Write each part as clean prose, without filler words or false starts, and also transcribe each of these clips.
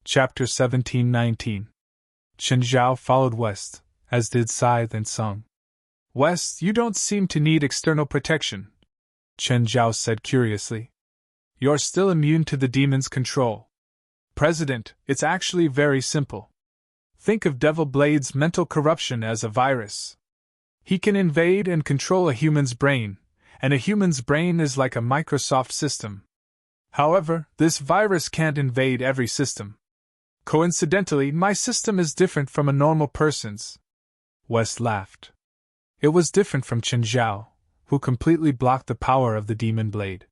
Chapter 17-19. Chen Zhao followed West, as did Scythe and Sung. West, you don't seem to need external protection, Chen Zhao said curiously. You're still immune to the demon's control. President, it's actually very simple. Think of Devil Blade's mental corruption as a virus. He can invade and control a human's brain, and a human's brain is like a Microsoft system. However, this virus can't invade every system. Coincidentally, my system is different from a normal person's. West laughed. It was different from Chen Zhao, who completely blocked the power of the demon blade.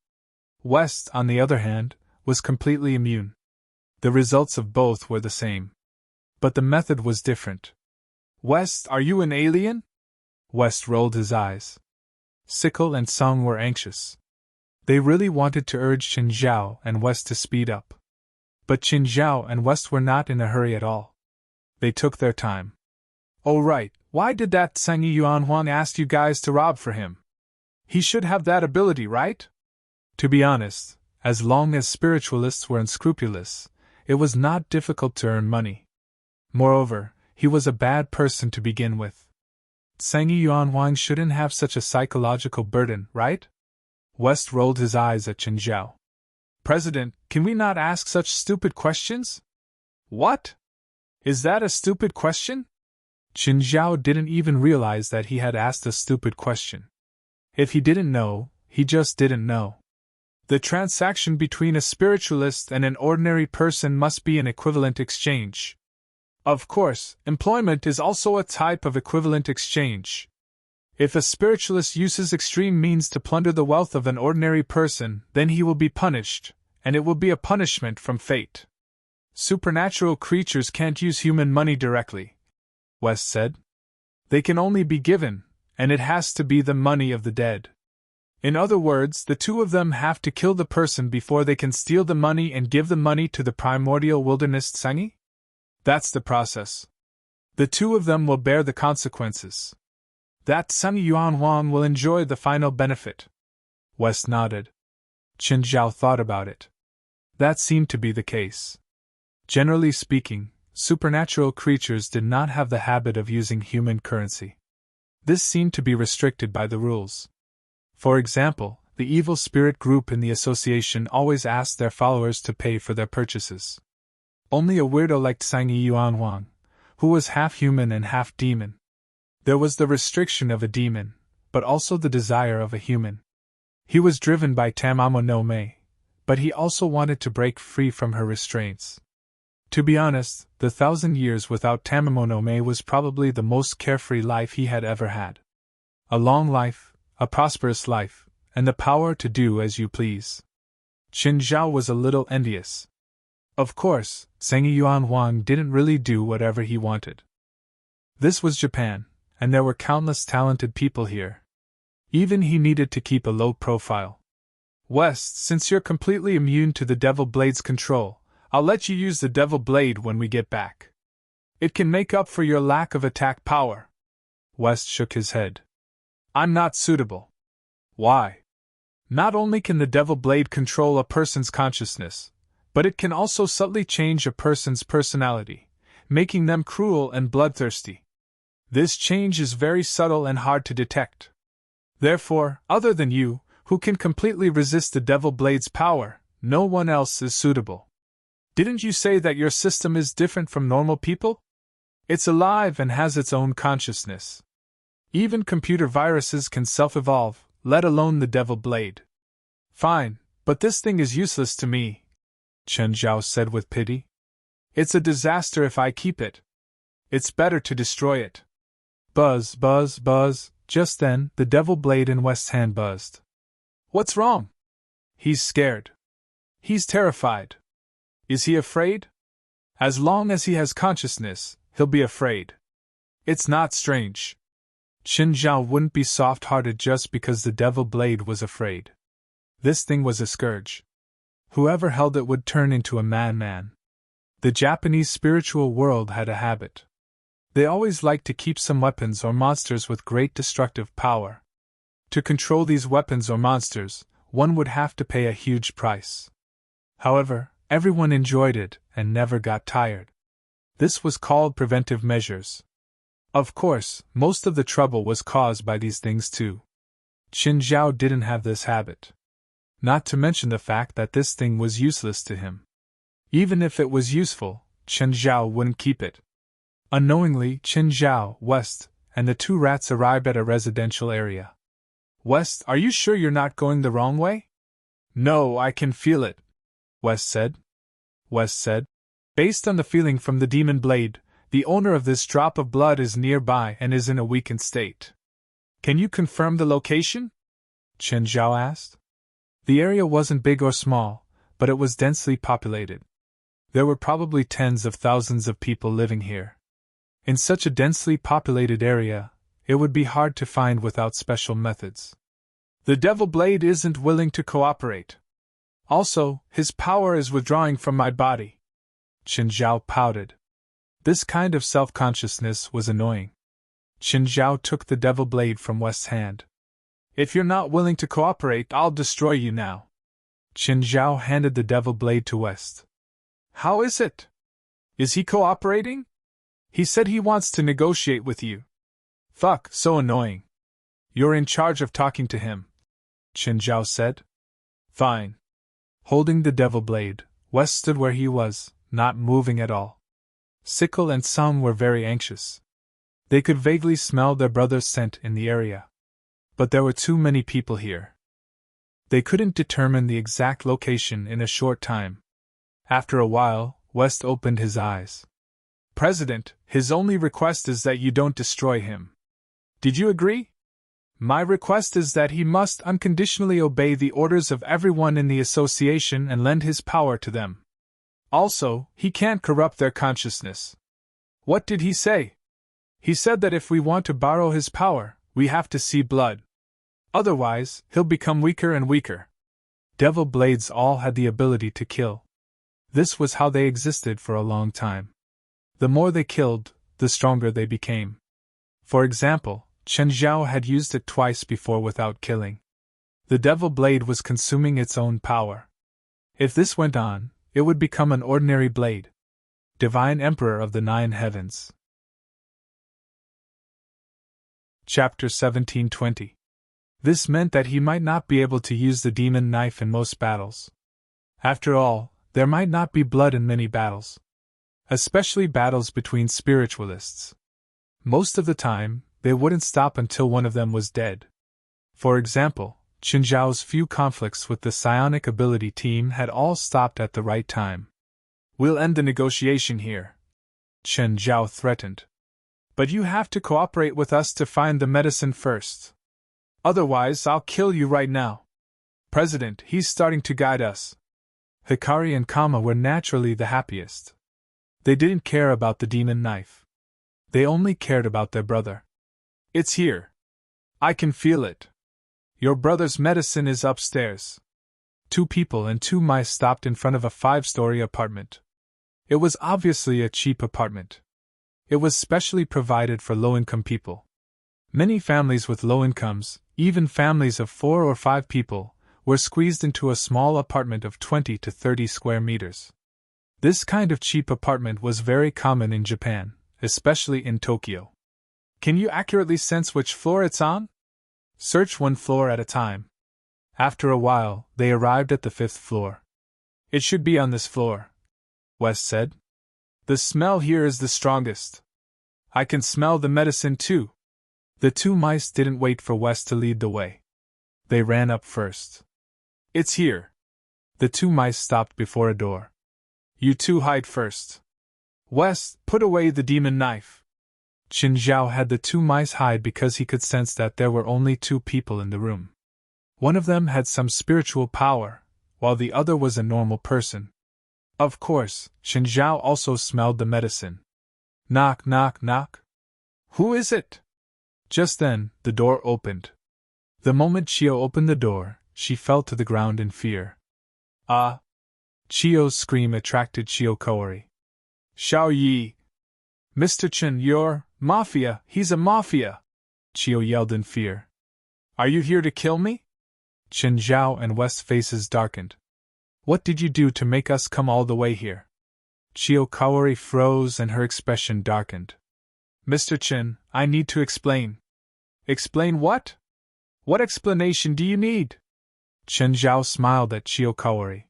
West, on the other hand, was completely immune. The results of both were the same. But the method was different. West, are you an alien? West rolled his eyes. Sickle and Sung were anxious. They really wanted to urge Chen Zhao and West to speed up. But Chen Zhao and West were not in a hurry at all. They took their time. Oh right, why did that Seng Yuanhuang ask you guys to rob for him? He should have that ability, right? To be honest, as long as spiritualists were unscrupulous, it was not difficult to earn money. Moreover, he was a bad person to begin with. Seng Yuanhuang shouldn't have such a psychological burden, right? West rolled his eyes at Chen Zhao. President, can we not ask such stupid questions? What? Is that a stupid question? Chen Zhao didn't even realize that he had asked a stupid question. If he didn't know, he just didn't know. The transaction between a spiritualist and an ordinary person must be an equivalent exchange. Of course, employment is also a type of equivalent exchange. If a spiritualist uses extreme means to plunder the wealth of an ordinary person, then he will be punished, and it will be a punishment from fate. Supernatural creatures can't use human money directly, West said. They can only be given, and it has to be the money of the dead. In other words, the two of them have to kill the person before they can steal the money and give the money to the primordial wilderness Tsangi? That's the process. The two of them will bear the consequences. That Seng Yuanhuang will enjoy the final benefit. West nodded. Chen Zhao thought about it. That seemed to be the case. Generally speaking, supernatural creatures did not have the habit of using human currency. This seemed to be restricted by the rules. For example, the evil spirit group in the association always asked their followers to pay for their purchases. Only a weirdo like Seng Yuanhuang, who was half human and half demon. There was the restriction of a demon, but also the desire of a human. He was driven by Tamamo no Mei, but he also wanted to break free from her restraints. To be honest, the 1,000 years without Tamamo no Mei was probably the most carefree life he had ever had. A long life, a prosperous life, and the power to do as you please. Chen Zhao was a little envious. Of course, Seng Yuanhuang didn't really do whatever he wanted. This was Japan, and there were countless talented people here. Even he needed to keep a low profile. West, since you're completely immune to the Devil Blade's control, I'll let you use the Devil Blade when we get back. It can make up for your lack of attack power. West shook his head. I'm not suitable. Why? Not only can the Devil Blade control a person's consciousness, but it can also subtly change a person's personality, making them cruel and bloodthirsty. This change is very subtle and hard to detect. Therefore, other than you, who can completely resist the Devil Blade's power, no one else is suitable. Didn't you say that your system is different from normal people? It's alive and has its own consciousness. Even computer viruses can self-evolve, let alone the Devil Blade. Fine, but this thing is useless to me, Chen Zhao said with pity. It's a disaster if I keep it. It's better to destroy it. Buzz, buzz, buzz. Just then, the Devil Blade in West's hand buzzed. What's wrong? He's scared. He's terrified. Is he afraid? As long as he has consciousness, he'll be afraid. It's not strange. Chen Zhao wouldn't be soft-hearted just because the Devil Blade was afraid. This thing was a scourge. Whoever held it would turn into a madman. The Japanese spiritual world had a habit. They always liked to keep some weapons or monsters with great destructive power. To control these weapons or monsters, one would have to pay a huge price. However, Everyone enjoyed it and never got tired. This was called preventive measures. Of course, most of the trouble was caused by these things too. Qin Zhao didn't have this habit. Not to mention the fact that this thing was useless to him. Even if it was useful, Qin Zhao wouldn't keep it. Unknowingly, Qin Zhao, West, and the two rats arrived at a residential area. West, are you sure you're not going the wrong way? No, I can feel it, West said. West said, based on the feeling from the demon blade, the owner of this drop of blood is nearby and is in a weakened state. Can you confirm the location? Qin Zhao asked. The area wasn't big or small, but it was densely populated. There were probably tens of thousands of people living here. In such a densely populated area, it would be hard to find without special methods. The Devil Blade isn't willing to cooperate. Also, his power is withdrawing from my body. Qin Zhao pouted. This kind of self-consciousness was annoying. Qin Zhao took the Devil Blade from West's hand. If you're not willing to cooperate, I'll destroy you now. Qin Zhao handed the Devil Blade to West. How is it? Is he cooperating? He said he wants to negotiate with you. Fuck, so annoying. You're in charge of talking to him, Qin Zhao said. Fine. Holding the Devil Blade, West stood where he was, not moving at all. Sickle and Sum were very anxious. They could vaguely smell their brother's scent in the area. But there were too many people here. They couldn't determine the exact location in a short time. After a while, West opened his eyes. President, his only request is that you don't destroy him. Did you agree? My request is that he must unconditionally obey the orders of everyone in the association and lend his power to them. Also, he can't corrupt their consciousness. What did he say? He said that if we want to borrow his power, we have to see blood. Otherwise, he'll become weaker and weaker. Devil Blades all had the ability to kill. This was how they existed for a long time. The more they killed, the stronger they became. For example, Qin Zhao had used it twice before without killing. The Devil Blade was consuming its own power. If this went on, it would become an ordinary blade. Divine Emperor of the Nine Heavens. Chapter 1720. This meant that he might not be able to use the demon knife in most battles. After all, there might not be blood in many battles. Especially battles between spiritualists. Most of the time, they wouldn't stop until one of them was dead. For example, Qin Zhao's few conflicts with the psionic ability team had all stopped at the right time. We'll end the negotiation here, Qin Zhao threatened. But you have to cooperate with us to find the medicine first. Otherwise, I'll kill you right now. President, he's starting to guide us. Hikari and Kama were naturally the happiest. They didn't care about the demon knife. They only cared about their brother. It's here. I can feel it. Your brother's medicine is upstairs. 2 people and 2 mice stopped in front of a 5-story apartment. It was obviously a cheap apartment. It was specially provided for low-income people. Many families with low incomes, even families of 4 or 5 people, were squeezed into a small apartment of 20 to 30 square meters. This kind of cheap apartment was very common in Japan, especially in Tokyo. Can you accurately sense which floor it's on? Search 1 floor at a time. After a while, they arrived at the 5th floor. It should be on this floor, West said. The smell here is the strongest. I can smell the medicine too. The 2 mice didn't wait for West to lead the way. They ran up first. It's here. The 2 mice stopped before a door. You 2 hide first. West, put away the demon knife. Qin Zhao had the 2 mice hide because he could sense that there were only 2 people in the room. One of them had some spiritual power, while the other was a normal person. Of course, Qin Zhao also smelled the medicine. Knock, knock, knock. Who is it? Just then, the door opened. The moment Chio opened the door, she fell to the ground in fear. Ah! Chio's scream attracted Chio Kaori. Xiao Yi! Mr. Chen, you're Mafia! He's a Mafia! Chio yelled in fear. Are you here to kill me? Qin Zhao and West's faces darkened. What did you do to make us come all the way here? Chiyokawari froze and her expression darkened. Mr. Chin, I need to explain. Explain what? What explanation do you need? Chen Zhao smiled at Chiyokawari.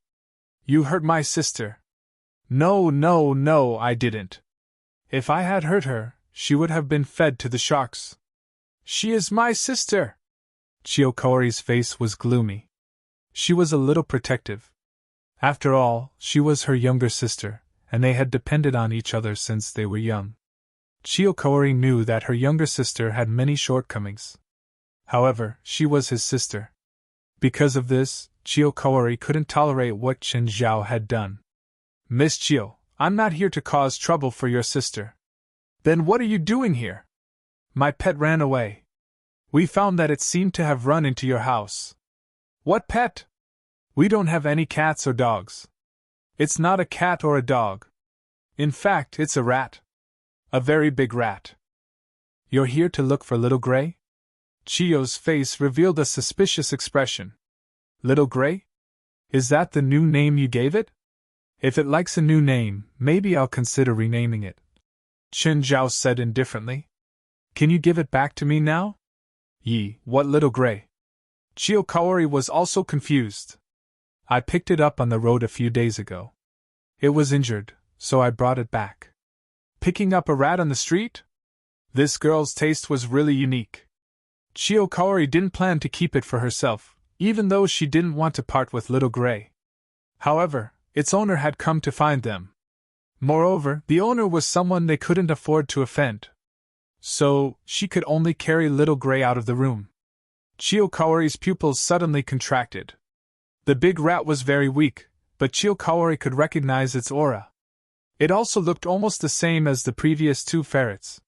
You hurt my sister. No, I didn't. If I had hurt her, she would have been fed to the sharks. She is my sister. Chiyokawari's face was gloomy. She was a little protective. After all, she was her younger sister, and they had depended on each other since they were young. Chiyokawari knew that her younger sister had many shortcomings. However, she was his sister. Because of this, Chiyokawari couldn't tolerate what Chen Zhao had done. Miss Chiyo, I'm not here to cause trouble for your sister. Then what are you doing here? My pet ran away. We found that it seemed to have run into your house. What pet? We don't have any cats or dogs. It's not a cat or a dog. In fact, it's a rat. A very big rat. You're here to look for Little Gray? Chiyo's face revealed a suspicious expression. Little Gray? Is that the new name you gave it? If it likes a new name, maybe I'll consider renaming it. Chen Zhao said indifferently. Can you give it back to me now? What Little Gray? Chiyokawari was also confused. I picked it up on the road a few days ago. It was injured, so I brought it back. Picking up a rat on the street? This girl's taste was really unique. Chiyokawari didn't plan to keep it for herself, even though she didn't want to part with Little Gray. However, its owner had come to find them. Moreover, the owner was someone they couldn't afford to offend. So, she could only carry Little Gray out of the room. Chiyokawari's pupils suddenly contracted. The big rat was very weak, but Chiyokawari could recognize its aura. It also looked almost the same as the previous two ferrets.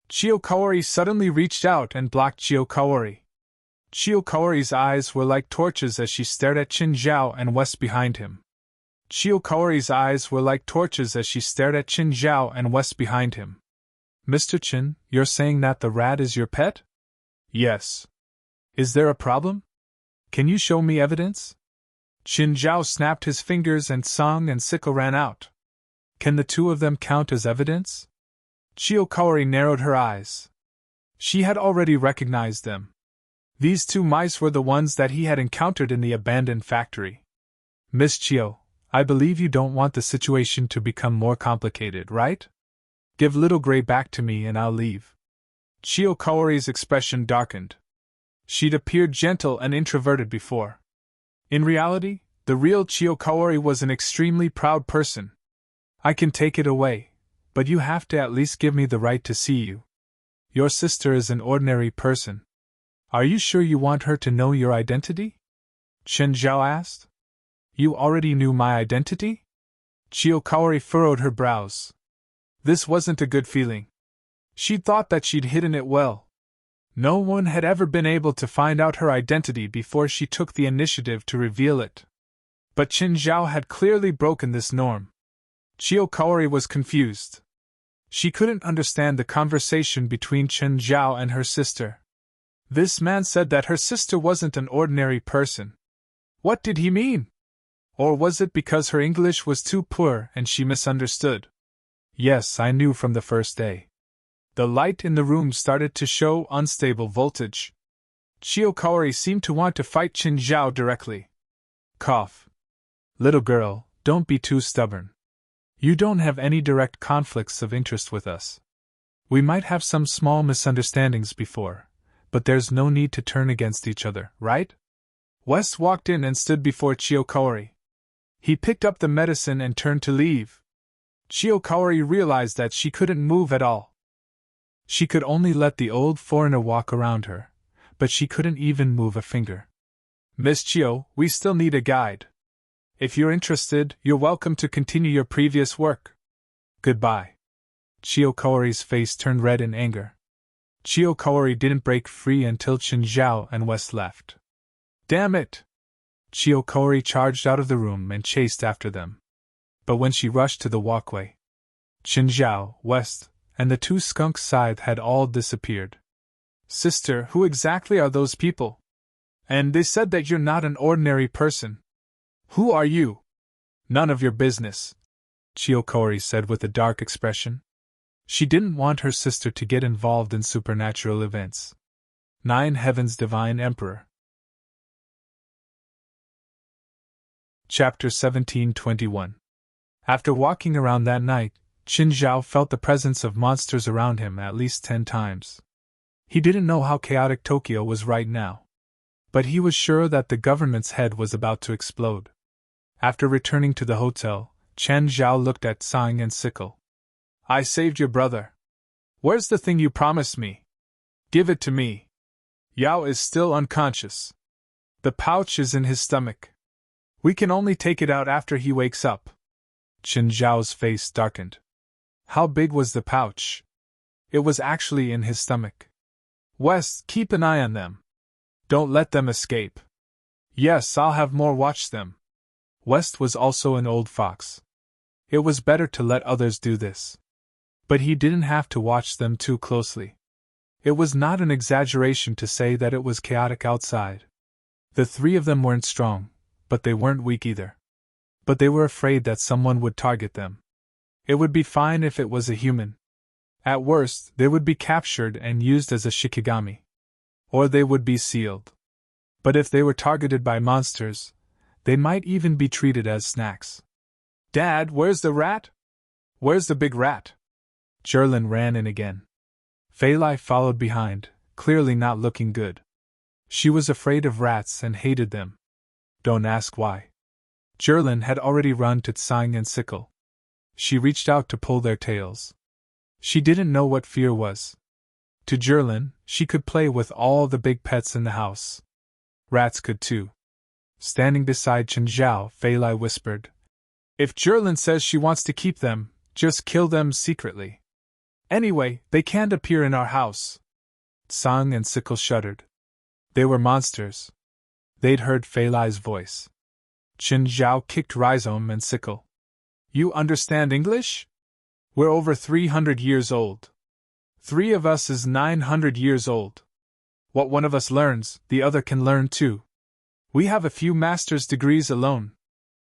Chiyokawari suddenly reached out and blocked Chiyokawari. Chiyokawari's eyes were like torches as she stared at Chen Zhao and West behind him. Chiyokawari's eyes were like torches as she stared at Chen Zhao and West behind him. Mr. Chin, you're saying that the rat is your pet? Yes. Is there a problem? Can you show me evidence? Chen Zhao snapped his fingers and Song and Sickle ran out. Can the two of them count as evidence? Chiyokawari narrowed her eyes. She had already recognized them. These two mice were the ones that he had encountered in the abandoned factory. Miss Chiyo, I believe you don't want the situation to become more complicated, right? Give Little Gray back to me and I'll leave. Chiyokawari's expression darkened. She'd appeared gentle and introverted before. In reality, the real Chiyokawari was an extremely proud person. I can take it away, but you have to at least give me the right to see you. Your sister is an ordinary person. Are you sure you want her to know your identity? Chen Zhao asked. You already knew my identity? Chiyokawari furrowed her brows. This wasn't a good feeling. She thought that she'd hidden it well. No one had ever been able to find out her identity before she took the initiative to reveal it. But Chen Zhao had clearly broken this norm. Chiyokawari was confused. She couldn't understand the conversation between Chen Zhao and her sister. This man said that her sister wasn't an ordinary person. What did he mean? Or was it because her English was too poor and she misunderstood? Yes, I knew from the first day. The light in the room started to show unstable voltage. Chiyokawari seemed to want to fight Chen Zhao directly. Cough. Little girl, don't be too stubborn. You don't have any direct conflicts of interest with us. We might have some small misunderstandings before, but there's no need to turn against each other, right? West walked in and stood before Chiyokawari. He picked up the medicine and turned to leave. Chiyokawari realized that she couldn't move at all. She could only let the old foreigner walk around her, but she couldn't even move a finger. Miss Chiyo, we still need a guide. If you're interested, you're welcome to continue your previous work. Goodbye. Chiyokawari's face turned red in anger. Chiyokawari didn't break free until Chen Zhao and West left. Damn it! Chiyokawari charged out of the room and chased after them. But when she rushed to the walkway, Chen Zhao, West, and the two skunk scythe had all disappeared. Sister, who exactly are those people? And they said that you're not an ordinary person. Who are you? None of your business, Chiyokori said with a dark expression. She didn't want her sister to get involved in supernatural events. 9 Heaven's Divine Emperor. Chapter 1721. After walking around that night, Qin Zhao felt the presence of monsters around him at least 10 times. He didn't know how chaotic Tokyo was right now, but he was sure that the government's head was about to explode. After returning to the hotel, Chen Zhao looked at Sang and Sickle. I saved your brother. Where's the thing you promised me? Give it to me. Yao is still unconscious. The pouch is in his stomach. We can only take it out after he wakes up. Qin Zhao's face darkened. How big was the pouch? It was actually in his stomach. West, keep an eye on them. Don't let them escape. Yes, I'll have more watch them. West was also an old fox. It was better to let others do this. But he didn't have to watch them too closely. It was not an exaggeration to say that it was chaotic outside. The 3 of them weren't strong, but they weren't weak either. But they were afraid that someone would target them. It would be fine if it was a human. At worst, they would be captured and used as a shikigami. Or they would be sealed. But if they were targeted by monsters, they might even be treated as snacks. Dad, where's the rat? Where's the big rat? Jerlin ran in again. Fei Lai followed behind, clearly not looking good. She was afraid of rats and hated them. Don't ask why. Jerlin had already run to Tsang and Sickle. She reached out to pull their tails. She didn't know what fear was. To Jerlin, she could play with all the big pets in the house. Rats could too. Standing beside Chen Zhao, Fei Lai whispered, If Jerlin says she wants to keep them, just kill them secretly. Anyway, they can't appear in our house. Tsang and Sickle shuddered. They were monsters. They'd heard Fei Lai's voice. Qin Zhao kicked Rhizome and Sickle. You understand English? We're over 300 years old. 3 of us is 900 years old. What one of us learns, the other can learn too. We have a few master's degrees alone.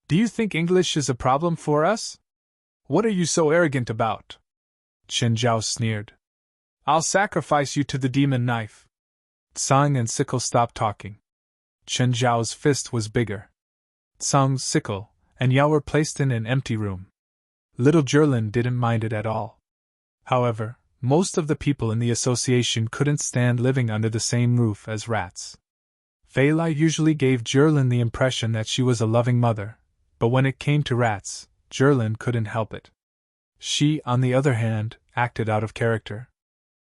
Do you think English is a problem for us? What are you so arrogant about? Qin Zhao sneered. I'll sacrifice you to the demon knife. Tsang and Sickle stopped talking. Qin Zhao's fist was bigger. Tsang, Sickle, and Yao were placed in an empty room. Little Jerlin didn't mind it at all. However, most of the people in the association couldn't stand living under the same roof as rats. Fei Lai usually gave Jerlin the impression that she was a loving mother, but when it came to rats, Jerlin couldn't help it. She, on the other hand, acted out of character.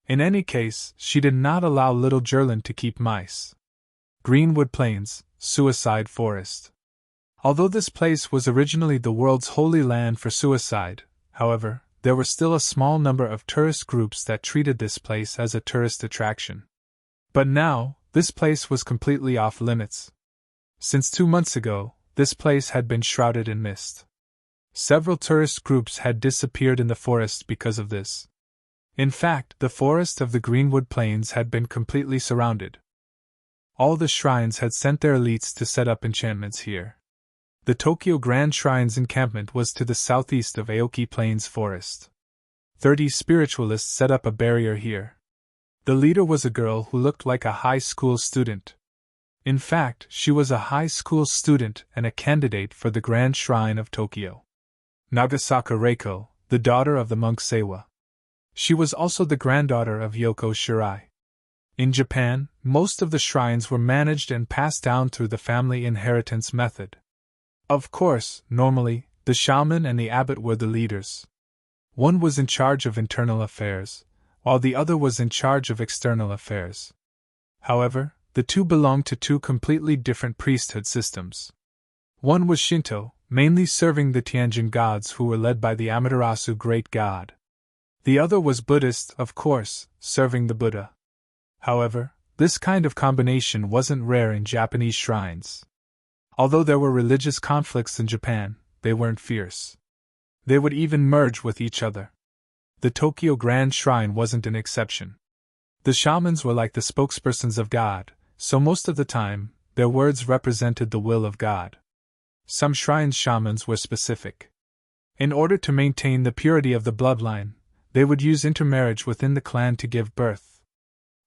In any case, she did not allow little Jerlin to keep mice. Greenwood Plains, Suicide Forest. Although this place was originally the world's holy land for suicide, however, there were still a small number of tourist groups that treated this place as a tourist attraction. But now, this place was completely off limits. Since 2 months ago, this place had been shrouded in mist. Several tourist groups had disappeared in the forest because of this. In fact, the forest of the Greenwood Plains had been completely surrounded. All the shrines had sent their elites to set up enchantments here. The Tokyo Grand Shrine's encampment was to the southeast of Aoki Plains Forest. 30 spiritualists set up a barrier here. The leader was a girl who looked like a high school student. In fact, she was a high school student and a candidate for the Grand Shrine of Tokyo. Nagasaka Reiko, the daughter of the monk Seiwa. She was also the granddaughter of Yoko Shirai. In Japan, most of the shrines were managed and passed down through the family inheritance method. Of course, normally, the shaman and the abbot were the leaders. One was in charge of internal affairs, while the other was in charge of external affairs. However, the two belonged to 2 completely different priesthood systems. One was Shinto, mainly serving the Tianjin gods who were led by the Amaterasu great god. The other was Buddhist, of course, serving the Buddha. However, this kind of combination wasn't rare in Japanese shrines. Although there were religious conflicts in Japan, they weren't fierce. They would even merge with each other. The Tokyo Grand Shrine wasn't an exception. The shamans were like the spokespersons of God, so most of the time, their words represented the will of God. Some shrine shamans were specific. In order to maintain the purity of the bloodline, they would use intermarriage within the clan to give birth.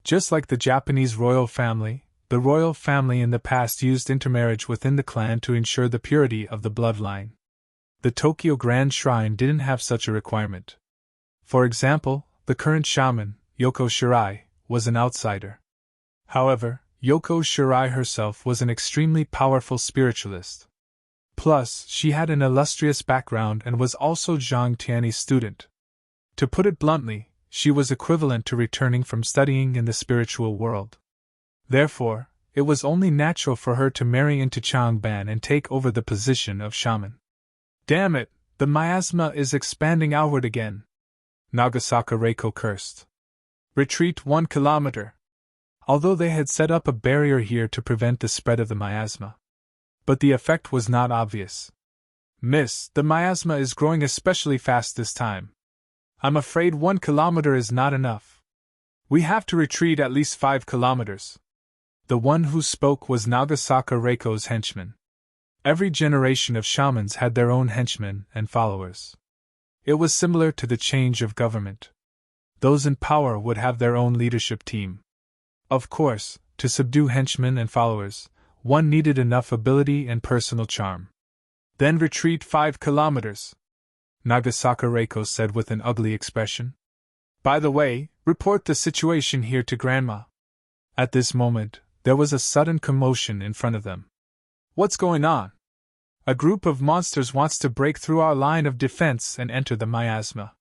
Just like the Japanese royal family, the royal family in the past used intermarriage within the clan to ensure the purity of the bloodline. The Tokyo Grand Shrine didn't have such a requirement. For example, the current shaman, Yoko Shirai, was an outsider. However, Yoko Shirai herself was an extremely powerful spiritualist. Plus, she had an illustrious background and was also Zhang Tianyi's student. To put it bluntly, she was equivalent to returning from studying in the spiritual world. Therefore, it was only natural for her to marry into Changban and take over the position of shaman. Damn it, the miasma is expanding outward again. Nagasaka Reiko cursed. Retreat 1 kilometer. Although they had set up a barrier here to prevent the spread of the miasma. But the effect was not obvious. Miss, the miasma is growing especially fast this time. I'm afraid 1 kilometer is not enough. We have to retreat at least 5 kilometers. The one who spoke was Nagasaka Reiko's henchman. Every generation of shamans had their own henchmen and followers. It was similar to the change of government. Those in power would have their own leadership team. Of course, to subdue henchmen and followers, one needed enough ability and personal charm. Then retreat 5 kilometers, Nagasaka Reiko said with an ugly expression. By the way, report the situation here to Grandma. At this moment, there was a sudden commotion in front of them. What's going on? A group of monsters wants to break through our line of defense and enter the miasma.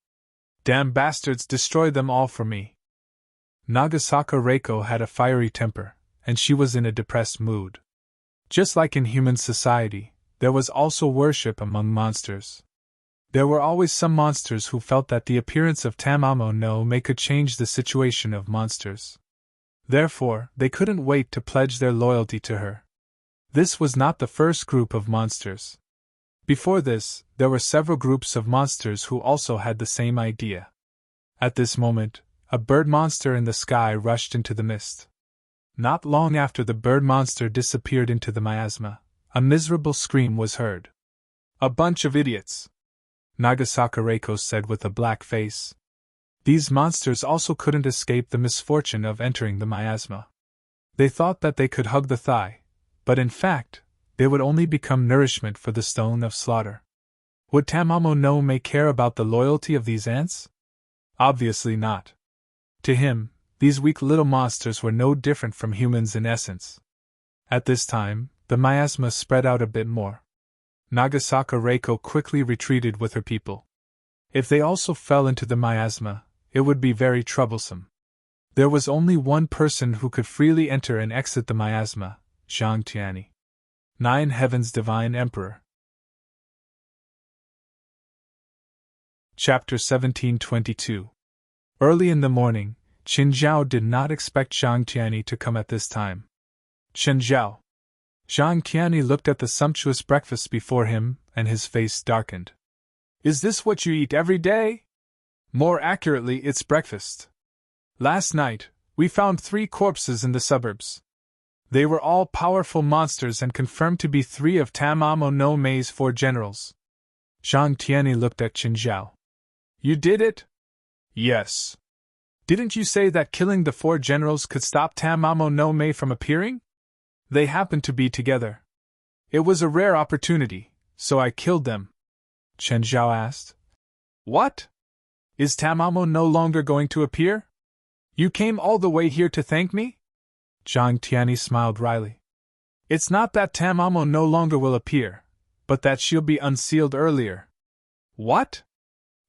Damn bastards, destroy them all for me. Nagasaka Reiko had a fiery temper, and she was in a depressed mood. Just like in human society, there was also worship among monsters. There were always some monsters who felt that the appearance of Tamamo no Mae could change the situation of monsters. Therefore, they couldn't wait to pledge their loyalty to her. This was not the first group of monsters. Before this, there were several groups of monsters who also had the same idea. At this moment, a bird monster in the sky rushed into the mist. Not long after the bird monster disappeared into the miasma, a miserable scream was heard. A bunch of idiots, Nagasaka Reiko said with a black face. These monsters also couldn't escape the misfortune of entering the miasma. They thought that they could hug the thigh, but in fact, they would only become nourishment for the stone of slaughter. Would Tamamo no Mae care about the loyalty of these ants? Obviously not. To him, these weak little monsters were no different from humans in essence. At this time, the miasma spread out a bit more. Nagasaka Reiko quickly retreated with her people. If they also fell into the miasma, it would be very troublesome. There was only one person who could freely enter and exit the miasma, Zhang Tianyi. 9 Heaven's Divine Emperor. Chapter 1722. Early in the morning, Qin Zhao did not expect Zhang Tianyi to come at this time. Qin Zhao. Zhang Tianyi looked at the sumptuous breakfast before him, and his face darkened. Is this what you eat every day? More accurately, it's breakfast. Last night, we found 3 corpses in the suburbs. They were all powerful monsters and confirmed to be 3 of Tamamo no Mae's 4 generals. Zhang Tianyi looked at Qin Zhao. You did it? Yes. Didn't you say that killing the 4 generals could stop Tamamo no Mae from appearing? They happened to be together. It was a rare opportunity, so I killed them. Qin Zhao asked. What? Is Tamamo no longer going to appear? You came all the way here to thank me? Zhang Tianyi smiled wryly. It's not that Tamamo no longer will appear, but that she'll be unsealed earlier. What?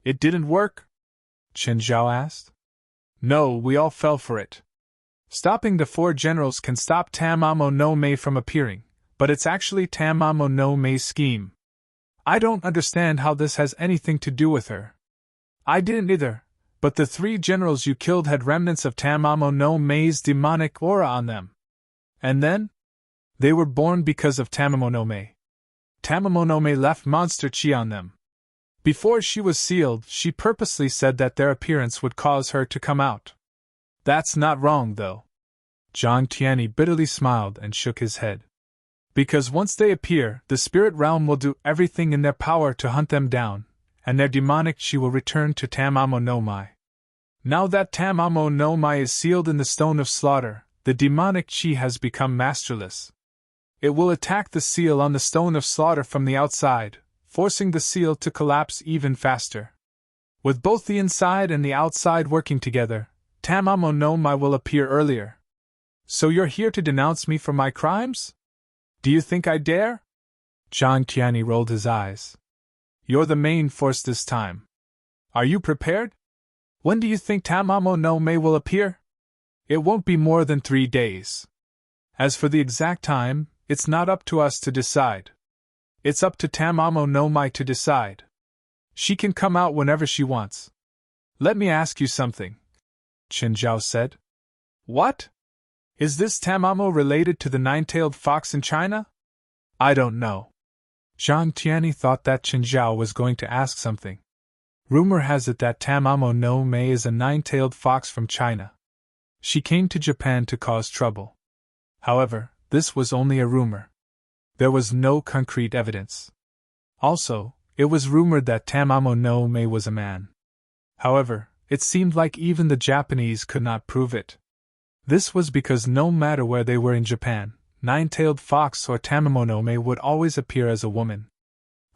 It didn't work? Qin Zhao asked. No, we all fell for it. Stopping the 4 generals can stop Tamamo no Mae from appearing, but it's actually Tamamo no Mae's scheme. I don't understand how this has anything to do with her. I didn't either, but the 3 generals you killed had remnants of Tamamo no Mae's demonic aura on them. And then? They were born because of Tamamo no Mae. Tamamo no Mae left monster chi on them. Before she was sealed, she purposely said that their appearance would cause her to come out. That's not wrong, though. Zhang Tianyi bitterly smiled and shook his head. Because once they appear, the spirit realm will do everything in their power to hunt them down, and their demonic chi will return to Tamamo no Mai. Now that Tamamo no Mai is sealed in the Stone of Slaughter, the demonic chi has become masterless. It will attack the seal on the Stone of Slaughter from the outside, forcing the seal to collapse even faster. With both the inside and the outside working together, Tamamo no Mai will appear earlier. So you're here to denounce me for my crimes? Do you think I dare? Zhang Qianni rolled his eyes. You're the main force this time. Are you prepared? When do you think Tamamo no Mai will appear? It won't be more than 3 days. As for the exact time, it's not up to us to decide. It's up to Tamamo no Mai to decide. She can come out whenever she wants. Let me ask you something, Qin Zhao said. What? Is this Tamamo related to the nine-tailed fox in China? I don't know. Zhang Tianyi thought that Qin Zhao was going to ask something. Rumor has it that Tamamo no Mai is a nine-tailed fox from China. She came to Japan to cause trouble. However, this was only a rumor. There was no concrete evidence. Also, it was rumored that Tamamo no Mai was a man. However, it seemed like even the Japanese could not prove it. This was because no matter where they were in Japan, nine-tailed fox or Tamamo no Mai would always appear as a woman.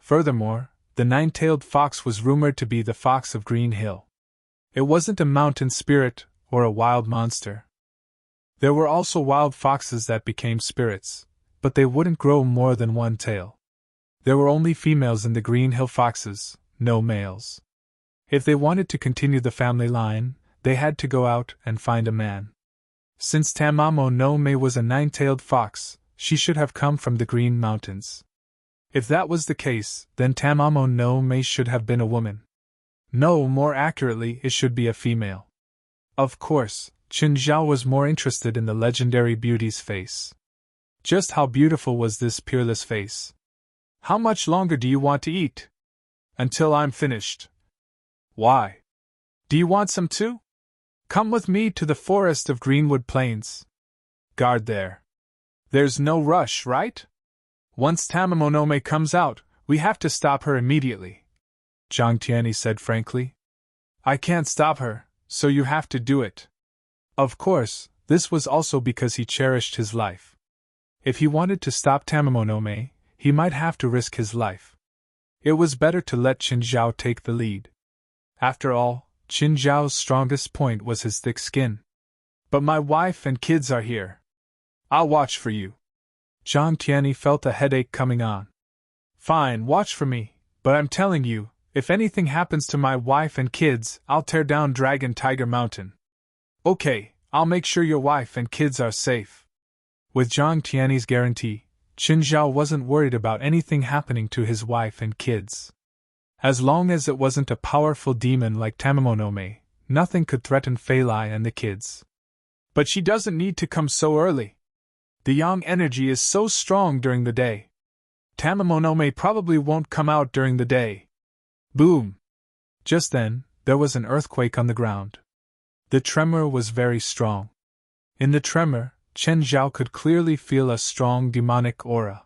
Furthermore, the nine-tailed fox was rumored to be the fox of Green Hill. It wasn't a mountain spirit or a wild monster. There were also wild foxes that became spirits, but they wouldn't grow more than one tail. There were only females in the Green Hill foxes, no males. If they wanted to continue the family line, they had to go out and find a man. Since Tamamo no Mai was a nine-tailed fox, she should have come from the Green Mountains. If that was the case, then Tamamo no Mai should have been a woman. No, more accurately, it should be a female. Of course, Qin Zhao was more interested in the legendary beauty's face. Just how beautiful was this peerless face? How much longer do you want to eat? Until I'm finished. Why? Do you want some too? Come with me to the forest of Greenwood Plains. Guard there. There's no rush, right? Once Tamamo no Mai comes out, we have to stop her immediately. Zhang Tianyi said frankly. I can't stop her, so you have to do it. Of course, this was also because he cherished his life. If he wanted to stop Tamamo no Mai, he might have to risk his life. It was better to let Qin Zhao take the lead. After all, Qin Zhao's strongest point was his thick skin. But my wife and kids are here. I'll watch for you. Zhang Tianyi felt a headache coming on. Fine, watch for me, but I'm telling you, if anything happens to my wife and kids, I'll tear down Dragon Tiger Mountain. Okay, I'll make sure your wife and kids are safe. With Zhang Tianyi's guarantee, Qin Zhao wasn't worried about anything happening to his wife and kids. As long as it wasn't a powerful demon like Tamamo no Mai, nothing could threaten Fei Lai and the kids. But she doesn't need to come so early. The yang energy is so strong during the day. Tamamo no Mai probably won't come out during the day. Boom! Just then, there was an earthquake on the ground. The tremor was very strong. In the tremor, Qin Zhao could clearly feel a strong demonic aura.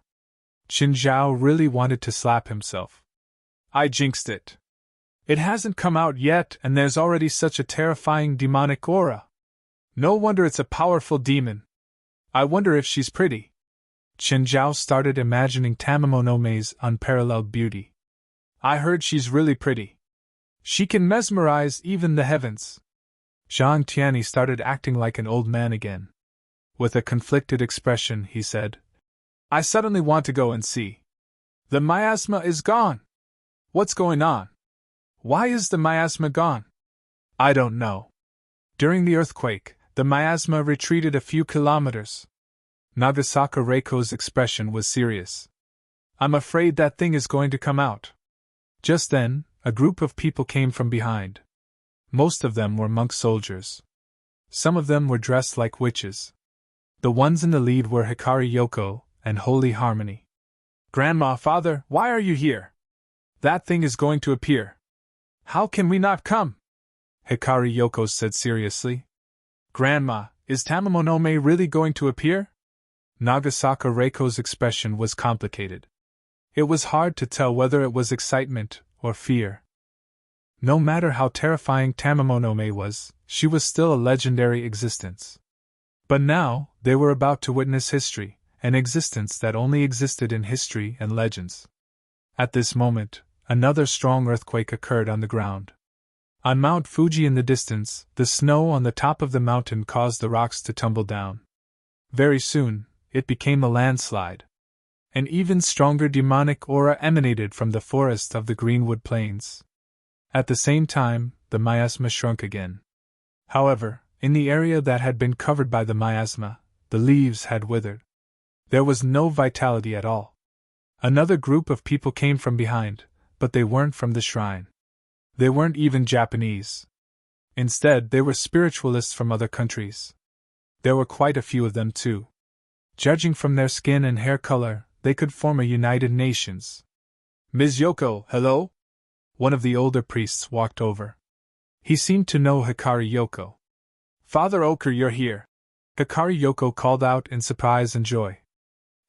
Qin Zhao really wanted to slap himself. I jinxed it. It hasn't come out yet and there's already such a terrifying demonic aura. No wonder it's a powerful demon. I wonder if she's pretty. Qin Zhao started imagining Tamamo no Mai's unparalleled beauty. I heard she's really pretty. She can mesmerize even the heavens. Zhang Tianyi started acting like an old man again. With a conflicted expression, he said, I suddenly want to go and see. The miasma is gone. What's going on? Why is the miasma gone? I don't know. During the earthquake, the miasma retreated a few kilometers. Nagasaka Reiko's expression was serious. I'm afraid that thing is going to come out. Just then, a group of people came from behind. Most of them were monk soldiers. Some of them were dressed like witches. The ones in the lead were Hikari Yoko and Holy Harmony. Grandma, father, why are you here? That thing is going to appear. How can we not come? Hikari Yoko said seriously. Grandma, is Tamamo no Mai really going to appear? Nagasaka Reiko's expression was complicated. It was hard to tell whether it was excitement or fear. No matter how terrifying Tamamonome was, she was still a legendary existence. But now, they were about to witness history, an existence that only existed in history and legends. At this moment, another strong earthquake occurred on the ground. On Mount Fuji in the distance, the snow on the top of the mountain caused the rocks to tumble down. Very soon, it became a landslide. An even stronger demonic aura emanated from the forest of the Greenwood Plains. At the same time, the miasma shrunk again. However, in the area that had been covered by the miasma, the leaves had withered. There was no vitality at all. Another group of people came from behind, but they weren't from the shrine. They weren't even Japanese. Instead, they were spiritualists from other countries. There were quite a few of them too. Judging from their skin and hair color, they could form a United Nations. Ms. Yoko, hello? One of the older priests walked over. He seemed to know Hikari Yoko. Father Oker, you're here. Hikari Yoko called out in surprise and joy.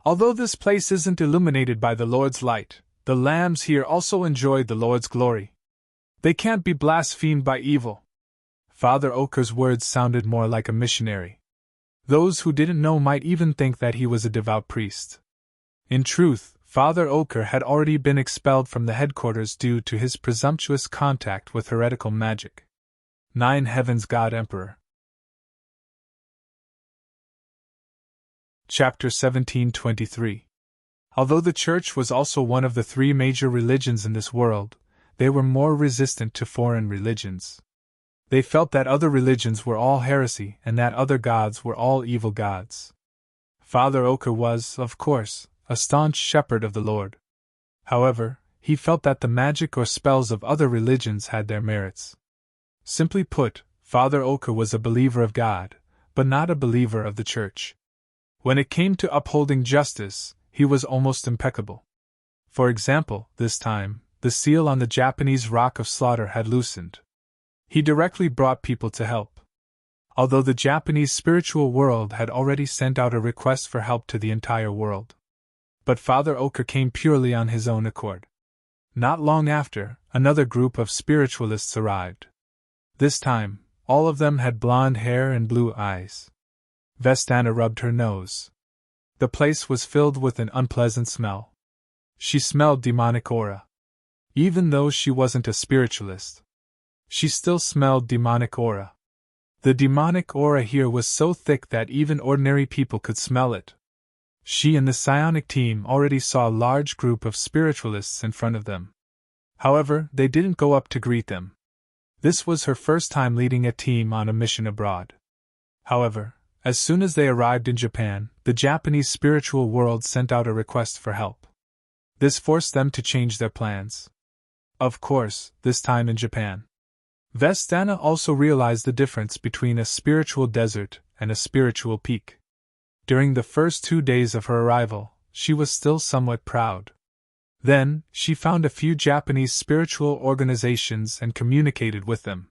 Although this place isn't illuminated by the Lord's light, the lambs here also enjoy the Lord's glory. They can't be blasphemed by evil. Father Oker's words sounded more like a missionary. Those who didn't know might even think that he was a devout priest. In truth, Father Oker had already been expelled from the headquarters due to his presumptuous contact with heretical magic. 9 Heavens God Emperor. Chapter 1723. Although the Church was also one of the 3 major religions in this world, they were more resistant to foreign religions. They felt that other religions were all heresy and that other gods were all evil gods. Father Oker was, of course, a staunch shepherd of the Lord. However, he felt that the magic or spells of other religions had their merits. Simply put, Father Oker was a believer of God, but not a believer of the Church. When it came to upholding justice, he was almost impeccable. For example, this time, the seal on the Japanese rock of slaughter had loosened. He directly brought people to help. Although the Japanese spiritual world had already sent out a request for help to the entire world. But Father Oker came purely on his own accord. Not long after, another group of spiritualists arrived. This time, all of them had blonde hair and blue eyes. Vestana rubbed her nose. The place was filled with an unpleasant smell. She smelled demonic aura. Even though she wasn't a spiritualist, she still smelled demonic aura. The demonic aura here was so thick that even ordinary people could smell it. She and the psionic team already saw a large group of spiritualists in front of them. However, they didn't go up to greet them. This was her first time leading a team on a mission abroad. However, as soon as they arrived in Japan, the Japanese spiritual world sent out a request for help. This forced them to change their plans. Of course, this time in Japan. Vestana also realized the difference between a spiritual desert and a spiritual peak. During the first 2 days of her arrival, she was still somewhat proud. Then, she found a few Japanese spiritual organizations and communicated with them.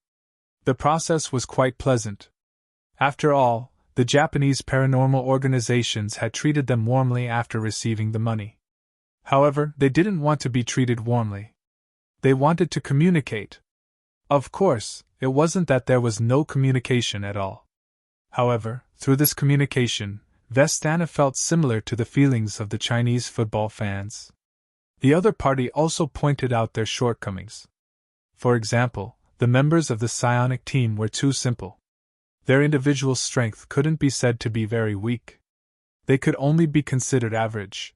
The process was quite pleasant. After all, the Japanese paranormal organizations had treated them warmly after receiving the money. However, they didn't want to be treated warmly. They wanted to communicate. Of course, it wasn't that there was no communication at all. However, through this communication, Vestana felt similar to the feelings of the Chinese football fans. The other party also pointed out their shortcomings. For example, the members of the psionic team were too simple. Their individual strength couldn't be said to be very weak. They could only be considered average.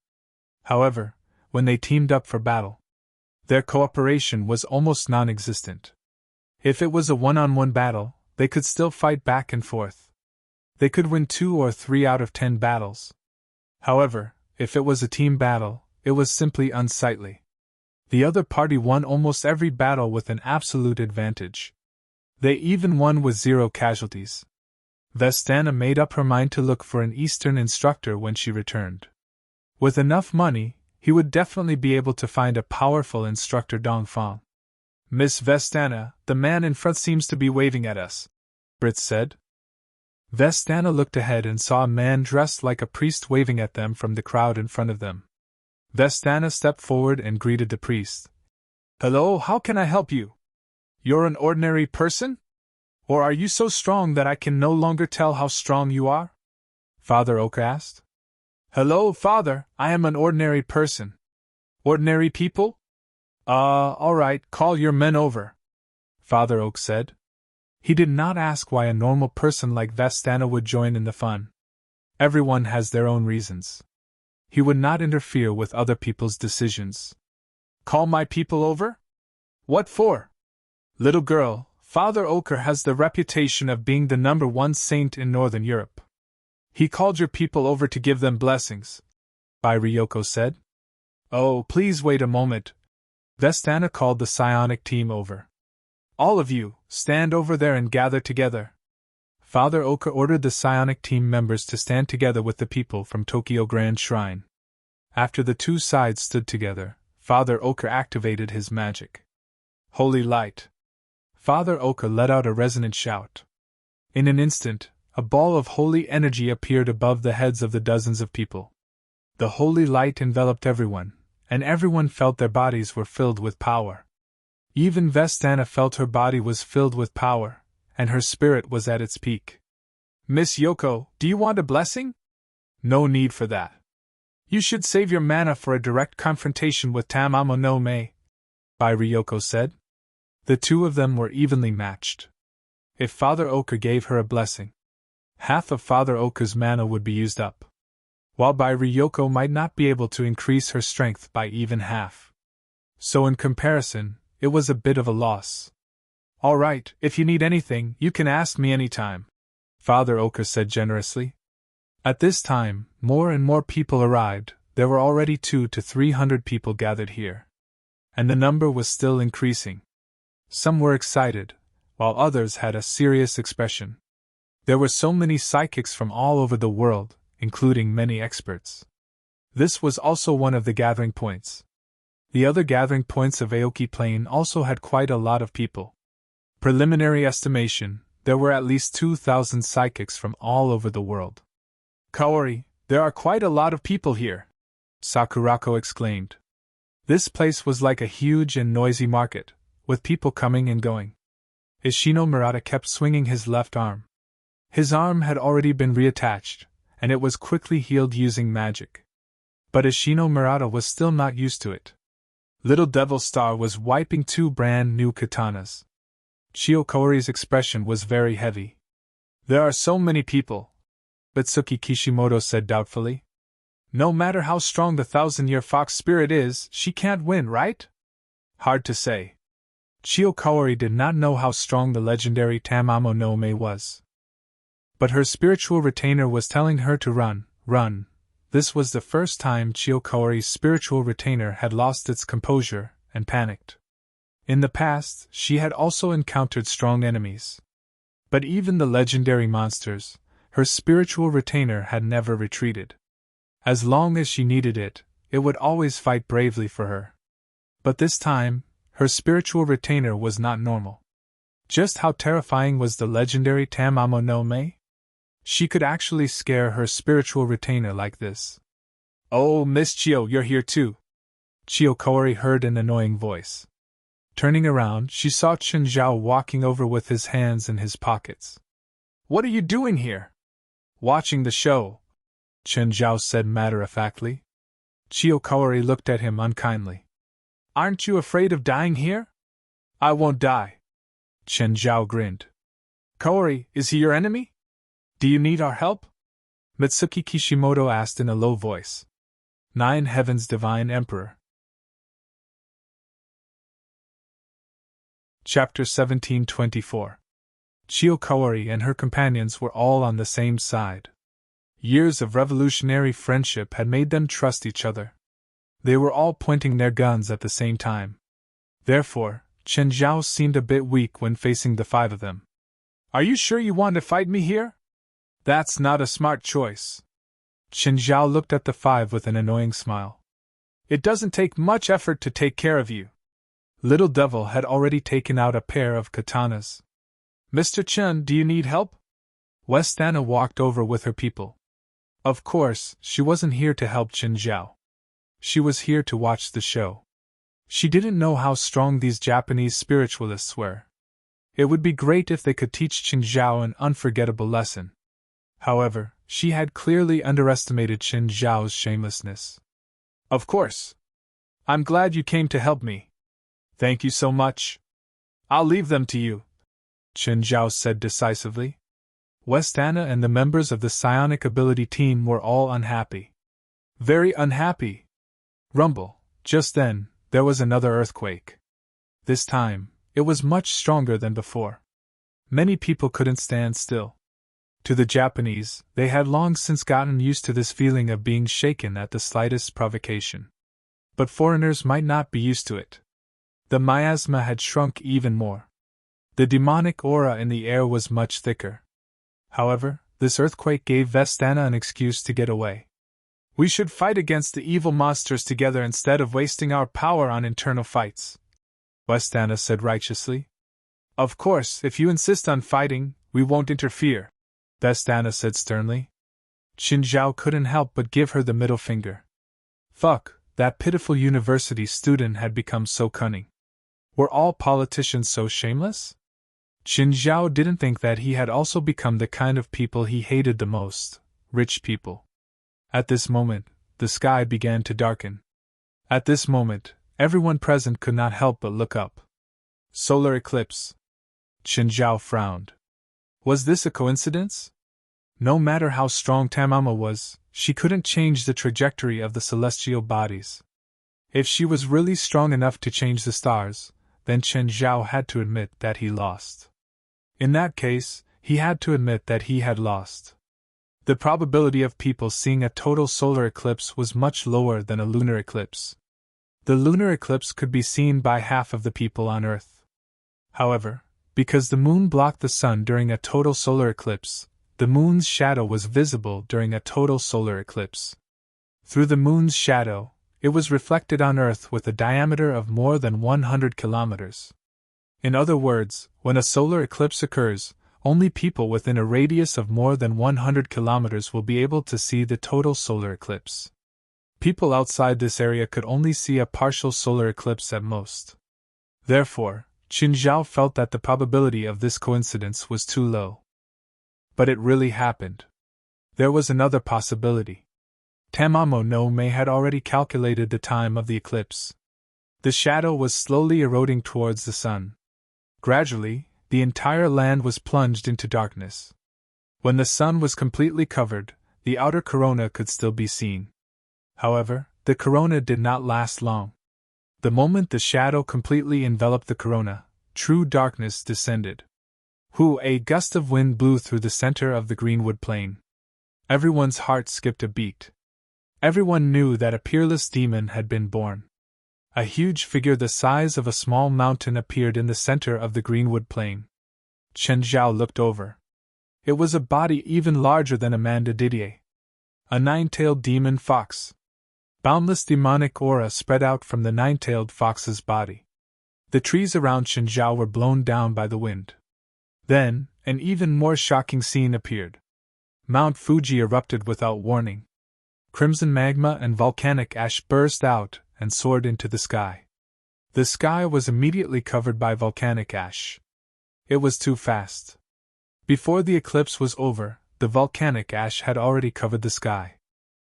However, when they teamed up for battle, their cooperation was almost non-existent. If it was a one-on-one battle, they could still fight back and forth. They could win 2 or 3 out of 10 battles. However, if it was a team battle, it was simply unsightly. The other party won almost every battle with an absolute advantage. They even won with 0 casualties. Vestana made up her mind to look for an Eastern instructor when she returned. With enough money, he would definitely be able to find a powerful instructor. Dongfang. Miss Vestana, the man in front seems to be waving at us, Brit said. Vestana looked ahead and saw a man dressed like a priest waving at them from the crowd in front of them. Vestana stepped forward and greeted the priest. "Hello, how can I help you? You're an ordinary person? Or are you so strong that I can no longer tell how strong you are?" Father Oak asked. "Hello, Father, I am an ordinary person." "Ordinary people? All right, call your men over," Father Oak said. He did not ask why a normal person like Vestana would join in the fun. Everyone has their own reasons. He would not interfere with other people's decisions. "Call my people over? What for?" "Little girl, Father Oker has the reputation of being the #1 saint in Northern Europe. He called your people over to give them blessings," Bai Ryoko said. "Oh, please wait a moment." Vestana called the psionic team over. "All of you, stand over there and gather together." Father Oka ordered the psionic team members to stand together with the people from Tokyo Grand Shrine. After the two sides stood together, Father Oka activated his magic. "Holy light!" Father Oka let out a resonant shout. In an instant, a ball of holy energy appeared above the heads of the dozens of people. The holy light enveloped everyone, and everyone felt their bodies were filled with power. Even Vestana felt her body was filled with power, and her spirit was at its peak. "Miss Yoko, do you want a blessing?" "No need for that. You should save your mana for a direct confrontation with Tamamo no Mei," Bai Ryoko said. The two of them were evenly matched. If Father Oka gave her a blessing, half of Father Oka's mana would be used up, while Bai Ryoko might not be able to increase her strength by even half. So in comparison, it was a bit of a loss. "All right, if you need anything, you can ask me anytime," Father Oka said generously. At this time, more and more people arrived. There were already 200 to 300 people gathered here. And the number was still increasing. Some were excited, while others had a serious expression. There were so many psychics from all over the world, including many experts. This was also one of the gathering points. The other gathering points of Aoki Plain also had quite a lot of people. Preliminary estimation, there were at least 2,000 psychics from all over the world. "Kaori, there are quite a lot of people here," Sakurako exclaimed. This place was like a huge and noisy market, with people coming and going. Ishino Murata kept swinging his left arm. His arm had already been reattached, and it was quickly healed using magic. But Ishino Murata was still not used to it. Little Devil Star was wiping 2 brand new katanas. Chio Kaori's expression was very heavy. "There are so many people," Bitsuki Kishimoto said doubtfully. "No matter how strong the 1,000-year fox spirit is, she can't win, right?" "Hard to say." Chio Kaori did not know how strong the legendary Tamamo no Mei was. But her spiritual retainer was telling her to run, run. This was the first time Chio Kaori's spiritual retainer had lost its composure and panicked. In the past, she had also encountered strong enemies. But even the legendary monsters, her spiritual retainer had never retreated. As long as she needed it, it would always fight bravely for her. But this time, her spiritual retainer was not normal. Just how terrifying was the legendary Tamamo no Mei? She could actually scare her spiritual retainer like this. "Oh, Miss Chio, you're here too," Chio Kaori heard an annoying voice. Turning around, she saw Chen Zhao walking over with his hands in his pockets. "What are you doing here?" "Watching the show," Chen Zhao said matter-of-factly. Chio Kaori looked at him unkindly. "Aren't you afraid of dying here?" "I won't die." Chen Zhao grinned. "Kaori, is he your enemy? Do you need our help?" Mitsuki Kishimoto asked in a low voice. 9 Heavens Divine Emperor. Chapter 1724. Chio Kaori and her companions were all on the same side. Years of revolutionary friendship had made them trust each other. They were all pointing their guns at the same time. Therefore, Chen Zhao seemed a bit weak when facing the 5 of them. "Are you sure you want to fight me here? That's not a smart choice." Chen Zhao looked at the 5 with an annoying smile. "It doesn't take much effort to take care of you." Little Devil had already taken out a pair of katanas. "Mr. Chen, do you need help?" West Anna walked over with her people. Of course, she wasn't here to help Qin Zhao. She was here to watch the show. She didn't know how strong these Japanese spiritualists were. It would be great if they could teach Qin Zhao an unforgettable lesson. However, she had clearly underestimated Qin Zhao's shamelessness. Of course. I'm glad you came to help me. Thank you so much. I'll leave them to you, Qin Zhao said decisively. West Anna and the members of the psionic ability team were all unhappy. Very unhappy. Rumble. Just then, there was another earthquake. This time, it was much stronger than before. Many people couldn't stand still. To the Japanese, they had long since gotten used to this feeling of being shaken at the slightest provocation. But foreigners might not be used to it. The miasma had shrunk even more. The demonic aura in the air was much thicker. However, this earthquake gave Vestana an excuse to get away. We should fight against the evil monsters together instead of wasting our power on internal fights, Vestana said righteously. Of course, if you insist on fighting, we won't interfere, Vestana said sternly. Qin Zhao couldn't help but give her the middle finger. Fuck, that pitiful university student had become so cunning. Were all politicians so shameless? Qin Zhao didn't think that he had also become the kind of people he hated the most, rich people. At this moment, the sky began to darken. At this moment, everyone present could not help but look up. Solar eclipse. Qin Zhao frowned. Was this a coincidence? No matter how strong Tamama was, she couldn't change the trajectory of the celestial bodies. If she was really strong enough to change the stars, then Qin Zhao had to admit that he lost. In that case, he had to admit that he had lost. The probability of people seeing a total solar eclipse was much lower than a lunar eclipse. The lunar eclipse could be seen by half of the people on Earth. However, because the moon blocked the sun during a total solar eclipse, the moon's shadow was visible during a total solar eclipse. Through the moon's shadow, it was reflected on Earth with a diameter of more than 100 kilometers. In other words, when a solar eclipse occurs, only people within a radius of more than 100 kilometers will be able to see the total solar eclipse. People outside this area could only see a partial solar eclipse at most. Therefore, Qin Zhao felt that the probability of this coincidence was too low. But it really happened. There was another possibility. Tamamo no Mei had already calculated the time of the eclipse. The shadow was slowly eroding towards the sun. Gradually, the entire land was plunged into darkness. When the sun was completely covered, the outer corona could still be seen. However, the corona did not last long. The moment the shadow completely enveloped the corona, true darkness descended. A gust of wind blew through the center of the greenwood plain. Everyone's heart skipped a beat. Everyone knew that a peerless demon had been born. A huge figure the size of a small mountain appeared in the center of the greenwood plain. Qin Zhao looked over. It was a body even larger than Amanda Didier. A nine-tailed demon fox. Boundless demonic aura spread out from the nine-tailed fox's body. The trees around Qin Zhao were blown down by the wind. Then, an even more shocking scene appeared. Mount Fuji erupted without warning. Crimson magma and volcanic ash burst out and soared into the sky. The sky was immediately covered by volcanic ash. It was too fast. Before the eclipse was over, the volcanic ash had already covered the sky.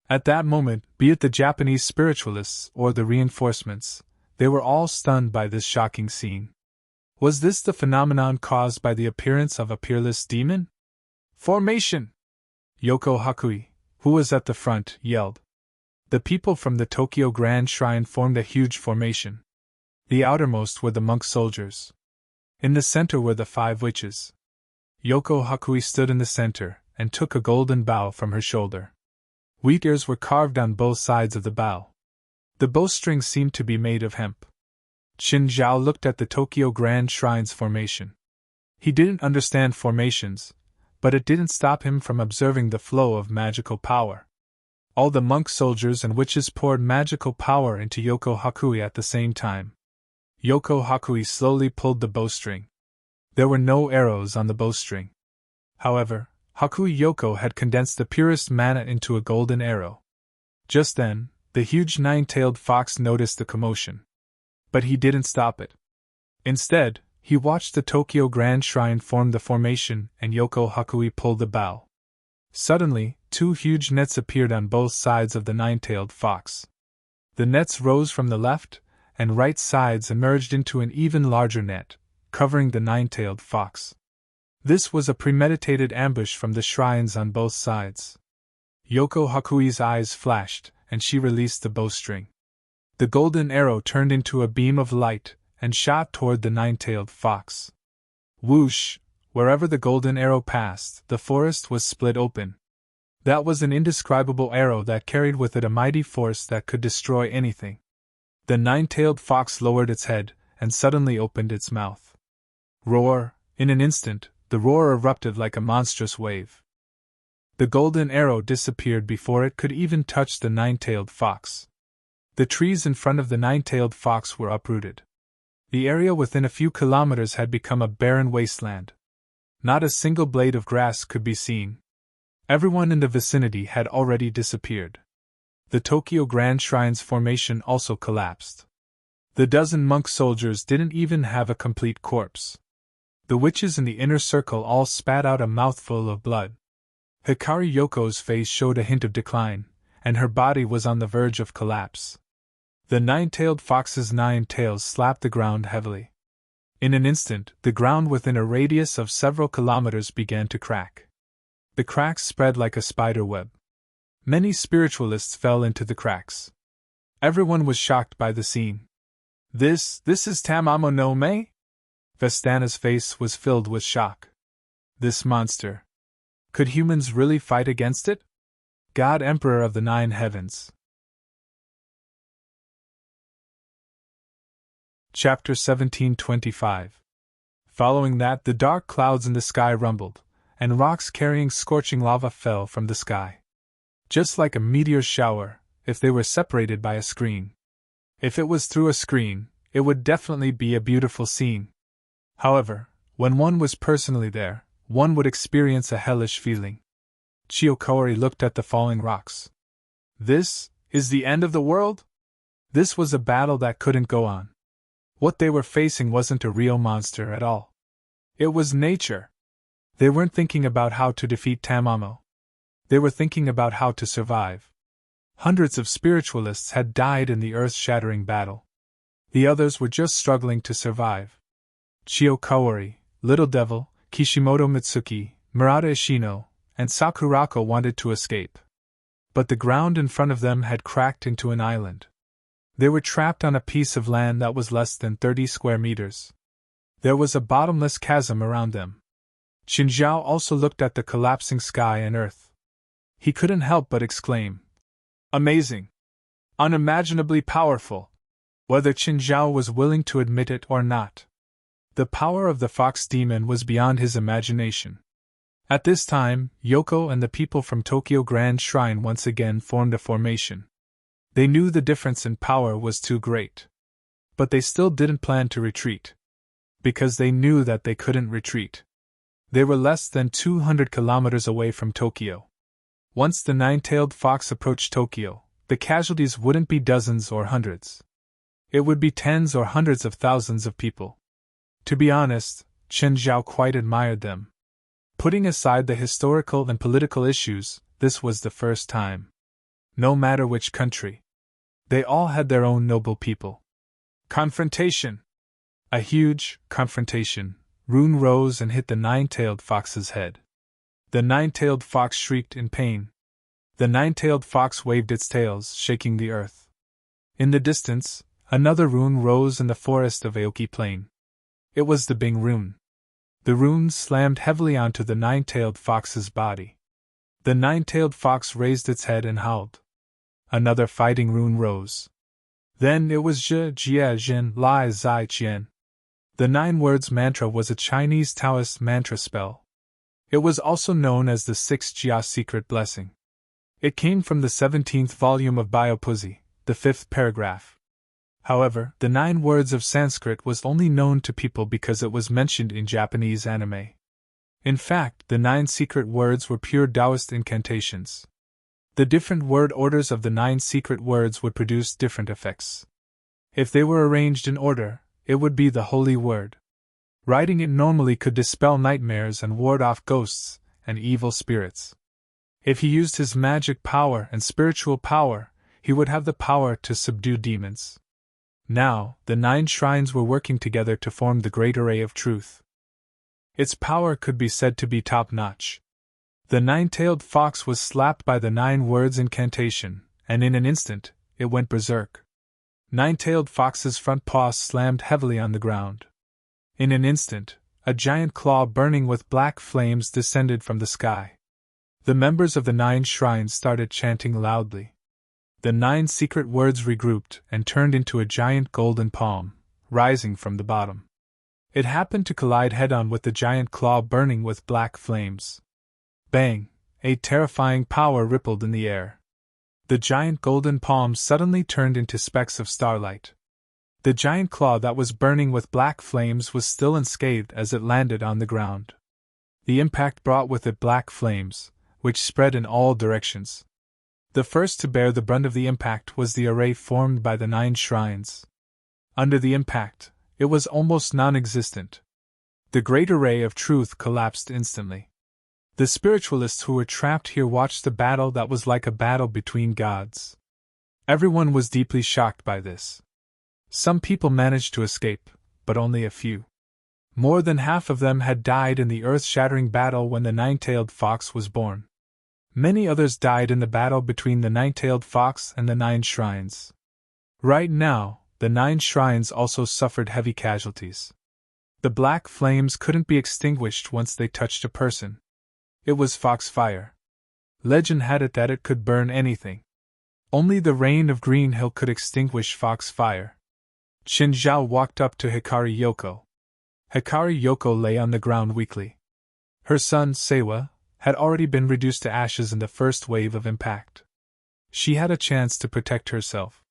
At that moment, be it the Japanese spiritualists or the reinforcements, they were all stunned by this shocking scene. Was this the phenomenon caused by the appearance of a peerless demon? Formation! Yoko Hakui, who was at the front, yelled. The people from the Tokyo Grand Shrine formed a huge formation. The outermost were the monk soldiers. In the center were the 5 witches. Yoko Hakui stood in the center and took a golden bow from her shoulder. Wheat ears were carved on both sides of the bow. The bowstring seemed to be made of hemp. Qin Zhao looked at the Tokyo Grand Shrine's formation. He didn't understand formations, but it didn't stop him from observing the flow of magical power. All the monk soldiers and witches poured magical power into Yoko Hakui at the same time. Yoko Hakui slowly pulled the bowstring. There were no arrows on the bowstring. However, Hakui Yoko had condensed the purest mana into a golden arrow. Just then, the huge nine-tailed fox noticed the commotion. But he didn't stop it. Instead, he watched the Tokyo Grand Shrine form the formation and Yoko Hakui pull the bow. Suddenly, two huge nets appeared on both sides of the nine-tailed fox. The nets rose from the left and right sides and merged into an even larger net, covering the nine-tailed fox. This was a premeditated ambush from the shrines on both sides. Yoko Hakui's eyes flashed, and she released the bowstring. The golden arrow turned into a beam of light and shot toward the nine-tailed fox. Whoosh! Wherever the golden arrow passed, the forest was split open. That was an indescribable arrow that carried with it a mighty force that could destroy anything. The nine-tailed fox lowered its head and suddenly opened its mouth. Roar! In an instant, the roar erupted like a monstrous wave. The golden arrow disappeared before it could even touch the nine-tailed fox. The trees in front of the nine-tailed fox were uprooted. The area within a few kilometers had become a barren wasteland. Not a single blade of grass could be seen. Everyone in the vicinity had already disappeared. The Tokyo Grand Shrine's formation also collapsed. The dozen monk soldiers didn't even have a complete corpse. The witches in the inner circle all spat out a mouthful of blood. Hikari Yoko's face showed a hint of decline, and her body was on the verge of collapse. The nine-tailed fox's 9 tails slapped the ground heavily. In an instant, the ground within a radius of several kilometers began to crack. The cracks spread like a spider web. Many spiritualists fell into the cracks. Everyone was shocked by the scene. This is Tamamo no Mae? Vestana's face was filled with shock. This monster. Could humans really fight against it? God Emperor of the 9 heavens. Chapter 1725. Following that, the dark clouds in the sky rumbled, and rocks carrying scorching lava fell from the sky. Just like a meteor shower, if they were separated by a screen. If it was through a screen, it would definitely be a beautiful scene. However, when one was personally there, one would experience a hellish feeling. Chiyokori looked at the falling rocks. This is the end of the world? This was a battle that couldn't go on. What they were facing wasn't a real monster at all. It was nature. They weren't thinking about how to defeat Tamamo. They were thinking about how to survive. Hundreds of spiritualists had died in the earth-shattering battle. The others were just struggling to survive. Chiyokori, Little Devil, Kishimoto Mitsuki, Murata Ishino, and Sakurako wanted to escape. But the ground in front of them had cracked into an island. They were trapped on a piece of land that was less than 30 square meters. There was a bottomless chasm around them. Qinzhao also looked at the collapsing sky and earth. He couldn't help but exclaim, "Amazing! Unimaginably powerful!" Whether Qinzhao was willing to admit it or not. The power of the fox demon was beyond his imagination. At this time, Yoko and the people from Tokyo Grand Shrine once again formed a formation. They knew the difference in power was too great. But they still didn't plan to retreat. Because they knew that they couldn't retreat. They were less than 200 kilometers away from Tokyo. Once the 9-tailed fox approached Tokyo, the casualties wouldn't be dozens or hundreds. It would be tens or hundreds of thousands of people. To be honest, Chen Zhao quite admired them. Putting aside the historical and political issues, this was the first time. No matter which country. They all had their own noble people. Confrontation! A huge confrontation. Rune rose and hit the 9-tailed fox's head. The 9-tailed fox shrieked in pain. The 9-tailed fox waved its tails, shaking the earth. In the distance, another rune rose in the forest of Aoki Plain. It was the Bing rune. The rune slammed heavily onto the 9-tailed fox's body. The 9-tailed fox raised its head and howled. Another fighting rune rose. Then it was Zhe Jie Zhen Lai Zai Qian. The 9 words mantra was a Chinese Taoist mantra spell. It was also known as the 6 Jia secret blessing. It came from the 17th volume of Biopuzi, the 5th paragraph. However, the 9 words of Sanskrit was only known to people because it was mentioned in Japanese anime. In fact, the 9 secret words were pure Taoist incantations. The different word orders of the 9 secret words would produce different effects. If they were arranged in order, it would be the holy word. Writing it normally could dispel nightmares and ward off ghosts and evil spirits. If he used his magic power and spiritual power, he would have the power to subdue demons. Now, the 9 shrines were working together to form the great array of truth. Its power could be said to be top-notch. The 9-tailed fox was slapped by the 9 words incantation, and in an instant, it went berserk. 9-tailed fox's front paws slammed heavily on the ground. In an instant, a giant claw burning with black flames descended from the sky. The members of the 9 shrines started chanting loudly. The 9 secret words regrouped and turned into a giant golden palm, rising from the bottom. It happened to collide head-on with the giant claw burning with black flames. Bang! A terrifying power rippled in the air. The giant golden palm suddenly turned into specks of starlight. The giant claw that was burning with black flames was still unscathed as it landed on the ground. The impact brought with it black flames, which spread in all directions. The first to bear the brunt of the impact was the array formed by the 9 shrines. Under the impact, it was almost non-existent. The great array of truth collapsed instantly. The spiritualists who were trapped here watched the battle that was like a battle between gods. Everyone was deeply shocked by this. Some people managed to escape, but only a few. More than half of them had died in the earth-shattering battle when the 9-tailed fox was born. Many others died in the battle between the 9-tailed fox and the 9 shrines. Right now, the 9 shrines also suffered heavy casualties. The black flames couldn't be extinguished once they touched a person. It was fox fire. Legend had it that it could burn anything. Only the rain of Green Hill could extinguish fox fire. Qin Zhao walked up to Hikari Yoko. Hikari Yoko lay on the ground weakly. Her son, Seiwa, had already been reduced to ashes in the first wave of impact. She had a chance to protect herself.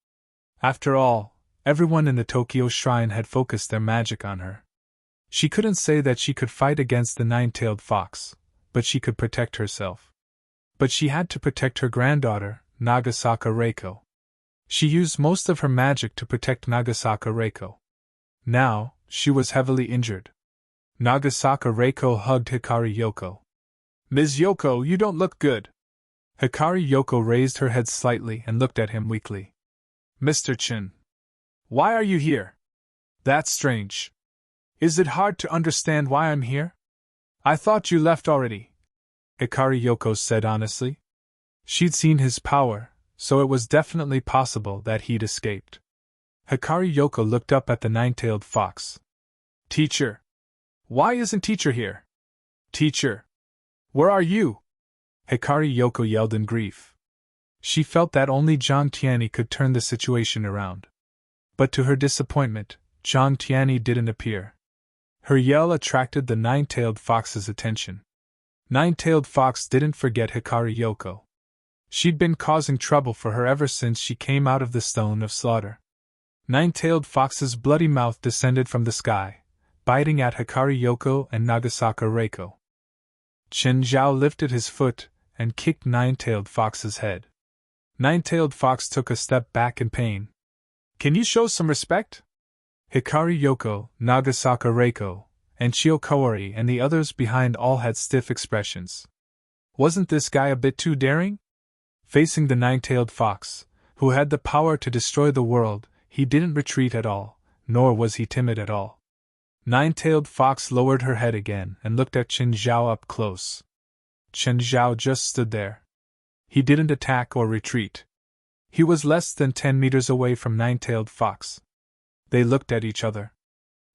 After all, everyone in the Tokyo Shrine had focused their magic on her. She couldn't say that she could fight against the 9-tailed fox, but she could protect herself. But she had to protect her granddaughter, Nagasaka Reiko. She used most of her magic to protect Nagasaka Reiko. Now, she was heavily injured. Nagasaka Reiko hugged Hikari Yoko. "Ms. Yoko, you don't look good." Hikari Yoko raised her head slightly and looked at him weakly. "Mr. Qin, why are you here? That's strange. Is it hard to understand why I'm here? I thought you left already," Hikari Yoko said honestly. She'd seen his power, so it was definitely possible that he'd escaped. Hikari Yoko looked up at the 9-tailed fox. "Teacher! Why isn't Teacher here? Teacher! Where are you?" Hikari Yoko yelled in grief. She felt that only Zhang Tianyi could turn the situation around. But to her disappointment, Zhang Tianyi didn't appear. Her yell attracted the 9-tailed fox's attention. 9-tailed fox didn't forget Hikari Yoko. She'd been causing trouble for her ever since she came out of the Stone of Slaughter. 9-tailed fox's bloody mouth descended from the sky, biting at Hikari Yoko and Nagasaka Reiko. Qin Zhao lifted his foot and kicked 9-tailed fox's head. 9-tailed fox took a step back in pain. "Can you show some respect?" Hikari Yoko, Nagasaka Reiko, and Chio Kaori and the others behind all had stiff expressions. Wasn't this guy a bit too daring? Facing the 9-tailed fox, who had the power to destroy the world, he didn't retreat at all, nor was he timid at all. 9-tailed fox lowered her head again and looked at Qin Zhao up close. Qin Zhao just stood there. He didn't attack or retreat. He was less than 10 meters away from 9-tailed fox. They looked at each other.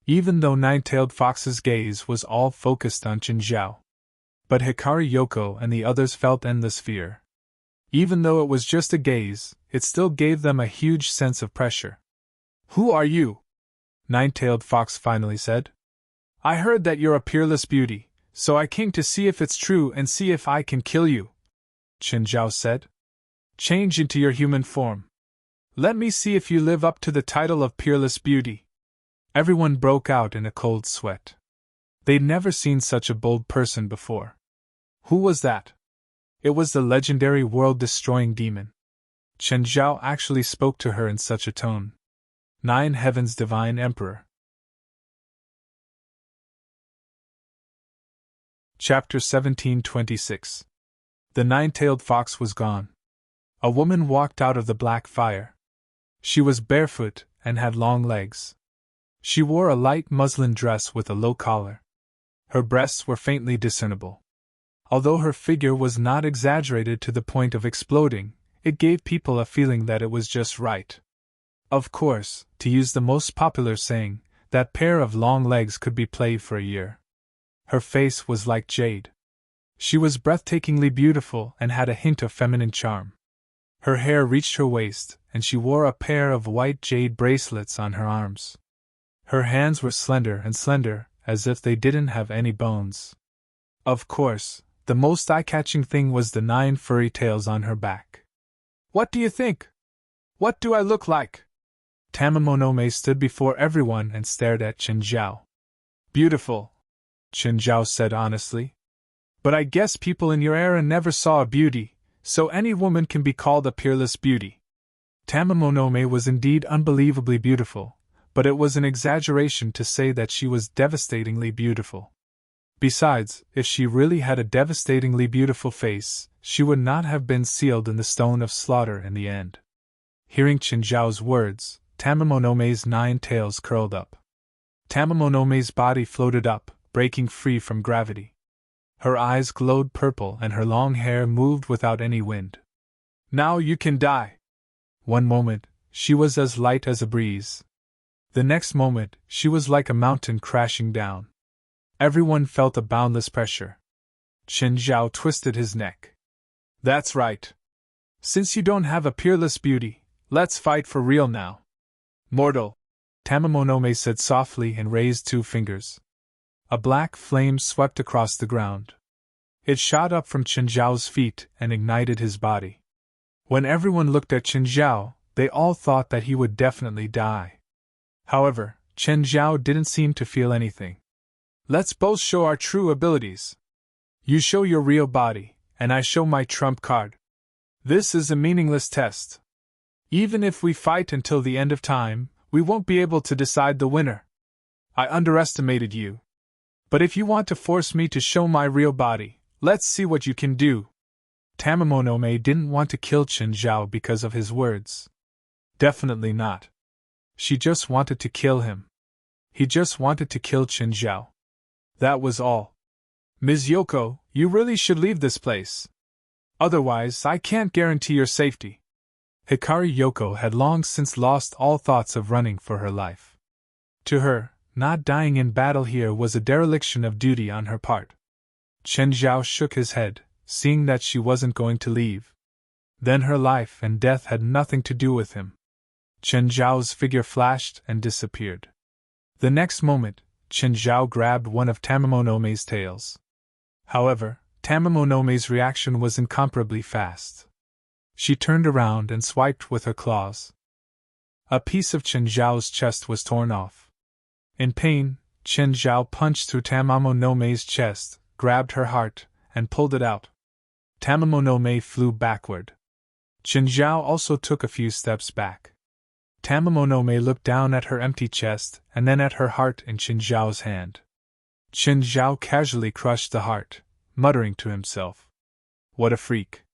Even though 9-tailed fox's gaze was all focused on Qin Zhao. But Hikari Yoko and the others felt endless fear. Even though it was just a gaze, it still gave them a huge sense of pressure. "Who are you?" 9-tailed fox finally said. "I heard that you're a peerless beauty, so I came to see if it's true and see if I can kill you," Qin Zhao said. "Change into your human form. Let me see if you live up to the title of peerless beauty." Everyone broke out in a cold sweat. They'd never seen such a bold person before. Who was that? It was the legendary world-destroying demon. Chen Zhao actually spoke to her in such a tone. 9 Heaven's Divine Emperor. Chapter 1726. The 9-tailed fox was gone. A woman walked out of the black fire. She was barefoot and had long legs. She wore a light muslin dress with a low collar. Her breasts were faintly discernible. Although her figure was not exaggerated to the point of exploding, it gave people a feeling that it was just right. Of course, to use the most popular saying, that pair of long legs could be played for a year. Her face was like jade. She was breathtakingly beautiful and had a hint of feminine charm. Her hair reached her waist, and she wore a pair of white jade bracelets on her arms. Her hands were slender, as if they didn't have any bones. Of course, the most eye-catching thing was the 9 furry tails on her back. "What do you think? What do I look like?" Tamamonome stood before everyone and stared at Chen Zhao. "Beautiful," Chen Zhao said honestly. "But I guess people in your era never saw a beauty, so any woman can be called a peerless beauty." Tamamonome was indeed unbelievably beautiful, but it was an exaggeration to say that she was devastatingly beautiful. Besides, if she really had a devastatingly beautiful face, she would not have been sealed in the stone of slaughter in the end. Hearing Chen Zhao's words, Tamamonome's 9 tails curled up. Tamamonome's body floated up, breaking free from gravity. Her eyes glowed purple and her long hair moved without any wind. "Now you can die." One moment, she was as light as a breeze. The next moment, she was like a mountain crashing down. Everyone felt a boundless pressure. Chen Zhao twisted his neck. "That's right. Since you don't have a peerless beauty, let's fight for real now." "Mortal," Tamamonome said softly and raised 2 fingers. A black flame swept across the ground. It shot up from Chen Zhao's feet and ignited his body. When everyone looked at Chen Zhao, they all thought that he would definitely die. However, Chen Zhao didn't seem to feel anything. "Let's both show our true abilities. You show your real body, and I show my trump card. This is a meaningless test. Even if we fight until the end of time, we won't be able to decide the winner. I underestimated you. But if you want to force me to show my real body, let's see what you can do." Tamamonome didn't want to kill Chen Zhao because of his words. Definitely not. She just wanted to kill him. He just wanted to kill Chen Zhao. That was all. "Ms. Yoko, you really should leave this place. Otherwise, I can't guarantee your safety." Hikari Yoko had long since lost all thoughts of running for her life. To her, not dying in battle here was a dereliction of duty on her part. Chen Zhao shook his head, seeing that she wasn't going to leave. Then her life and death had nothing to do with him. Chen Zhao's figure flashed and disappeared. The next moment, Chen Zhao grabbed one of Tamamonome's tails. However, Tamamonome's reaction was incomparably fast. She turned around and swiped with her claws. A piece of Chen Zhao's chest was torn off. In pain, Chen Zhao punched through Tamamonome's chest, grabbed her heart, and pulled it out. Tamamonome flew backward. Chen Zhao also took a few steps back. Tamamonome looked down at her empty chest and then at her heart in Chen Zhao's hand. Chen Zhao casually crushed the heart, muttering to himself, "What a freak."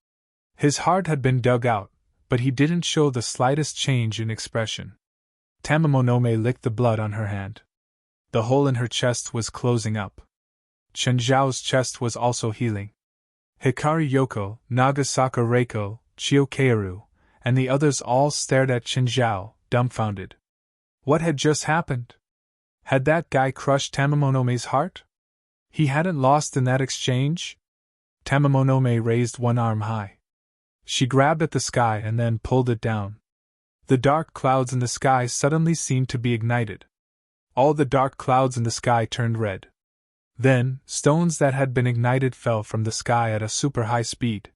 His heart had been dug out, but he didn't show the slightest change in expression. Tamamonome licked the blood on her hand. The hole in her chest was closing up. Chen Zhao's chest was also healing. Hikari Yoko, Nagasaka Reiko, Chiokearu, and the others all stared at Chen Zhao, dumbfounded. What had just happened? Had that guy crushed Tamamonome's heart? He hadn't lost in that exchange? Tamamonome raised one arm high. She grabbed at the sky and then pulled it down. The dark clouds in the sky suddenly seemed to be ignited. All the dark clouds in the sky turned red. Then, stones that had been ignited fell from the sky at a super high speed.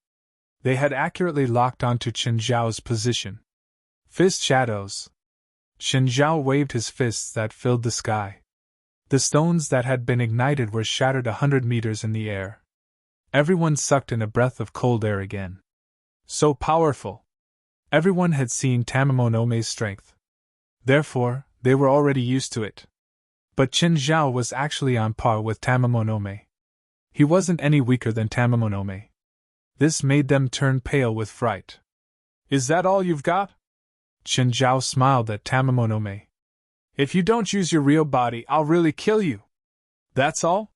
They had accurately locked onto Chen Zhao's position. Fist shadows. Chen Zhao waved his fists that filled the sky. The stones that had been ignited were shattered 100 meters in the air. Everyone sucked in a breath of cold air again. So powerful! Everyone had seen Tamamonome's strength. Therefore, they were already used to it. But Qin Zhao was actually on par with Tamamonome. He wasn't any weaker than Tamamonome. This made them turn pale with fright. Is that all you've got? Qin Zhao smiled at Tamamonome. If you don't use your real body, I'll really kill you. That's all?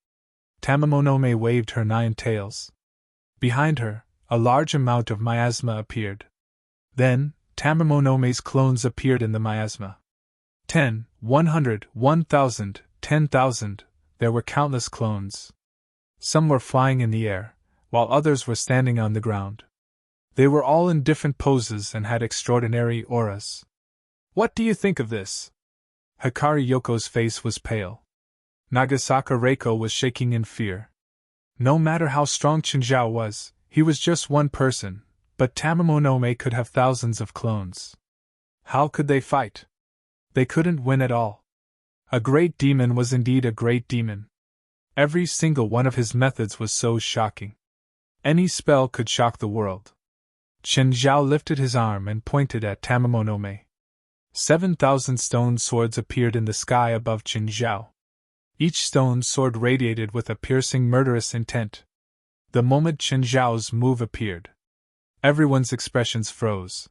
Tamamonome waved her 9 tails. Behind her, a large amount of miasma appeared. Then, Tamamonome's clones appeared in the miasma. 10, 100, 1,000, 10,000, there were countless clones. Some were flying in the air, while others were standing on the ground. They were all in different poses and had extraordinary auras. What do you think of this? Hikari Yoko's face was pale. Nagasaka Reiko was shaking in fear. No matter how strong Qin Zhao was, he was just one person, but Tamamonome could have thousands of clones. How could they fight? They couldn't win at all. A great demon was indeed a great demon. Every single one of his methods was so shocking. Any spell could shock the world. Qin Zhao lifted his arm and pointed at Tamamonome. 7,000 stone swords appeared in the sky above Qin Zhao. Each stone sword radiated with a piercing murderous intent. The moment Qin Zhao's move appeared, everyone's expressions froze.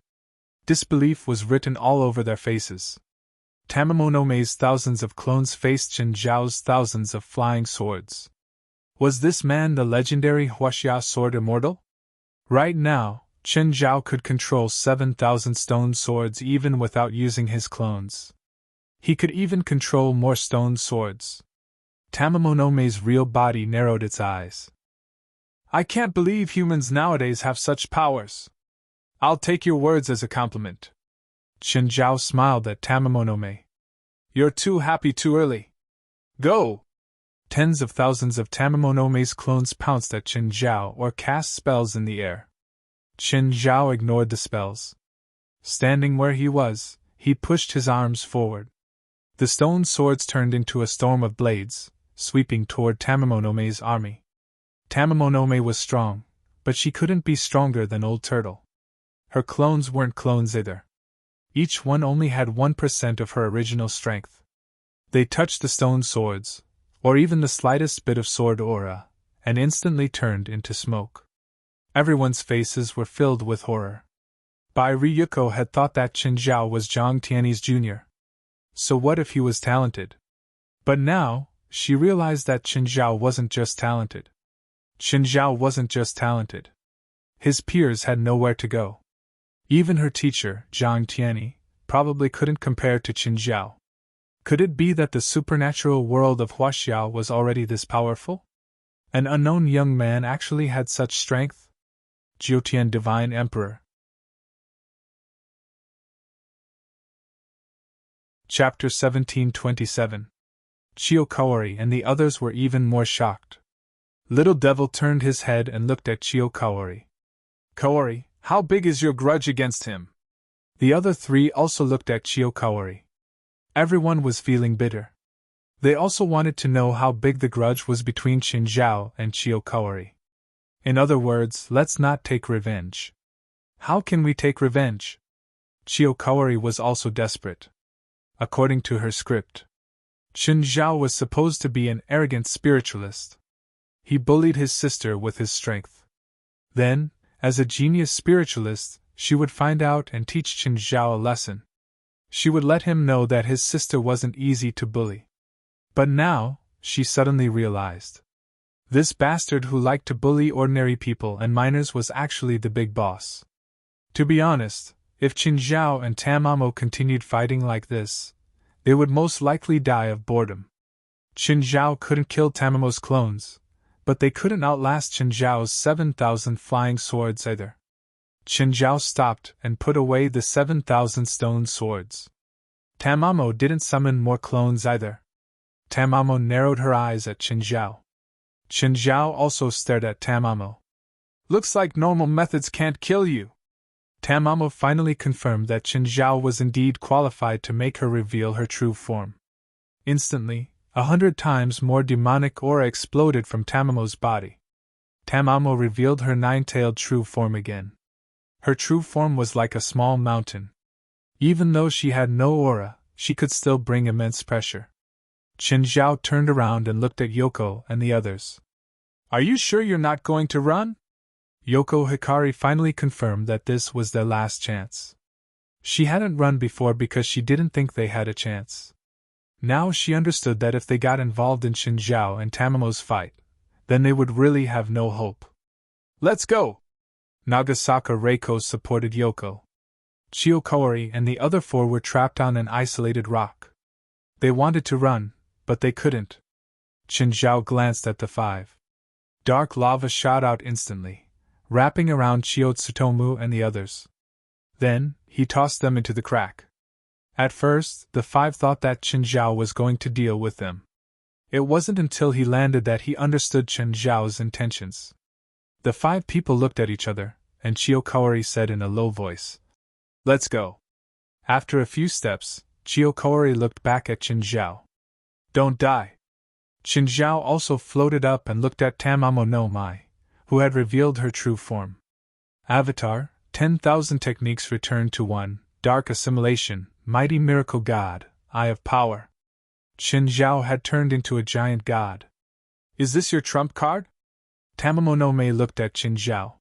Disbelief was written all over their faces. Tamamonome's thousands of clones faced Qin Zhao's thousands of flying swords. Was this man the legendary Huaxia sword immortal? Right now, Qin Zhao could control 7,000 stone swords even without using his clones. He could even control more stone swords. Tamamonome's real body narrowed its eyes. I can't believe humans nowadays have such powers. I'll take your words as a compliment. Qin Zhao smiled at Tamamonome. You're too happy too early. Go! Tens of thousands of Tamamonome's clones pounced at Qin Zhao or cast spells in the air. Qin Zhao ignored the spells. Standing where he was, he pushed his arms forward. The stone swords turned into a storm of blades, sweeping toward Tamamonome's army. Tamamonome was strong, but she couldn't be stronger than Old Turtle. Her clones weren't clones either. Each one only had 1% of her original strength. They touched the stone swords, or even the slightest bit of sword aura, and instantly turned into smoke. Everyone's faces were filled with horror. Bai Ryuko had thought that Qin Zhao was Zhang Tianyi's junior. So what if he was talented? But now, she realized that Qin Zhao wasn't just talented. Qin Zhao wasn't just talented. His peers had nowhere to go. Even her teacher, Zhang Tianyi, probably couldn't compare to Qin Zhao. Could it be that the supernatural world of Huaxiao was already this powerful? An unknown young man actually had such strength? Jiutian Divine Emperor. Chapter 1727. Chiyokawari and the others were even more shocked. Little Devil turned his head and looked at Chiyokawari. Kawari, how big is your grudge against him? The other 3 also looked at Chiyokawari. Everyone was feeling bitter. They also wanted to know how big the grudge was between Qin Zhao and Chiyokawari. In other words, let's not take revenge. How can we take revenge? Chiyokawari was also desperate. According to her script, Qin Zhao was supposed to be an arrogant spiritualist. He bullied his sister with his strength. Then, as a genius spiritualist, she would find out and teach Qin Zhao a lesson. She would let him know that his sister wasn't easy to bully. But now, she suddenly realized. This bastard who liked to bully ordinary people and minors was actually the big boss. To be honest, if Qin Zhao and Tamamo continued fighting like this, they would most likely die of boredom. Qin Zhao couldn't kill Tamamo's clones, but they couldn't outlast Qin Zhao's 7,000 flying swords either. Qin Zhao stopped and put away the 7,000 stone swords. Tamamo didn't summon more clones either. Tamamo narrowed her eyes at Qin Zhao. Qin Zhao also stared at Tamamo. Looks like normal methods can't kill you. Tamamo finally confirmed that Qin Zhao was indeed qualified to make her reveal her true form. Instantly, 100 times more demonic aura exploded from Tamamo's body. Tamamo revealed her nine-tailed true form again. Her true form was like a small mountain. Even though she had no aura, she could still bring immense pressure. Qinzhao turned around and looked at Yoko and the others. Are you sure you're not going to run? Yoko Hikari finally confirmed that this was their last chance. She hadn't run before because she didn't think they had a chance. Now she understood that if they got involved in Qinzhao and Tamamo's fight, then they would really have no hope. Let's go! Nagasaka Reiko supported Yoko. Chiyokori and the other four were trapped on an isolated rock. They wanted to run, but they couldn't. Qinzhao glanced at the five. Dark lava shot out instantly, wrapping around Chiotsutomu and the others. Then, he tossed them into the crack. At first, the five thought that Qinzhao was going to deal with them. It wasn't until he landed that he understood Qinzhao's intentions. The five people looked at each other, and Chiyokori said in a low voice, Let's go. After a few steps, Chiyokori looked back at Qinzhao. Don't die. Qinzhao also floated up and looked at Tamamo no Mai, who had revealed her true form. Avatar, 10,000 techniques returned to 1, dark assimilation, mighty miracle god, eye of power. Qinzhao had turned into a giant god. Is this your trump card? Tamamo no Mai looked at Qinzhao.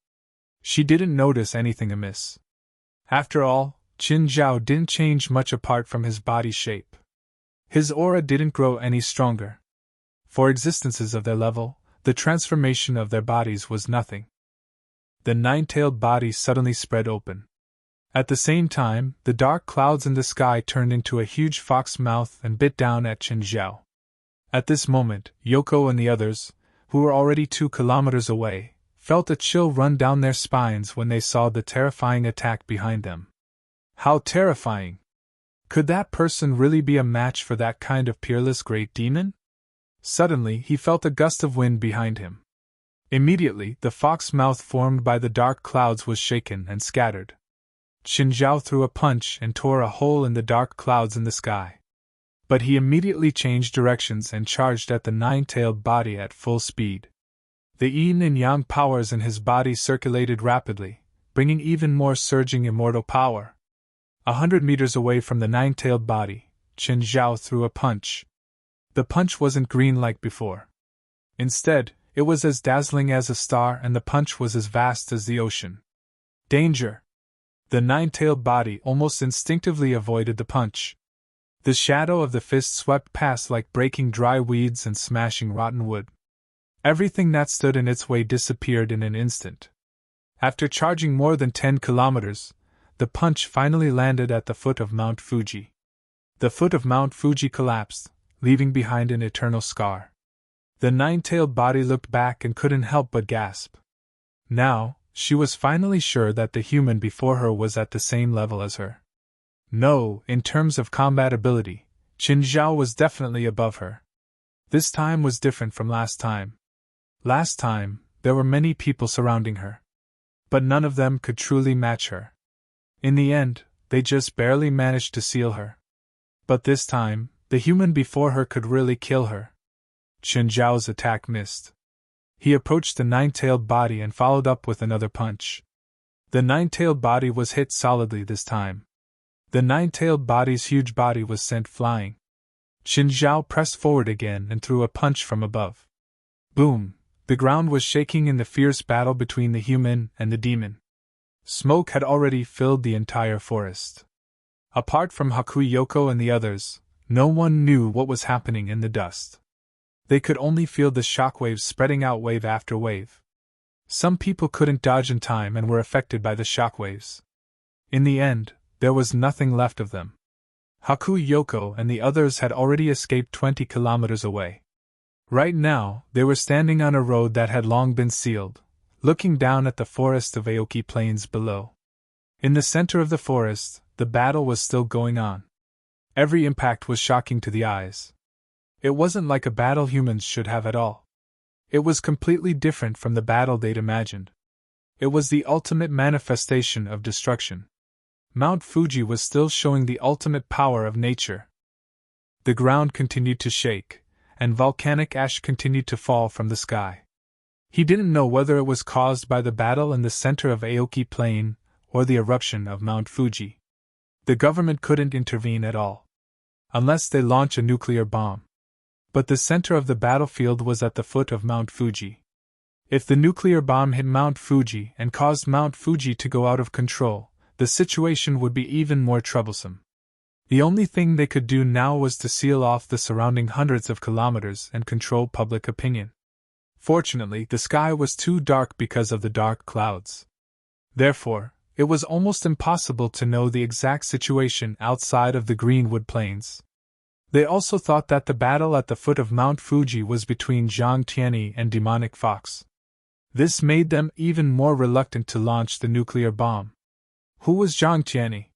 She didn't notice anything amiss. After all, Qinzhao didn't change much apart from his body shape. His aura didn't grow any stronger. For existences of their level, the transformation of their bodies was nothing. The nine-tailed body suddenly spread open. At the same time, the dark clouds in the sky turned into a huge fox mouth and bit down at Qinzhao. At this moment, Yoko and the others, who were already 2 kilometers away, felt a chill run down their spines when they saw the terrifying attack behind them. How terrifying! Could that person really be a match for that kind of peerless great demon? Suddenly, he felt a gust of wind behind him. Immediately, the fox mouth formed by the dark clouds was shaken and scattered. Qinzhao threw a punch and tore a hole in the dark clouds in the sky. But he immediately changed directions and charged at the nine-tailed body at full speed. The yin and yang powers in his body circulated rapidly, bringing even more surging immortal power. 100 meters away from the nine-tailed body, Qinzhao threw a punch. The punch wasn't green like before. Instead, it was as dazzling as a star, and the punch was as vast as the ocean. Danger! The nine-tailed body almost instinctively avoided the punch. The shadow of the fist swept past like breaking dry weeds and smashing rotten wood. Everything that stood in its way disappeared in an instant. After charging more than 10 kilometers, the punch finally landed at the foot of Mount Fuji. The foot of Mount Fuji collapsed, leaving behind an eternal scar. The nine-tailed body looked back and couldn't help but gasp. Now, she was finally sure that the human before her was at the same level as her. No, in terms of combat ability, Qinzhao was definitely above her. This time was different from last time. Last time, there were many people surrounding her. But none of them could truly match her. In the end, they just barely managed to seal her. But this time, the human before her could really kill her. Qinzhao's attack missed. He approached the nine-tailed body and followed up with another punch. The nine-tailed body was hit solidly this time. The nine-tailed body's huge body was sent flying. Qinzhao pressed forward again and threw a punch from above. Boom! The ground was shaking in the fierce battle between the human and the demon. Smoke had already filled the entire forest. Apart from Hakuyoko and the others, no one knew what was happening in the dust. They could only feel the shockwaves spreading out wave after wave. Some people couldn't dodge in time and were affected by the shockwaves. In the end, there was nothing left of them. Hakuyoko and the others had already escaped 20 kilometers away. Right now, they were standing on a road that had long been sealed, looking down at the forest of Aoki Plains below. In the center of the forest, the battle was still going on. Every impact was shocking to the eyes. It wasn't like a battle humans should have at all. It was completely different from the battle they'd imagined. It was the ultimate manifestation of destruction. Mount Fuji was still showing the ultimate power of nature. The ground continued to shake, and volcanic ash continued to fall from the sky. He didn't know whether it was caused by the battle in the center of Aoki Plain or the eruption of Mount Fuji. The government couldn't intervene at all, unless they launch a nuclear bomb. But the center of the battlefield was at the foot of Mount Fuji. If the nuclear bomb hit Mount Fuji and caused Mount Fuji to go out of control, the situation would be even more troublesome. The only thing they could do now was to seal off the surrounding hundreds of kilometers and control public opinion. Fortunately, the sky was too dark because of the dark clouds. Therefore, it was almost impossible to know the exact situation outside of the Greenwood Plains. They also thought that the battle at the foot of Mount Fuji was between Zhang Tianyi and Demonic Fox. This made them even more reluctant to launch the nuclear bomb. Who was Zhang Tianyi?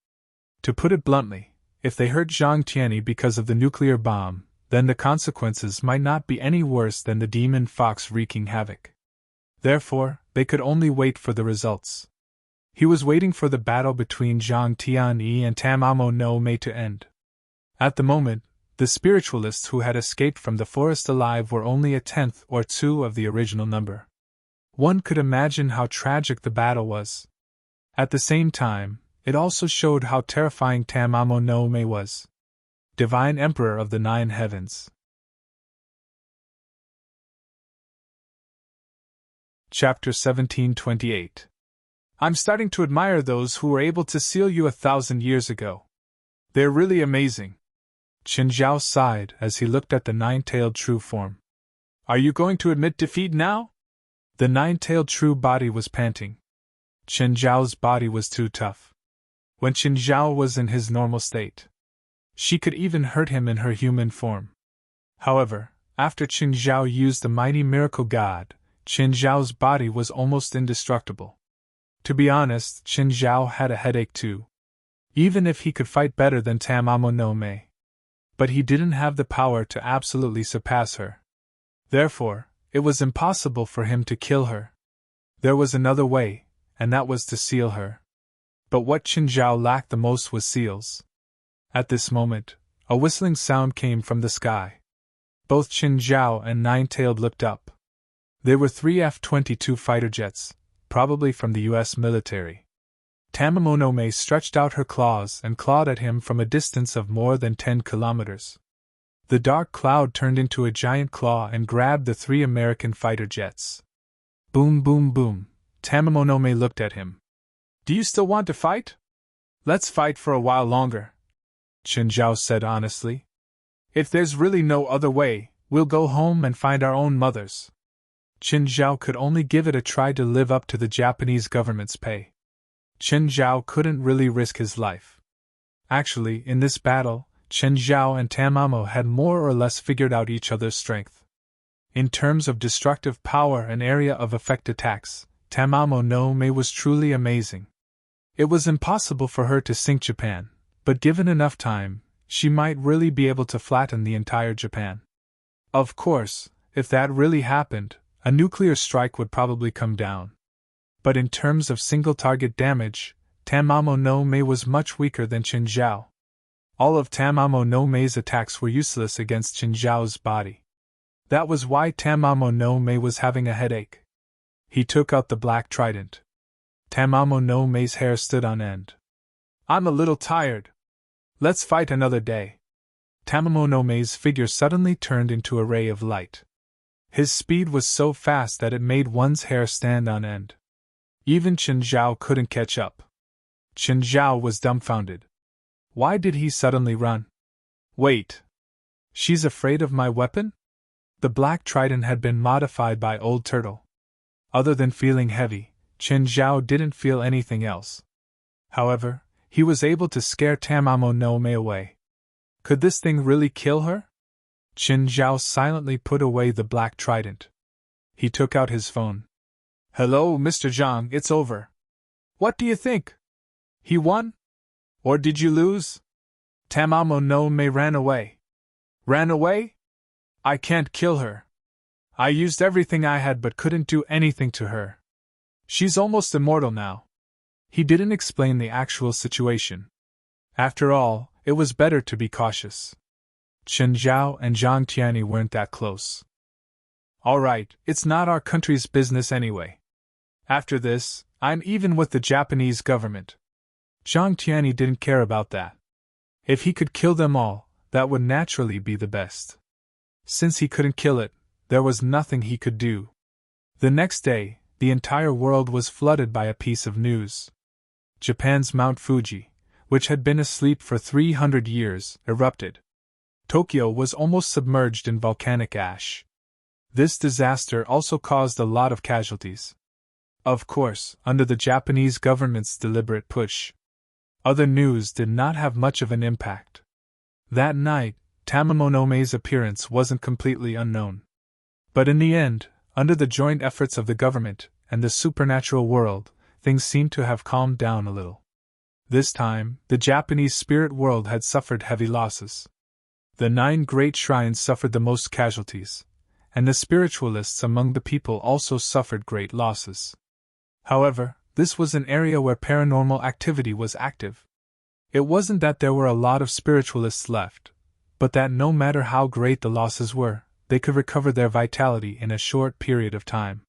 To put it bluntly, if they hurt Zhang Tianyi because of the nuclear bomb, then the consequences might not be any worse than the demon fox wreaking havoc. Therefore, they could only wait for the results. He was waiting for the battle between Zhang Tianyi and Tamamo no Mei to end. At the moment, the spiritualists who had escaped from the forest alive were only a tenth or two of the original number. One could imagine how tragic the battle was. At the same time, it also showed how terrifying Tamamo no Mei was. Divine Emperor of the Nine Heavens. Chapter 1728. I'm starting to admire those who were able to seal you 1,000 years ago. They're really amazing. Qin Zhao sighed as he looked at the nine-tailed true form. Are you going to admit defeat now? The nine-tailed true body was panting. Qin Zhao's body was too tough. When Qin Zhao was in his normal state, she could even hurt him in her human form. However, after Qin Zhao used the mighty miracle god, Qin Zhao's body was almost indestructible. To be honest, Qin Zhao had a headache too. Even if he could fight better than Tamamo no Mei. But he didn't have the power to absolutely surpass her. Therefore, it was impossible for him to kill her. There was another way, and that was to seal her. But what Qin Zhao lacked the most was seals. At this moment, a whistling sound came from the sky. Both Qin Zhao and Nine-Tailed looked up. They were 3 F-22 fighter jets, probably from the U.S. military. Tamamo no Mei stretched out her claws and clawed at him from a distance of more than 10 kilometers. The dark cloud turned into a giant claw and grabbed the 3 American fighter jets. Boom, boom, boom. Tamamo no Mei looked at him. Do you still want to fight? Let's fight for a while longer, Qin Zhao said honestly. If there's really no other way, we'll go home and find our own mothers. Qin Zhao could only give it a try to live up to the Japanese government's pay. Qin Zhao couldn't really risk his life. Actually, in this battle, Qin Zhao and Tamamo had more or less figured out each other's strength. In terms of destructive power and area of effect attacks, Tamamo no Mei was truly amazing. It was impossible for her to sink Japan, but given enough time, she might really be able to flatten the entire Japan. Of course, if that really happened, a nuclear strike would probably come down. But in terms of single-target damage, Tamamo no Mei was much weaker than Qin Zhao. All of Tamamo no Mei's attacks were useless against Qin Zhao's body. That was why Tamamo no Mei was having a headache. He took out the black trident. Tamamo no Mei's hair stood on end. I'm a little tired. Let's fight another day. Tamamo no Mei's figure suddenly turned into a ray of light. His speed was so fast that it made one's hair stand on end. Even Qin Zhao couldn't catch up. Qin Zhao was dumbfounded. Why did he suddenly run? Wait. She's afraid of my weapon? The black trident had been modified by Old Turtle. Other than feeling heavy, Qin Zhao didn't feel anything else. However, he was able to scare Tamamo no Mei away. Could this thing really kill her? Qin Zhao silently put away the black trident. He took out his phone. Hello, Mr. Zhang, it's over. What do you think? He won? Or did you lose? Tamamo no Mei ran away. Ran away? I can't kill her. I used everything I had but couldn't do anything to her. She's almost immortal now. He didn't explain the actual situation. After all, it was better to be cautious. Chen Zhao and Zhang Tianyi weren't that close. Alright, it's not our country's business anyway. After this, I'm even with the Japanese government. Zhang Tianyi didn't care about that. If he could kill them all, that would naturally be the best. Since he couldn't kill it, there was nothing he could do. The next day, the entire world was flooded by a piece of news. Japan's Mount Fuji, which had been asleep for 300 years, erupted. Tokyo was almost submerged in volcanic ash. This disaster also caused a lot of casualties. Of course, under the Japanese government's deliberate push. Other news did not have much of an impact. That night, Tamamonome's appearance wasn't completely unknown. But in the end, under the joint efforts of the government and the supernatural world, things seemed to have calmed down a little. This time, the Japanese spirit world had suffered heavy losses. The 9 great shrines suffered the most casualties, and the spiritualists among the people also suffered great losses. However, this was an area where paranormal activity was active. It wasn't that there were a lot of spiritualists left, but that no matter how great the losses were, they could recover their vitality in a short period of time.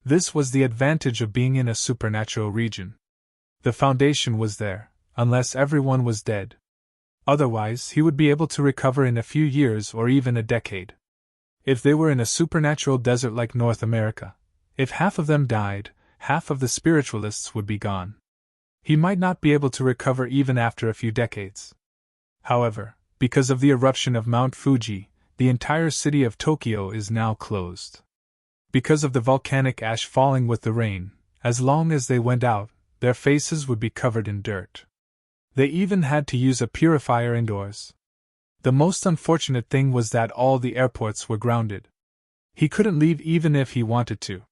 This was the advantage of being in a supernatural region. The foundation was there, unless everyone was dead. Otherwise, he would be able to recover in a few years or even a decade. If they were in a supernatural desert like North America, if half of them died, half of the spiritualists would be gone. He might not be able to recover even after a few decades. However, because of the eruption of Mount Fuji, the entire city of Tokyo is now closed. Because of the volcanic ash falling with the rain, as long as they went out, their faces would be covered in dirt. They even had to use a purifier indoors. The most unfortunate thing was that all the airports were grounded. He couldn't leave even if he wanted to.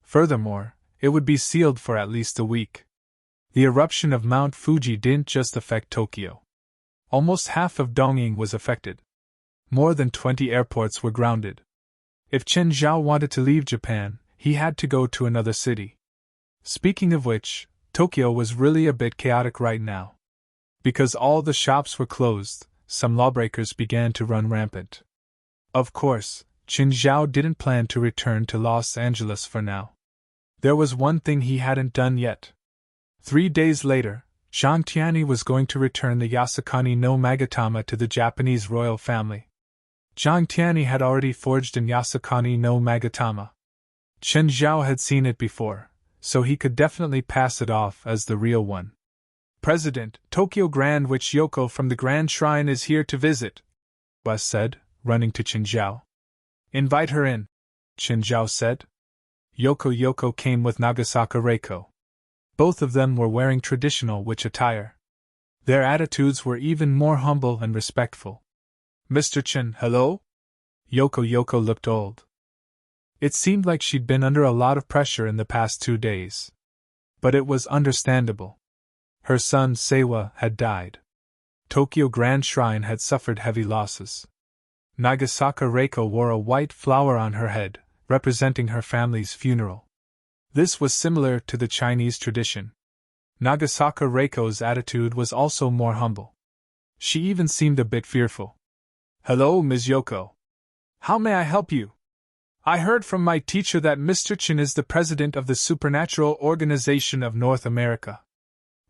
Furthermore, it would be sealed for at least a week. The eruption of Mount Fuji didn't just affect Tokyo. Almost half of Dongying was affected. More than 20 airports were grounded. If Chen Zhao wanted to leave Japan, he had to go to another city. Speaking of which, Tokyo was really a bit chaotic right now. Because all the shops were closed, some lawbreakers began to run rampant. Of course, Chen Zhao didn't plan to return to Los Angeles for now. There was one thing he hadn't done yet. 3 days later, Zhang Tianyi was going to return the Yasukani no Magatama to the Japanese royal family. Zhang Tianyi had already forged an Yasukani no Magatama. Chen Zhao had seen it before, so he could definitely pass it off as the real one. President, Tokyo Grand Witch Yoko from the Grand Shrine is here to visit, West said, running to Chen Zhao. Invite her in, Chen Zhao said. Yoko came with Nagasaka Reiko. Both of them were wearing traditional witch attire. Their attitudes were even more humble and respectful. Mr. Chen, hello? Yoko looked old. It seemed like she'd been under a lot of pressure in the past 2 days. But it was understandable. Her son, Seiwa, had died. Tokyo Grand Shrine had suffered heavy losses. Nagasaka Reiko wore a white flower on her head, representing her family's funeral. This was similar to the Chinese tradition. Nagasaka Reiko's attitude was also more humble. She even seemed a bit fearful. Hello, Ms. Yoko. How may I help you? I heard from my teacher that Mr. Chen is the president of the Supernatural Organization of North America.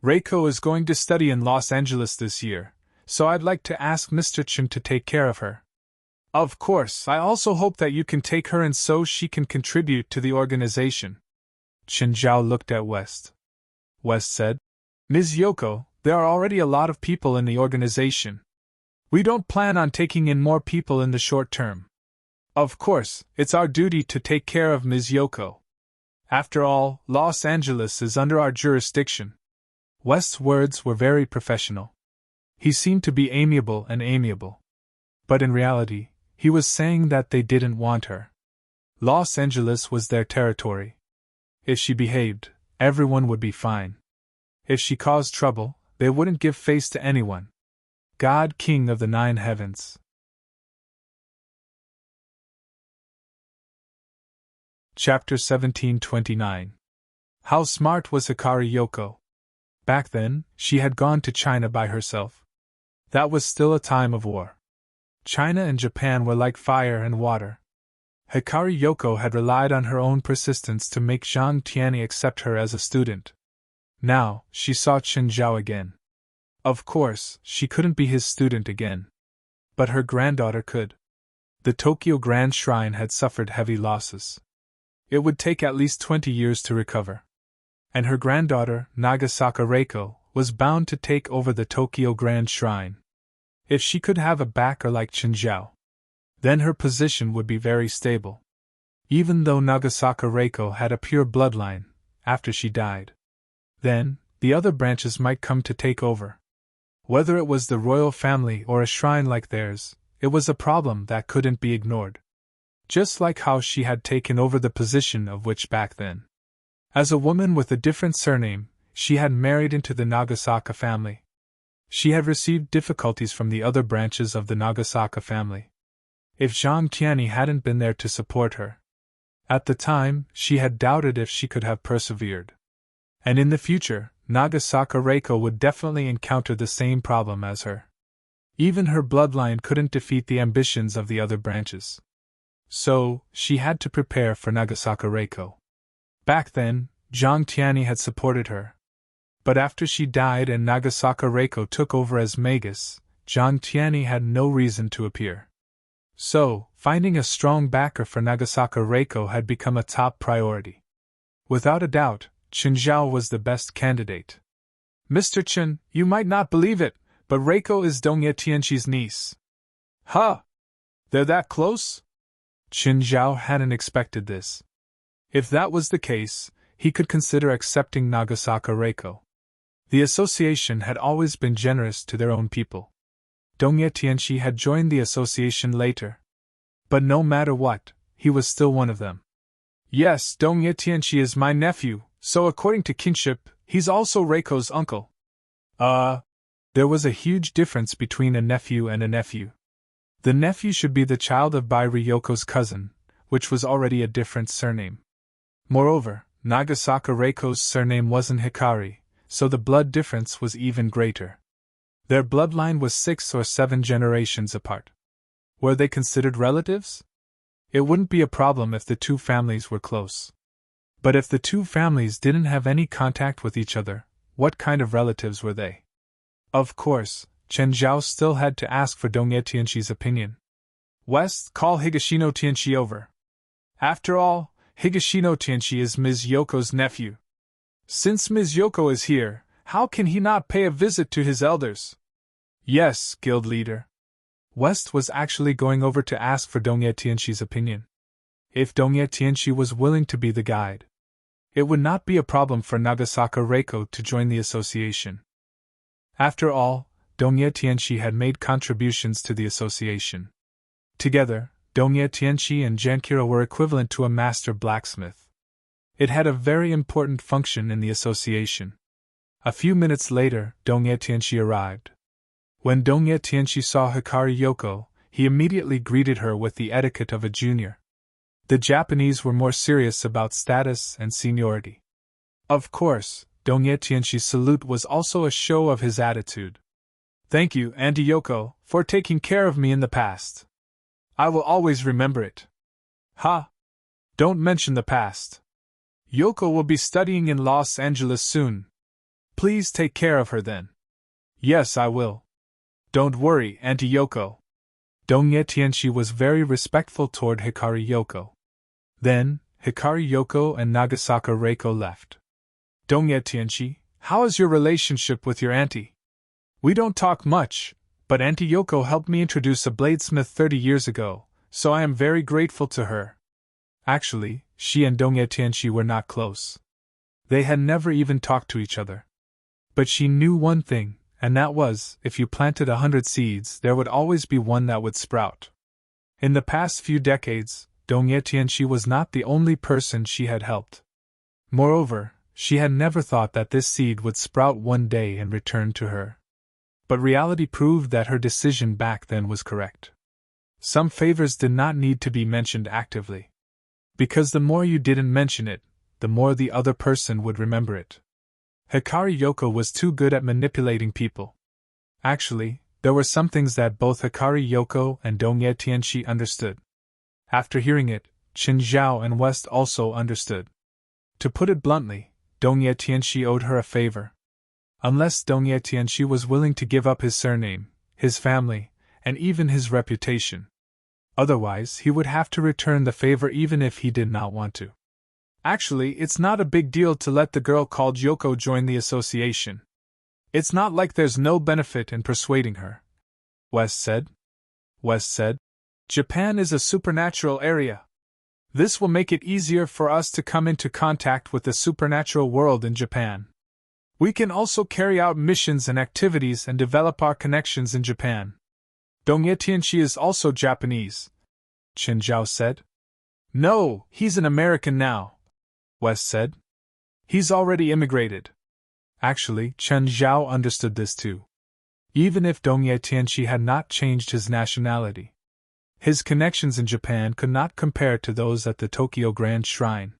Reiko is going to study in Los Angeles this year, so I'd like to ask Mr. Chen to take care of her. Of course, I also hope that you can take her and so she can contribute to the organization. Chen Zhao looked at West. West said, Ms. Yoko, there are already a lot of people in the organization. We don't plan on taking in more people in the short term. Of course, it's our duty to take care of Ms. Yoko. After all, Los Angeles is under our jurisdiction. West's words were very professional. He seemed to be amiable. But in reality, he was saying that they didn't want her. Los Angeles was their territory. If she behaved, everyone would be fine. If she caused trouble, they wouldn't give face to anyone. God, King of the 9 heavens. Chapter 1729. How smart was Hikari Yoko? Back then, she had gone to China by herself. That was still a time of war. China and Japan were like fire and water. Hikari Yoko had relied on her own persistence to make Zhang Tianyi accept her as a student. Now, she saw Chen Zhao again. Of course, she couldn't be his student again. But her granddaughter could. The Tokyo Grand Shrine had suffered heavy losses. It would take at least 20 years to recover. And her granddaughter, Nagasaka Reiko, was bound to take over the Tokyo Grand Shrine. If she could have a backer like Chen Zhao, then her position would be very stable. Even though Nagasaka Reiko had a pure bloodline, after she died, then the other branches might come to take over. Whether it was the royal family or a shrine like theirs, it was a problem that couldn't be ignored. Just like how she had taken over the position of witch back then. As a woman with a different surname, she had married into the Nagasaka family. She had received difficulties from the other branches of the Nagasaka family. If Zhang Tianyi hadn't been there to support her. At the time, she had doubted if she could have persevered. And in the future, Nagasaka Reiko would definitely encounter the same problem as her. Even her bloodline couldn't defeat the ambitions of the other branches. So, she had to prepare for Nagasaka Reiko. Back then, Zhang Tianyi had supported her. But after she died and Nagasaka Reiko took over as Magus, Zhang Tianyi had no reason to appear. So, finding a strong backer for Nagasaka Reiko had become a top priority. Without a doubt, Chen Zhao was the best candidate. Mr. Chen, you might not believe it, but Reiko is Dongye Tianqi's niece. Huh? They're that close? Chen Zhao hadn't expected this. If that was the case, he could consider accepting Nagasaka Reiko. The association had always been generous to their own people. Dongye Tianqi had joined the association later. But no matter what, he was still one of them. Yes, Dongye Tianqi is my nephew, so according to kinship, he's also Reiko's uncle. There was a huge difference between a nephew and a nephew. The nephew should be the child of Bai Ryoko's cousin, which was already a different surname. Moreover, Nagasaka Reiko's surname wasn't Hikari, so the blood difference was even greater. Their bloodline was 6 or 7 generations apart. Were they considered relatives? It wouldn't be a problem if the two families were close. But if the two families didn't have any contact with each other, what kind of relatives were they? Of course, Chen Zhao still had to ask for Dongye Tianqi's opinion. West, call Higashino Tianqi over. After all, Higashino Tianqi is Ms. Yoko's nephew. Since Ms. Yoko is here, how can he not pay a visit to his elders? Yes, guild leader. West was actually going over to ask for Dongye Tianqi's opinion. If Dongye Tianqi was willing to be the guide, it would not be a problem for Nagasaka Reiko to join the association. After all, Dongye Tianqi had made contributions to the association. Together, Dongye Tianqi and Jankira were equivalent to a master blacksmith. It had a very important function in the association. A few minutes later, Dongye Tianqi arrived. When Dongye Tianqi saw Hikari Yoko, he immediately greeted her with the etiquette of a junior. The Japanese were more serious about status and seniority. Of course, Dongye Tianqi's salute was also a show of his attitude. Thank you, Auntie Yoko, for taking care of me in the past. I will always remember it. Ha! Don't mention the past. Yoko will be studying in Los Angeles soon. Please take care of her then. Yes, I will. Don't worry, Auntie Yoko. Dongye Tianqi was very respectful toward Hikari Yoko. Then, Hikari Yoko and Nagasaka Reiko left. Dongye Tianqi, how is your relationship with your auntie? We don't talk much, but Auntie Yoko helped me introduce a bladesmith 30 years ago, so I am very grateful to her. Actually, she and Dongye Tianqi were not close. They had never even talked to each other. But she knew one thing, and that was, if you planted 100 seeds, there would always be one that would sprout. In the past few decades, Dongye Tianqi was not the only person she had helped. Moreover, she had never thought that this seed would sprout one day and return to her. But reality proved that her decision back then was correct. Some favors did not need to be mentioned actively. Because the more you didn't mention it, the more the other person would remember it. Hikari Yoko was too good at manipulating people. Actually, There were some things that both Hikari Yoko and Dongye Tianxi understood. After hearing it, Qin Zhao and West also understood. To put it bluntly, Dongye Tianxi owed her a favor. Unless Dongye Tianxi was willing to give up his surname, his family, and even his reputation. Otherwise, he would have to return the favor even if he did not want to. Actually, it's not a big deal to let the girl called Yoko join the association. It's not like there's no benefit in persuading her. West said. Japan is a supernatural area. This will make it easier for us to come into contact with the supernatural world in Japan. We can also carry out missions and activities and develop our connections in Japan. Dongye Tianxi is also Japanese, Qin Zhao said. No, he's an American now, West said. He's already immigrated. Actually, Qin Zhao understood this too. Even if Dongye Tianxi had not changed his nationality, his connections in Japan could not compare to those at the Tokyo Grand Shrine.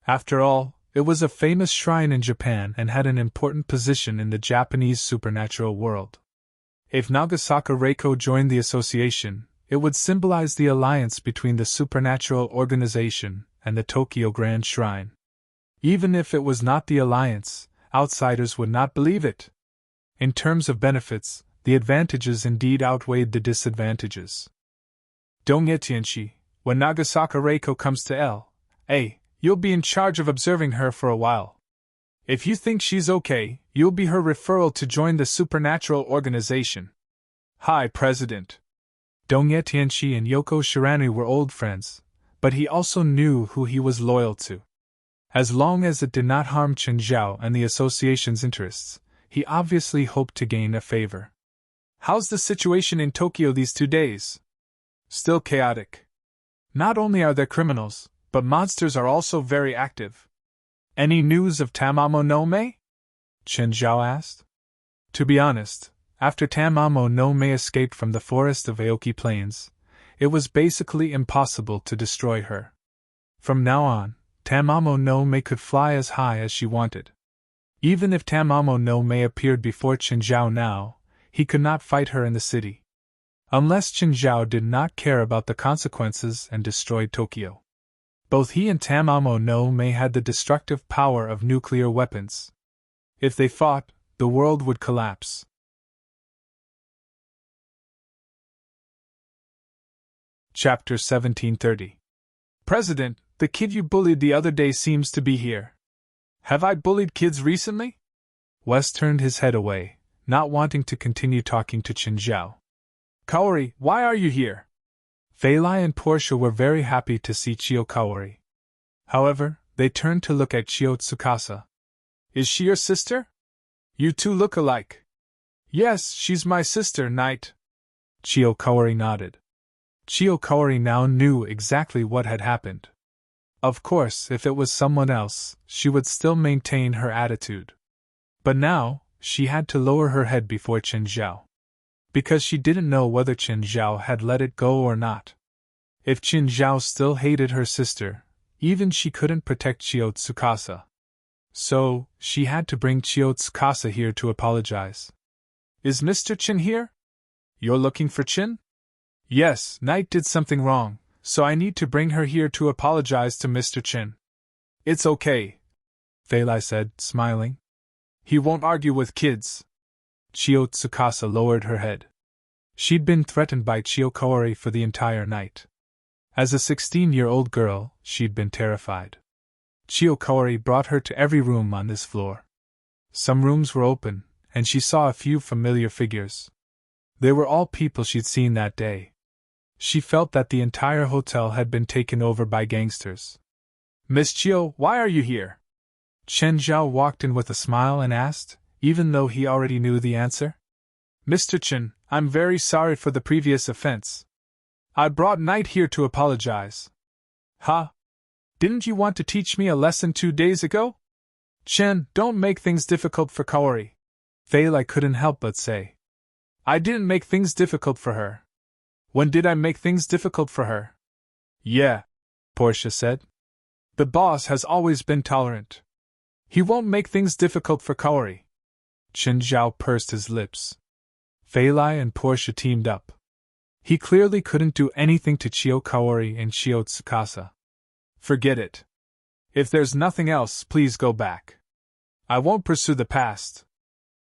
After all, it was a famous shrine in Japan and had an important position in the Japanese supernatural world. If Nagasaka Reiko joined the association, it would symbolize the alliance between the supernatural organization and the Tokyo Grand Shrine. Even if it was not the alliance, outsiders would not believe it. In terms of benefits, the advantages indeed outweighed the disadvantages. Dongye Tianxi, when Nagasaka Reiko comes to L.A., you'll be in charge of observing her for a while. If you think she's okay, you'll be her referral to join the supernatural organization. Hi, President. Dongye Tianxi and Yoko Shiranu were old friends, but he also knew who he was loyal to. As long as it did not harm Qin Zhao and the association's interests, he obviously hoped to gain a favor. How's the situation in Tokyo these 2 days? Still chaotic. Not only are there criminals, but monsters are also very active. Any news of Tamamo no Mae? Qin Zhao asked. To be honest, after Tamamo no Mae escaped from the forest of Aoki Plains, it was basically impossible to destroy her. From now on, Tamamo no Mae could fly as high as she wanted. Even if Tamamo no Mae appeared before Qin Zhao now, he could not fight her in the city. Unless Qin Zhao did not care about the consequences and destroyed Tokyo. Both he and Tamamo no Mae had the destructive power of nuclear weapons. If they fought, the world would collapse. Chapter 1730. President, the kid you bullied the other day seems to be here. Have I bullied kids recently? West turned his head away, not wanting to continue talking to Qin Zhao. Kaori, why are you here? Feilai and Portia were very happy to see Chio Kaori. However, they turned to look at Chio Tsukasa. Is she your sister? You two look alike. Yes, she's my sister, Knight. Chio Kaori nodded. Chio Kaori now knew exactly what had happened. Of course, if it was someone else, she would still maintain her attitude. But now, she had to lower her head before Qin Zhao. Because she didn't know whether Qin Zhao had let it go or not. If Qin Zhao still hated her sister, even she couldn't protect Chio Tsukasa. So, she had to bring Chio Tsukasa here to apologize. Is Mr. Qin here? You're looking for Qin? Yes, Knight did something wrong, so I need to bring her here to apologize to Mr. Qin. It's okay, Feilai said, smiling. He won't argue with kids. Chio Tsukasa lowered her head. She'd been threatened by Chio Kaori for the entire night. As a 16-year-old girl, she'd been terrified. Chio Kaori brought her to every room on this floor. Some rooms were open, and she saw a few familiar figures. They were all people she'd seen that day. She felt that the entire hotel had been taken over by gangsters. Miss Chio, why are you here? Qin Zhao walked in with a smile and asked, even though he already knew the answer. Mr. Qin, I'm very sorry for the previous offense. I brought Knight here to apologize. Huh? Didn't you want to teach me a lesson 2 days ago? Qin, don't make things difficult for Kaori. Feilai couldn't help but say. I didn't make things difficult for her. When did I make things difficult for her? Yeah, Portia said. The boss has always been tolerant. He won't make things difficult for Kaori. Qin Zhao pursed his lips. Fei Lai and Portia teamed up. He clearly couldn't do anything to Chiyo Kaori and Chiyo Tsukasa. Forget it. If there's nothing else, please go back. I won't pursue the past.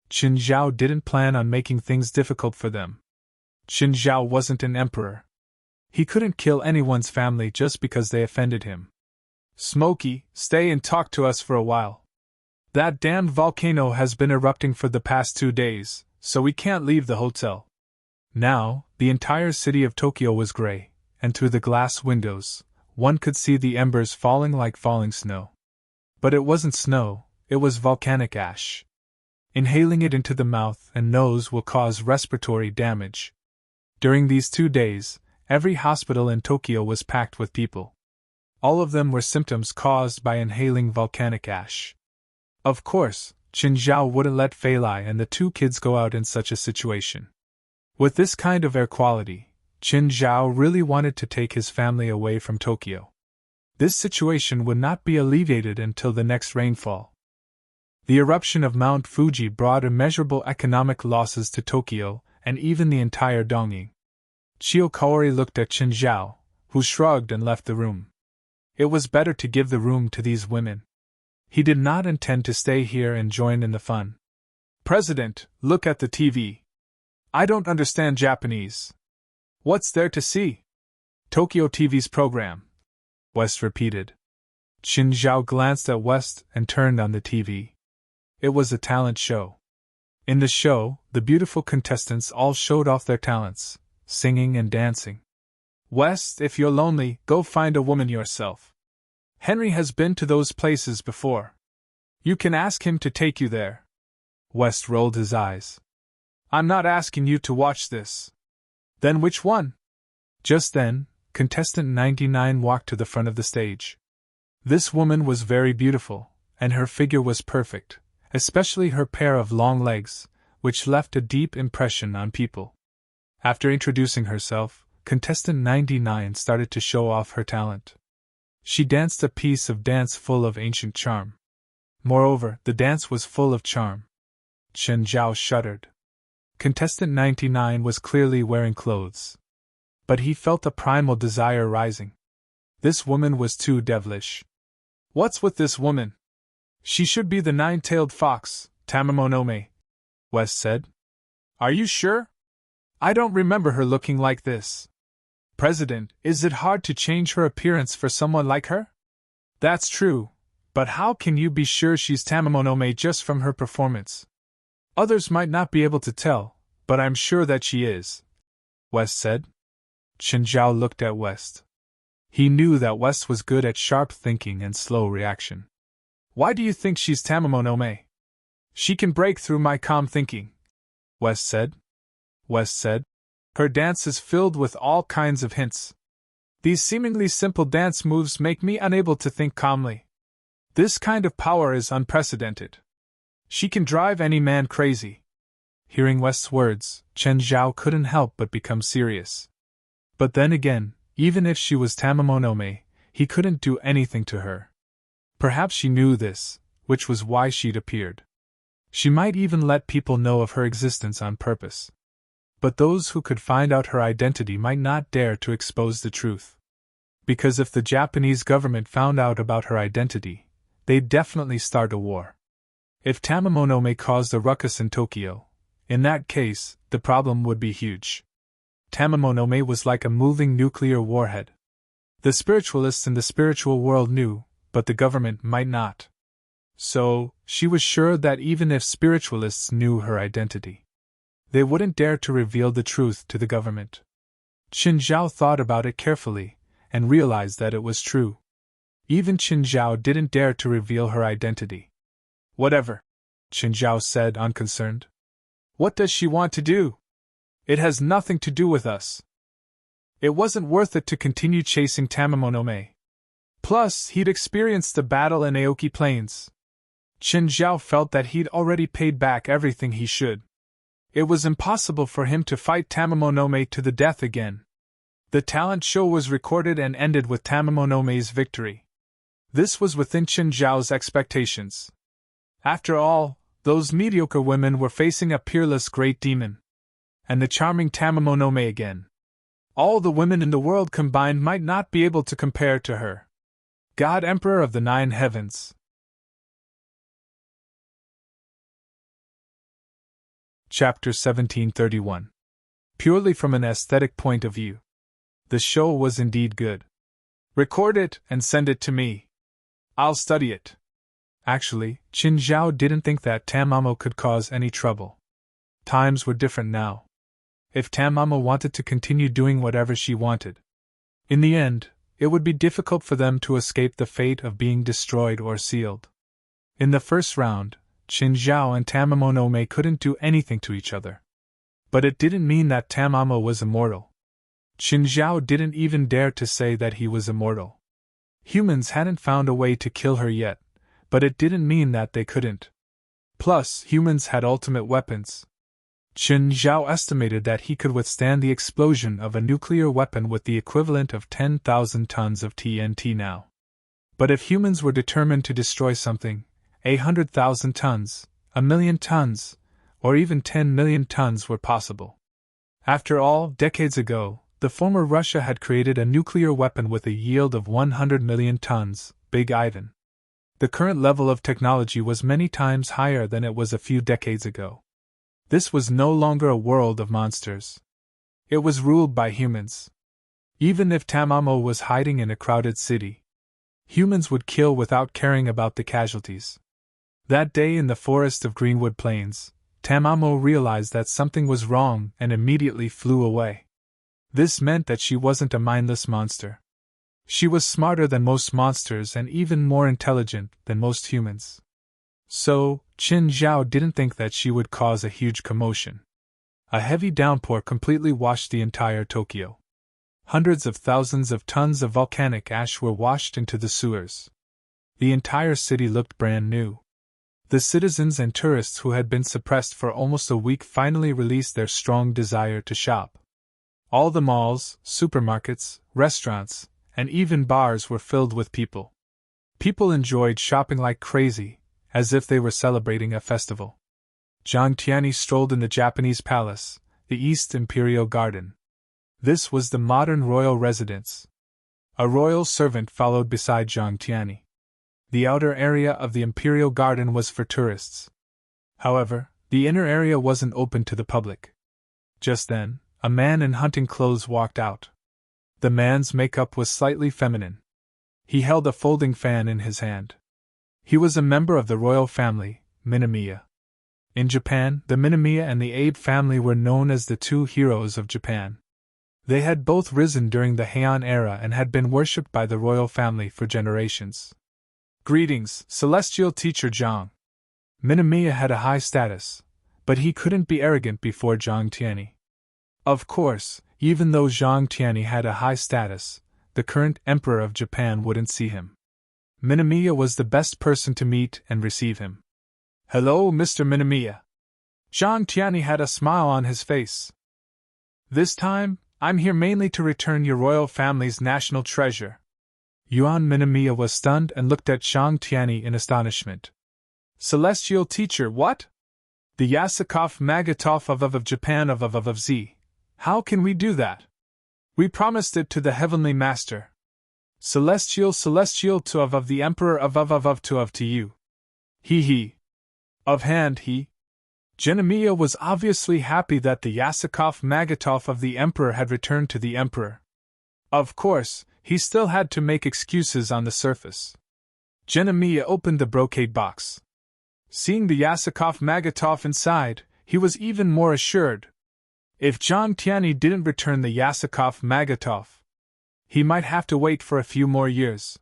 Qin Zhao didn't plan on making things difficult for them. Qin Zhao wasn't an emperor. He couldn't kill anyone's family just because they offended him. Smokey, stay and talk to us for a while. That damned volcano has been erupting for the past 2 days, so we can't leave the hotel. Now, the entire city of Tokyo was gray, and through the glass windows, one could see the embers falling like falling snow. But it wasn't snow, it was volcanic ash. Inhaling it into the mouth and nose will cause respiratory damage. During these 2 days, every hospital in Tokyo was packed with people. All of them were symptoms caused by inhaling volcanic ash. Of course, Qin Zhao wouldn't let Fei Lai and the 2 kids go out in such a situation. With this kind of air quality, Qin Zhao really wanted to take his family away from Tokyo. This situation would not be alleviated until the next rainfall. The eruption of Mount Fuji brought immeasurable economic losses to Tokyo and even the entire Dongying. Chiyo Kaori looked at Qin Zhao, who shrugged and left the room. It was better to give the room to these women. He did not intend to stay here and join in the fun. President, look at the TV. I don't understand Japanese. What's there to see? Tokyo TV's program, West repeated. Qin Zhao glanced at West and turned on the TV. It was a talent show. In the show, the beautiful contestants all showed off their talents, singing and dancing. West, if you're lonely, go find a woman yourself. Henry has been to those places before. You can ask him to take you there. West rolled his eyes. I'm not asking you to watch this. Then which one? Just then, contestant 99 walked to the front of the stage. This woman was very beautiful, and her figure was perfect, especially her pair of long legs, which left a deep impression on people. After introducing herself, contestant 99 started to show off her talent. She danced a piece of dance full of ancient charm. Moreover, the dance was full of charm. Qin Zhao shuddered. Contestant 99 was clearly wearing clothes. But he felt a primal desire rising. This woman was too devilish. What's with this woman? She should be the 9-tailed fox, Tamamonome, West said. Are you sure? I don't remember her looking like this. President, is it hard to change her appearance for someone like her? That's true, but how can you be sure she's Tamamonome just from her performance? Others might not be able to tell, but I'm sure that she is, West said. Qin Zhao looked at West. He knew that West was good at sharp thinking and slow reaction. Why do you think she's Tamamonome? She can break through my calm thinking, West said. West said. Her dance is filled with all kinds of hints. These seemingly simple dance moves make me unable to think calmly. This kind of power is unprecedented. She can drive any man crazy. Hearing West's words, Qin Zhao couldn't help but become serious. But then again, even if she was Tamamonome, he couldn't do anything to her. Perhaps she knew this, which was why she'd appeared. She might even let people know of her existence on purpose. But those who could find out her identity might not dare to expose the truth. Because if the Japanese government found out about her identity, they'd definitely start a war. If Tamamonome caused a ruckus in Tokyo, in that case, the problem would be huge. Tamamonome was like a moving nuclear warhead. The spiritualists in the spiritual world knew, but the government might not. So, she was sure that even if spiritualists knew her identity, they wouldn't dare to reveal the truth to the government. Qin Zhao thought about it carefully, and realized that it was true. Even Qin Zhao didn't dare to reveal her identity. Whatever, Qin Zhao said, unconcerned. What does she want to do? It has nothing to do with us. It wasn't worth it to continue chasing Tamamonome. Plus, he'd experienced the battle in Aoki Plains. Qin Zhao felt that he'd already paid back everything he should. It was impossible for him to fight Tamamonome to the death again. The talent show was recorded and ended with Tamamonome's victory. This was within Qin Zhao's expectations. After all, those mediocre women were facing a peerless great demon. and the charming Tamamonome again. All the women in the world combined might not be able to compare to her. God Emperor of the Nine Heavens. Chapter 1731. Purely from an aesthetic point of view. The show was indeed good. Record it and send it to me. I'll study it. Actually, Qin Zhao didn't think that Tamamo could cause any trouble. Times were different now. If Tamamo wanted to continue doing whatever she wanted, in the end, it would be difficult for them to escape the fate of being destroyed or sealed. In the first round, Qin Zhao and Tamamonome couldn't do anything to each other. But it didn't mean that Tamamo was immortal. Qin Zhao didn't even dare to say that he was immortal. Humans hadn't found a way to kill her yet, but it didn't mean that they couldn't. Plus, humans had ultimate weapons. Qin Zhao estimated that he could withstand the explosion of a nuclear weapon with the equivalent of 10,000 tons of TNT now. But if humans were determined to destroy something, 100,000 tons, 1,000,000 tons, or even 10 million tons were possible. After all, decades ago, the former Russia had created a nuclear weapon with a yield of 100 million tons, Big Ivan. The current level of technology was many times higher than it was a few decades ago. This was no longer a world of monsters. It was ruled by humans. Even if Tamamo was hiding in a crowded city, humans would kill without caring about the casualties. That day in the forest of Greenwood Plains, Tamamo realized that something was wrong and immediately flew away. This meant that she wasn't a mindless monster. She was smarter than most monsters and even more intelligent than most humans. So, Qin Zhao didn't think that she would cause a huge commotion. A heavy downpour completely washed the entire Tokyo. Hundreds of thousands of tons of volcanic ash were washed into the sewers. The entire city looked brand new. The citizens and tourists who had been suppressed for almost a week finally released their strong desire to shop. All the malls, supermarkets, restaurants, and even bars were filled with people. People enjoyed shopping like crazy, as if they were celebrating a festival. Zhang Tianyi strolled in the Japanese palace, the East Imperial Garden. This was the modern royal residence. A royal servant followed beside Zhang Tianyi. The outer area of the Imperial Garden was for tourists. However, the inner area wasn't open to the public. Just then, a man in hunting clothes walked out. The man's makeup was slightly feminine. He held a folding fan in his hand. He was a member of the royal family, Minamiya. In Japan, the Minamiya and the Abe family were known as the two heroes of Japan. They had both risen during the Heian era and had been worshipped by the royal family for generations. Greetings, celestial teacher Zhang. Minamiya had a high status, but he couldn't be arrogant before Zhang Tianyi. Of course, even though Zhang Tianyi had a high status, the current emperor of Japan wouldn't see him. Minamiya was the best person to meet and receive him. Hello, Mr. Minamiya. Zhang Tianyi had a smile on his face. This time, I'm here mainly to return your royal family's national treasure. Yuan Minamiya was stunned and looked at Zhang Tianyi in astonishment. Celestial teacher, what? The Yasukov Magatov of Japan of Z. How can we do that? We promised it to the Heavenly Master. Celestial to of the Emperor of to you. He. Of hand he. Genemiya was obviously happy that the Yasukov Magatov of the Emperor had returned to the Emperor. Of course, he still had to make excuses on the surface. Genemiya opened the brocade box. Seeing the Yasukov Magatov inside, he was even more assured. If Zhang Tianyi didn't return the Yasukov Magatov, he might have to wait for a few more years.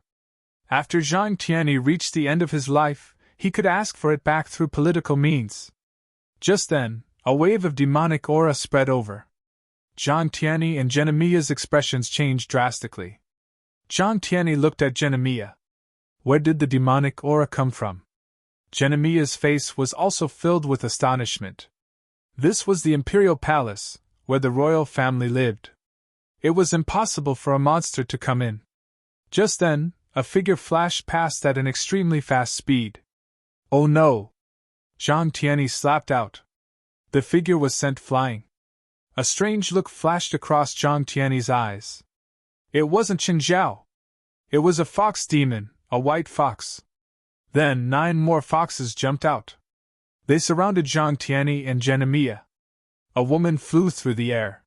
After Zhang Tianyi reached the end of his life, he could ask for it back through political means. Just then, a wave of demonic aura spread over. Zhang Tianyi and Genemiya's expressions changed drastically. Zhang Tianyi looked at Genemiya. Where did the demonic aura come from? Genemiya's face was also filled with astonishment. This was the imperial palace, where the royal family lived. It was impossible for a monster to come in. Just then, a figure flashed past at an extremely fast speed. Oh no! Zhang Tianyi slapped out. The figure was sent flying. A strange look flashed across Zhang Tiany's eyes. It wasn't Chen Zhao. It was a fox demon, a white fox. Then 9 more foxes jumped out. They surrounded Zhang Tiany and Genemia. A woman flew through the air.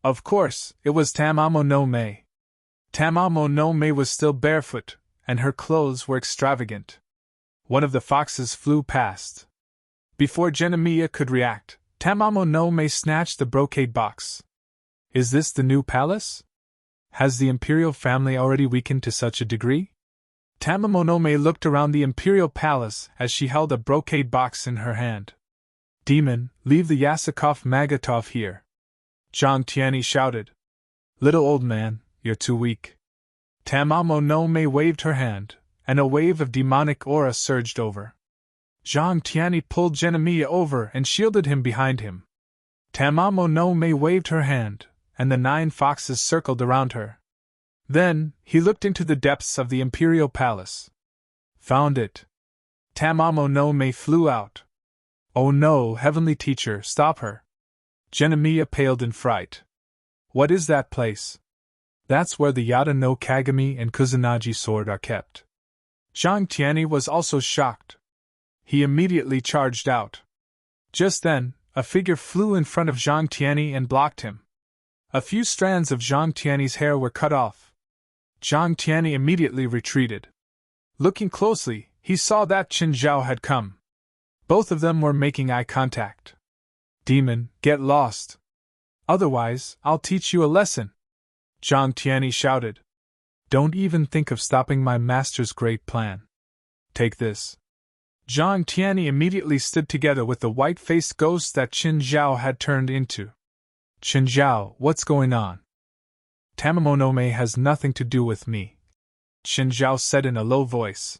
Of course, it was Tamamo no Mei. Tamamo no Mei was still barefoot, and her clothes were extravagant. One of the foxes flew past. Before Genemia could react, Tamamo no Mei snatched the brocade box. Is this the new palace? Has the imperial family already weakened to such a degree? Tamamo no Mei looked around the imperial palace as she held a brocade box in her hand. Demon, leave the Yasukov Magatov here. Zhang Tiany shouted. Little old man, you're too weak. Tamamo no Mei waved her hand, and a wave of demonic aura surged over. Zhang Tiany pulled Genemia over and shielded him behind him. Tamamo no Mei waved her hand, and the 9 foxes circled around her. Then, he looked into the depths of the imperial palace. Found it. Tamamo no Mei flew out. Oh no, heavenly teacher, stop her. Genemia paled in fright. What is that place? That's where the Yada no Kagami and Kusanagi sword are kept. Zhang Tiany was also shocked. He immediately charged out. Just then, a figure flew in front of Zhang Tiany and blocked him. A few strands of Zhang Tiany's hair were cut off. Zhang Tiany immediately retreated. Looking closely, he saw that Chen Zhao had come. Both of them were making eye contact. Demon, get lost. Otherwise, I'll teach you a lesson. Zhang Tiany shouted. Don't even think of stopping my master's great plan. Take this. Zhang Tiany immediately stood together with the white-faced ghost that Chen Zhao had turned into. Chen Zhao, what's going on? Tamamo no Mei has nothing to do with me, Chen Zhao said in a low voice.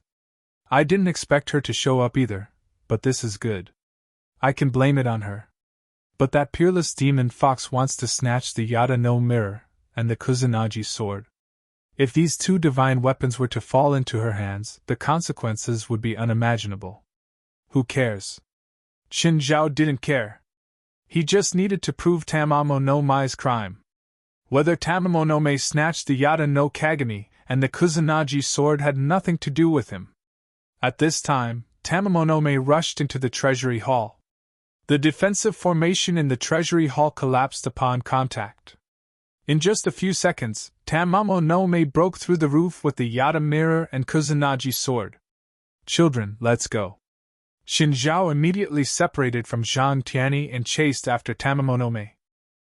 I didn't expect her to show up either, but this is good. I can blame it on her. But that peerless demon fox wants to snatch the Yada no mirror and the Kusanagi sword. If these 2 divine weapons were to fall into her hands, the consequences would be unimaginable. Who cares? Chen Zhao didn't care. He just needed to prove Tamamo no Mei's crime. Whether Tamamo no Mei snatched the Yada no Kagami and the Kusanagi sword had nothing to do with him. At this time, Tamamo no Mei rushed into the treasury hall. The defensive formation in the treasury hall collapsed upon contact. In just a few seconds, Tamamo no Mei broke through the roof with the Yada mirror and Kusanagi sword. Children, let's go. Xin Zhao immediately separated from Zhang Tiany and chased after Tamamo no Mei.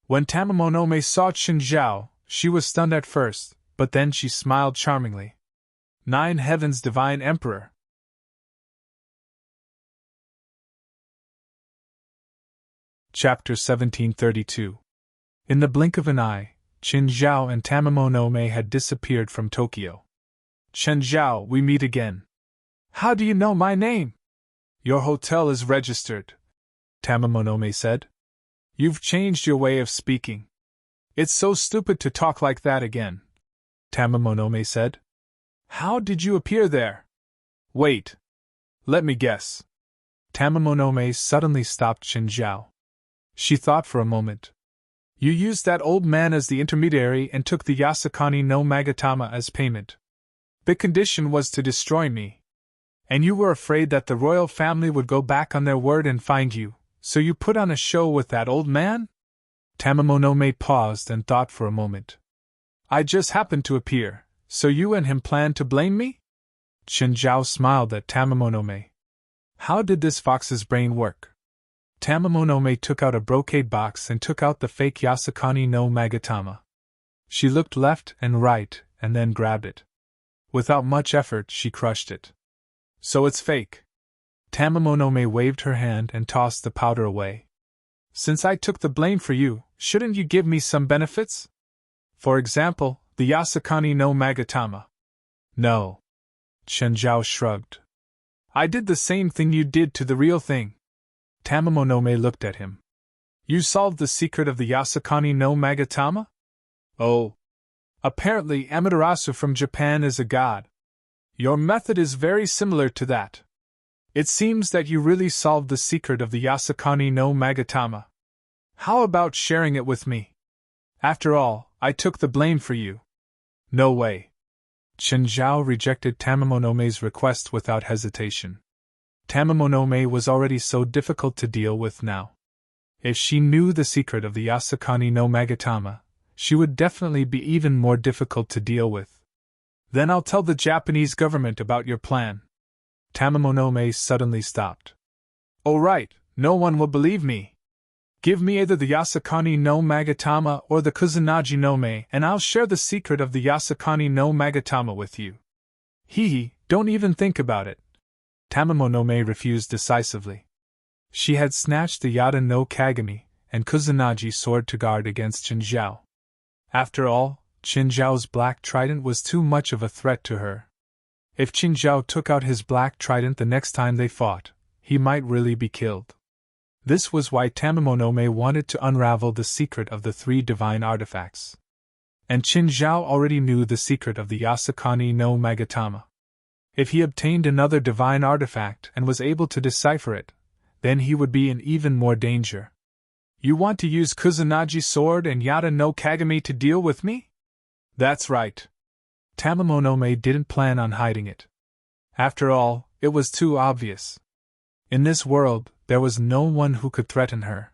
When Tamamo no Mei saw Xin Zhao, she was stunned at first, but then she smiled charmingly. 9 Heavens Divine Emperor. Chapter 1732. In the blink of an eye, Chen Zhao and Tamamo no Mei had disappeared from Tokyo. Chen Zhao, we meet again. How do you know my name? Your hotel is registered, Tamamo no Mei said. You've changed your way of speaking. It's so stupid to talk like that again, Tamamo no Mei said. How did you appear there? Wait. Let me guess. Tamamo no Mei suddenly stopped Chen Zhao. She thought for a moment. You used that old man as the intermediary and took the Yasukani no Magatama as payment. The condition was to destroy me. And you were afraid that the royal family would go back on their word and find you, so you put on a show with that old man? Tamamo no Mei paused and thought for a moment. I just happened to appear, so you and him planned to blame me? Chen Zhao smiled at Tamamo no Mei. How did this fox's brain work? Tamamo no Mei took out a brocade box and took out the fake Yasukani no Magatama. She looked left and right, and then grabbed it. Without much effort, she crushed it. So it's fake. Tamamo no Mei waved her hand and tossed the powder away. Since I took the blame for you, shouldn't you give me some benefits? For example, the Yasukani no Magatama. No. Chen Zhao shrugged. I did the same thing you did to the real thing. Tamamo no Mei looked at him. You solved the secret of the Yasukani no Magatama? Oh. Apparently Amaterasu from Japan is a god. Your method is very similar to that. It seems that you really solved the secret of the Yasukani no Magatama. How about sharing it with me? After all, I took the blame for you. No way. Chen Zhao rejected Tamamonome's request without hesitation. Tamamonome was already so difficult to deal with now. If she knew the secret of the Yasukani no Magatama, she would definitely be even more difficult to deal with. Then I'll tell the Japanese government about your plan. Tamamonome suddenly stopped. Oh right, no one will believe me. Give me either the Yasukani no Magatama or the Kusanagi no Me, and I'll share the secret of the Yasukani no Magatama with you. Hee, don't even think about it. Tamamonome refused decisively. She had snatched the Yada no Kagami and Kusanagi sword to guard against Chen Zhao. After all, Chen Zhao's black trident was too much of a threat to her. If Chen Zhao took out his black trident the next time they fought, he might really be killed. This was why Tamamonome wanted to unravel the secret of the 3 divine artifacts. And Chen Zhao already knew the secret of the Yasukani no Magatama. If he obtained another divine artifact and was able to decipher it, then he would be in even more danger. You want to use Kusanagi sword and Yada no Kagami to deal with me? That's right. Tamamonome didn't plan on hiding it. After all, it was too obvious. In this world, there was no one who could threaten her.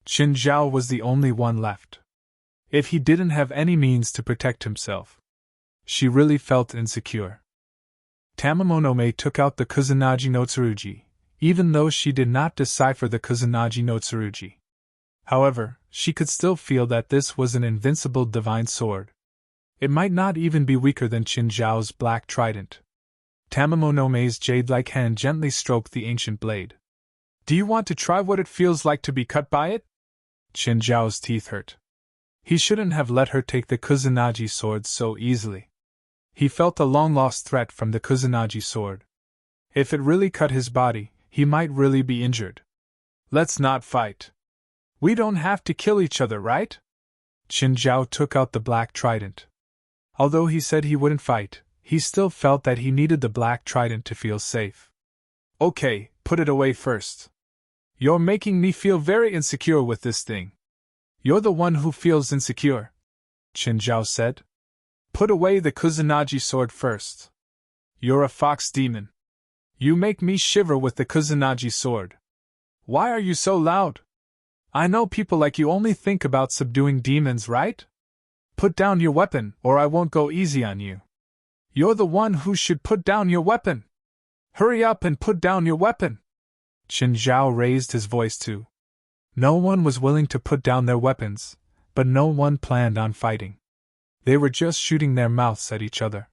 Chen Zhao was the only one left. If he didn't have any means to protect himself, she really felt insecure. Tamamonome took out the Kusanagi no Tsurugi, even though she did not decipher the Kusanagi no Tsurugi. However, she could still feel that this was an invincible divine sword. It might not even be weaker than Chen Zhao's black trident. Tamamonome's jade-like hand gently stroked the ancient blade. Do you want to try what it feels like to be cut by it? Chen Zhao's teeth hurt. He shouldn't have let her take the Kusanagi sword so easily. He felt a long-lost threat from the Kusanagi sword. If it really cut his body, he might really be injured. Let's not fight. We don't have to kill each other, right? Chen Zhao took out the black trident. Although he said he wouldn't fight, he still felt that he needed the black trident to feel safe. Okay, put it away first. You're making me feel very insecure with this thing. You're the one who feels insecure, Chen Zhao said. Put away the Kusanagi sword first. You're a fox demon. You make me shiver with the Kusanagi sword. Why are you so loud? I know people like you only think about subduing demons, right? Put down your weapon, or I won't go easy on you. You're the one who should put down your weapon. Hurry up and put down your weapon. Chen Zhao raised his voice too. No one was willing to put down their weapons, but no one planned on fighting. They were just shooting their mouths at each other.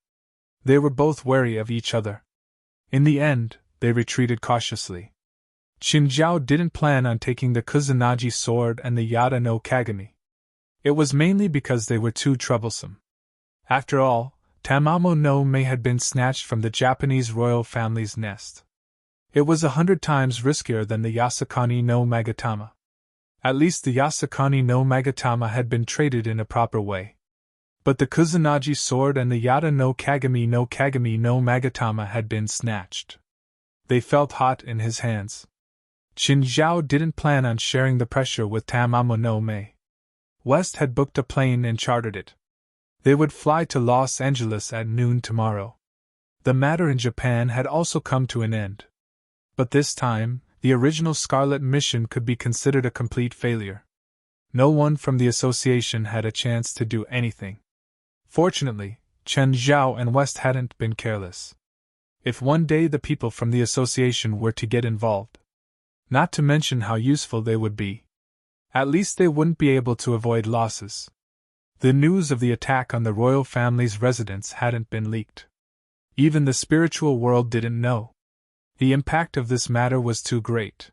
They were both wary of each other. In the end, they retreated cautiously. Chen Zhao didn't plan on taking the Kusanagi sword and the Yada no Kagami. It was mainly because they were too troublesome. After all, Tamamo no Me had been snatched from the Japanese royal family's nest. It was 100 times riskier than the Yasukani no Magatama. At least the Yasukani no Magatama had been traded in a proper way. But the Kusanagi sword and the Yada no Kagami no Magatama had been snatched. They felt hot in his hands. Chen Zhao didn't plan on sharing the pressure with Tamamo no Me. West had booked a plane and chartered it. They would fly to Los Angeles at noon tomorrow. The matter in Japan had also come to an end. But this time, the original Scarlet mission could be considered a complete failure. No one from the association had a chance to do anything. Fortunately, Chen Zhao and West hadn't been careless. If one day the people from the association were to get involved, not to mention how useful they would be, at least they wouldn't be able to avoid losses. The news of the attack on the royal family's residence hadn't been leaked. Even the spiritual world didn't know. The impact of this matter was too great.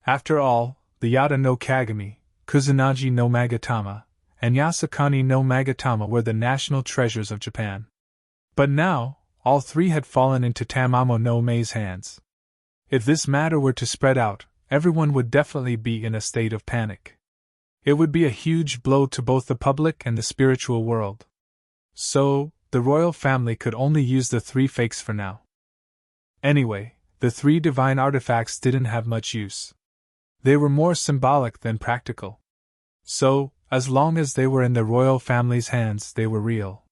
After all, the Yada no Kagami, Kusanagi no Magatama, and Yasukani no Magatama were the national treasures of Japan. But now, all 3 had fallen into Tamamo no Me's hands. If this matter were to spread out, everyone would definitely be in a state of panic. It would be a huge blow to both the public and the spiritual world. So, the royal family could only use the 3 fakes for now. Anyway, the 3 divine artifacts didn't have much use. They were more symbolic than practical. So, as long as they were in the royal family's hands, they were real.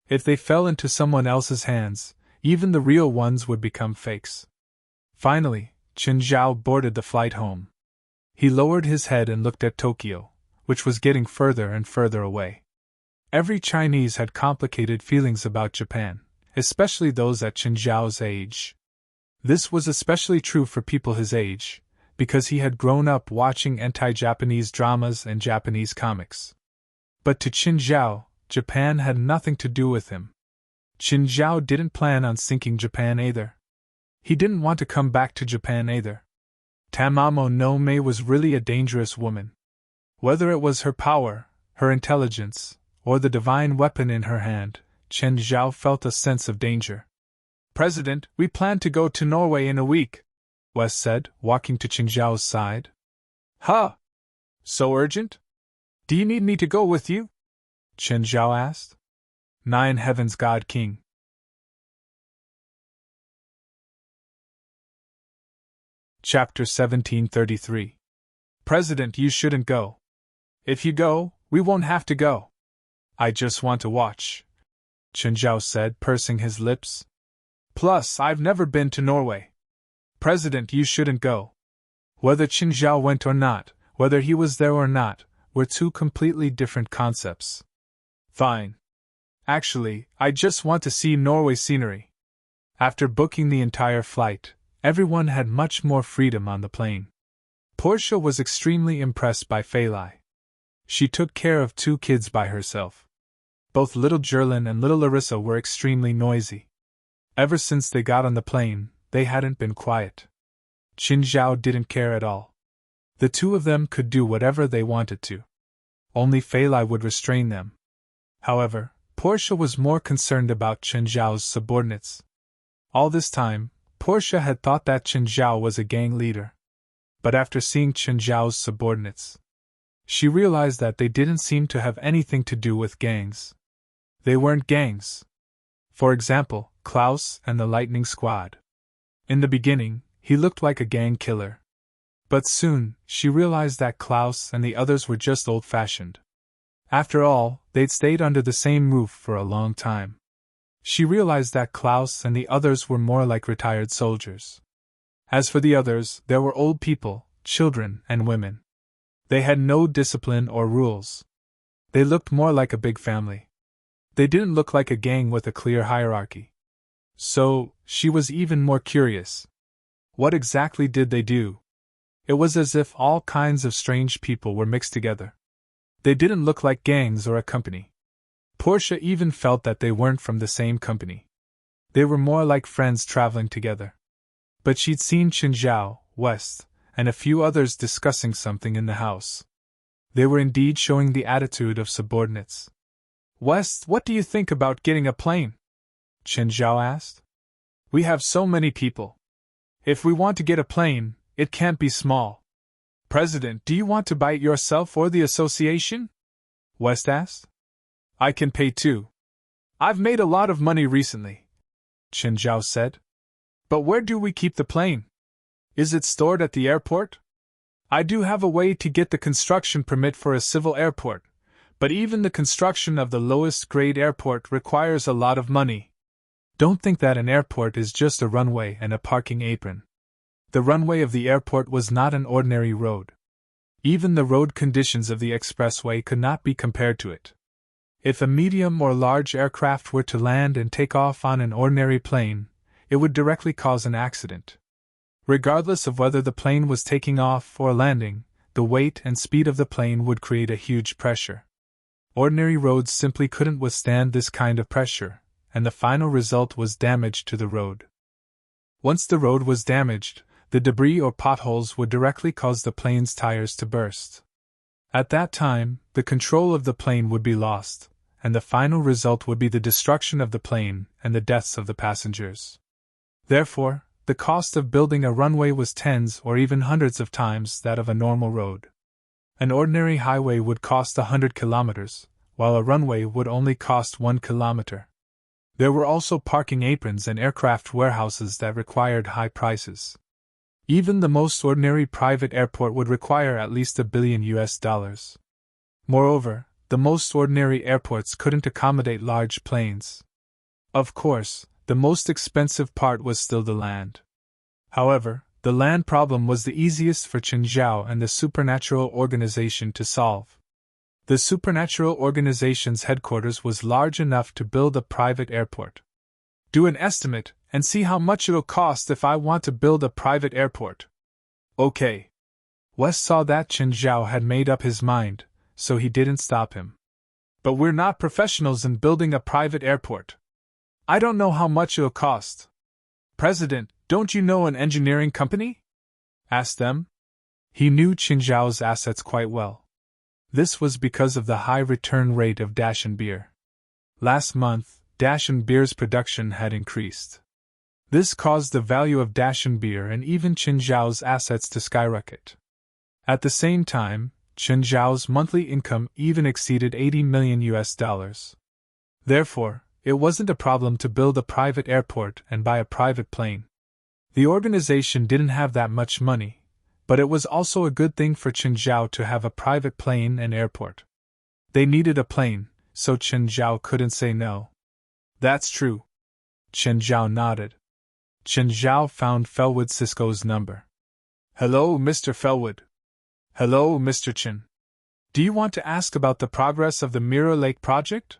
If they fell into someone else's hands, even the real ones would become fakes. Finally, Qin Zhao boarded the flight home. He lowered his head and looked at Tokyo, which was getting further and further away. Every Chinese had complicated feelings about Japan, especially those at Qin Zhao's age. This was especially true for people his age, because he had grown up watching anti-Japanese dramas and Japanese comics. But to Qin Zhao, Japan had nothing to do with him. Qin Zhao didn't plan on sinking Japan either. He didn't want to come back to Japan either. Tamamo no Mae was really a dangerous woman. Whether it was her power, her intelligence, or the divine weapon in her hand, Qin Zhao felt a sense of danger. "President, we plan to go to Norway in a week," West said, walking to Qin Zhao's side. "Huh? So urgent? Do you need me to go with you?" Qin Zhao asked. "Nine heavens, God King." Chapter 1733. President, you shouldn't go. If you go, we won't have to go. I just want to watch, Qin Zhao said, pursing his lips. Plus, I've never been to Norway. President, you shouldn't go. Whether Qin Zhao went or not, whether he was there or not, were two completely different concepts. Fine. Actually, I just want to see Norway scenery. After booking the entire flight, everyone had much more freedom on the plane. Portia was extremely impressed by Fei Lai. She took care of two kids by herself. Both little Jerlin and little Larissa were extremely noisy. Ever since they got on the plane, they hadn't been quiet. Qin Zhao didn't care at all. The two of them could do whatever they wanted to. Only Fei Lai would restrain them. However, Portia was more concerned about Qin Zhao's subordinates. All this time, Portia had thought that Qin Zhao was a gang leader. But after seeing Qin Zhao's subordinates, she realized that they didn't seem to have anything to do with gangs. They weren't gangs. For example, Klaus and the Lightning Squad. In the beginning, he looked like a gang killer. But soon, she realized that Klaus and the others were just old-fashioned. After all, they'd stayed under the same roof for a long time. She realized that Klaus and the others were more like retired soldiers. As for the others, there were old people, children, and women. They had no discipline or rules. They looked more like a big family. They didn't look like a gang with a clear hierarchy. So, she was even more curious. What exactly did they do? It was as if all kinds of strange people were mixed together. They didn't look like gangs or a company. Portia even felt that they weren't from the same company. They were more like friends traveling together. But she'd seen Qin Zhao, West, and a few others discussing something in the house. They were indeed showing the attitude of subordinates. West, what do you think about getting a plane? Qin Zhao asked. We have so many people. If we want to get a plane, it can't be small. President, do you want to buy it yourself or the association? West asked. I can pay too. I've made a lot of money recently, Qin Zhao said. But where do we keep the plane? Is it stored at the airport? I do have a way to get the construction permit for a civil airport, but even the construction of the lowest grade airport requires a lot of money. Don't think that an airport is just a runway and a parking apron. The runway of the airport was not an ordinary road. Even the road conditions of the expressway could not be compared to it. If a medium or large aircraft were to land and take off on an ordinary plane, it would directly cause an accident. Regardless of whether the plane was taking off or landing, the weight and speed of the plane would create a huge pressure. Ordinary roads simply couldn't withstand this kind of pressure, and the final result was damage to the road. Once the road was damaged, the debris or potholes would directly cause the plane's tires to burst. At that time, the control of the plane would be lost, and the final result would be the destruction of the plane and the deaths of the passengers. Therefore, the cost of building a runway was tens or even hundreds of times that of a normal road. An ordinary highway would cost 100 kilometers, while a runway would only cost 1 kilometer. There were also parking aprons and aircraft warehouses that required high prices. Even the most ordinary private airport would require at least $1 billion. Moreover, the most ordinary airports couldn't accommodate large planes. Of course, the most expensive part was still the land. However, the land problem was the easiest for Qinzhao and the supernatural organization to solve. The supernatural organization's headquarters was large enough to build a private airport. Do an estimate and see how much it'll cost if I want to build a private airport. Okay. West saw that Qinzhao had made up his mind, so he didn't stop him. But we're not professionals in building a private airport. I don't know how much it'll cost. President, don't you know an engineering company? Asked them. He knew Qinzhao's assets quite well. This was because of the high return rate of Dashan beer. Last month, Dashan beer's production had increased. This caused the value of Dashan beer and even Qinzhao's assets to skyrocket. At the same time, Qinzhao's monthly income even exceeded $80 million. Therefore, it wasn't a problem to build a private airport and buy a private plane. The organization didn't have that much money, but it was also a good thing for Qinzhao to have a private plane and airport. They needed a plane, so Qinzhao couldn't say no. That's true. Qinzhao nodded. Qinzhao found Felwood Cisco's number. Hello, Mr. Felwood. Hello, Mr. Qin. Do you want to ask about the progress of the Mirror Lake project?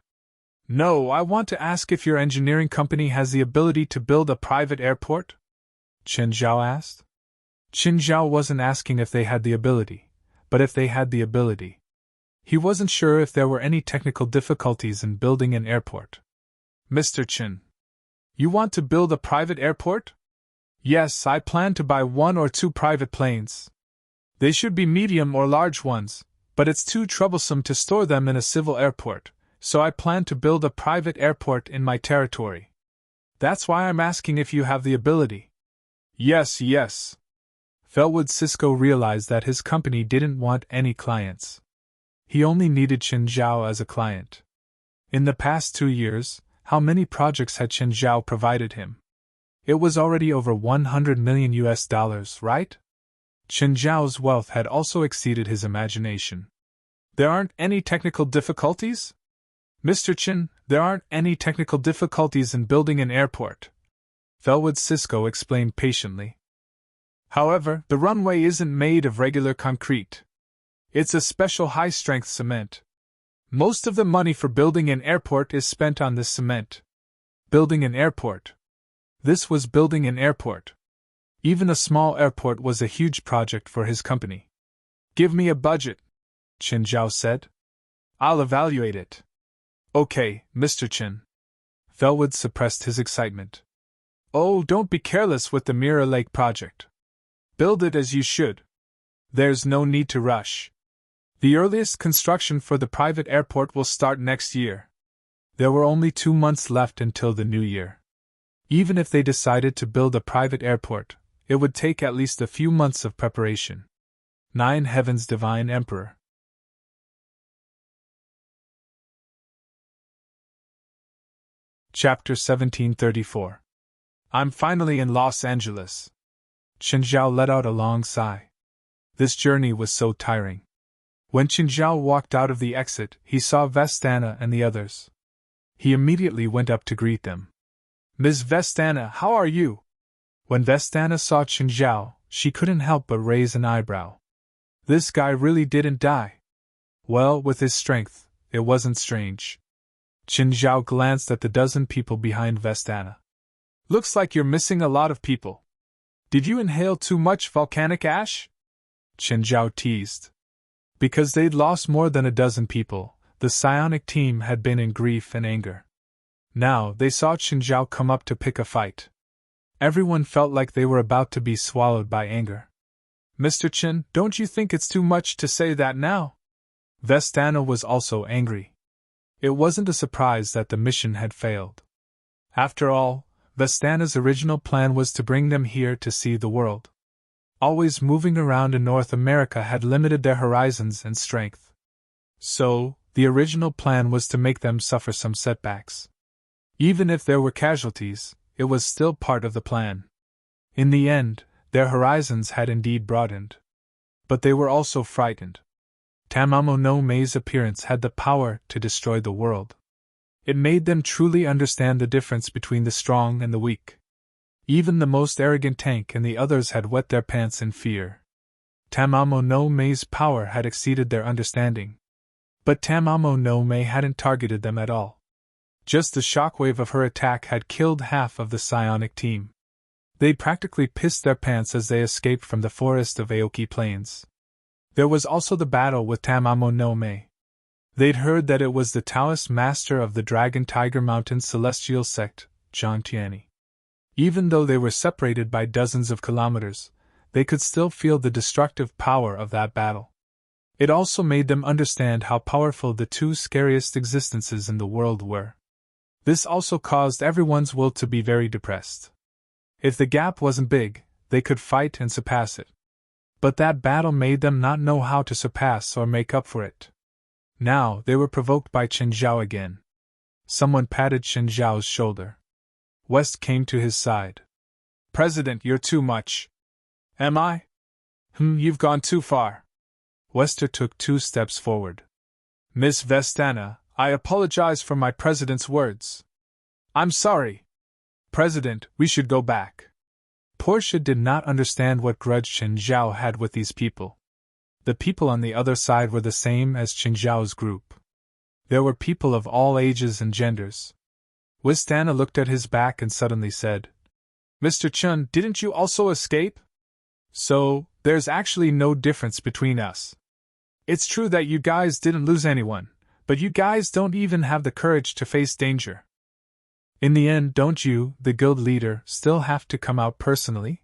No, I want to ask if your engineering company has the ability to build a private airport? Qinzhao asked. Qinzhao wasn't asking if they had the ability, but if they had the ability. He wasn't sure if there were any technical difficulties in building an airport. Mr. Qin, you want to build a private airport? Yes, I plan to buy 1 or 2 private planes. They should be medium or large ones, but it's too troublesome to store them in a civil airport, so I plan to build a private airport in my territory. That's why I'm asking if you have the ability. Yes. Felwood Cisco realized that his company didn't want any clients. He only needed Qinzhao as a client. In the past 2 years, how many projects had Qinzhao provided him? It was already over $100 million, right? Qinzhao's wealth had also exceeded his imagination. There aren't any technical difficulties? Mr. Qin, there aren't any technical difficulties in building an airport. Felwood Cisco explained patiently. However, the runway isn't made of regular concrete. It's a special high-strength cement. Most of the money for building an airport is spent on this cement. Building an airport. This was building an airport. Even a small airport was a huge project for his company. Give me a budget, Qinzhao said. I'll evaluate it. Okay, Mr. Qin. Felwood suppressed his excitement. Oh, don't be careless with the Mirror Lake project. Build it as you should. There's no need to rush. The earliest construction for the private airport will start next year. There were only 2 months left until the new year. Even if they decided to build a private airport, it would take at least a few months of preparation. 9 Heavens Divine Emperor. Chapter 1734. I'm finally in Los Angeles. Qinzhao let out a long sigh. This journey was so tiring. When Qinzhao walked out of the exit, he saw Vestana and the others. He immediately went up to greet them. Ms. Vestana, how are you? When Vestana saw Qinzhao, she couldn't help but raise an eyebrow. This guy really didn't die. Well, with his strength, it wasn't strange. Qinzhao glanced at the dozen people behind Vestana. Looks like you're missing a lot of people. Did you inhale too much volcanic ash? Qinzhao teased. Because they'd lost more than a dozen people, the psionic team had been in grief and anger. Now they saw Qinzhao come up to pick a fight. Everyone felt like they were about to be swallowed by anger. Mr. Qin, don't you think it's too much to say that now? Vestana was also angry. It wasn't a surprise that the mission had failed. After all, Vestana's original plan was to bring them here to see the world. Always moving around in North America had limited their horizons and strength. So, the original plan was to make them suffer some setbacks. Even if there were casualties, it was still part of the plan. In the end, their horizons had indeed broadened. But they were also frightened. Tamamo no Mei's appearance had the power to destroy the world. It made them truly understand the difference between the strong and the weak. Even the most arrogant tank and the others had wet their pants in fear. Tamamo no Mei's power had exceeded their understanding. But Tamamo no Mei hadn't targeted them at all. Just the shockwave of her attack had killed half of the psionic team. They'd practically pissed their pants as they escaped from the forest of Aoki Plains. There was also the battle with Tamamo no Mei. They'd heard that it was the Taoist master of the Dragon Tiger Mountain celestial sect, Zhang Tianyi. Even though they were separated by dozens of kilometers, they could still feel the destructive power of that battle. It also made them understand how powerful the two scariest existences in the world were. This also caused everyone's will to be very depressed. If the gap wasn't big, they could fight and surpass it. But that battle made them not know how to surpass or make up for it. Now they were provoked by Chen Zhao again. Someone patted Chen Zhao's shoulder. West came to his side. "President, you're too much." "Am I?" You've gone too far." Wester took 2 steps forward. "Miss Vestana, I apologize for my president's words." "I'm sorry." "President, we should go back." Portia did not understand what grudge Chen Zhao had with these people. The people on the other side were the same as Chen Zhao's group. There were people of all ages and genders. Vestana looked at his back and suddenly said, "Mr. Chun, didn't you also escape? So, there's actually no difference between us. It's true that you guys didn't lose anyone, but you guys don't even have the courage to face danger. In the end, don't you, the guild leader, still have to come out personally?"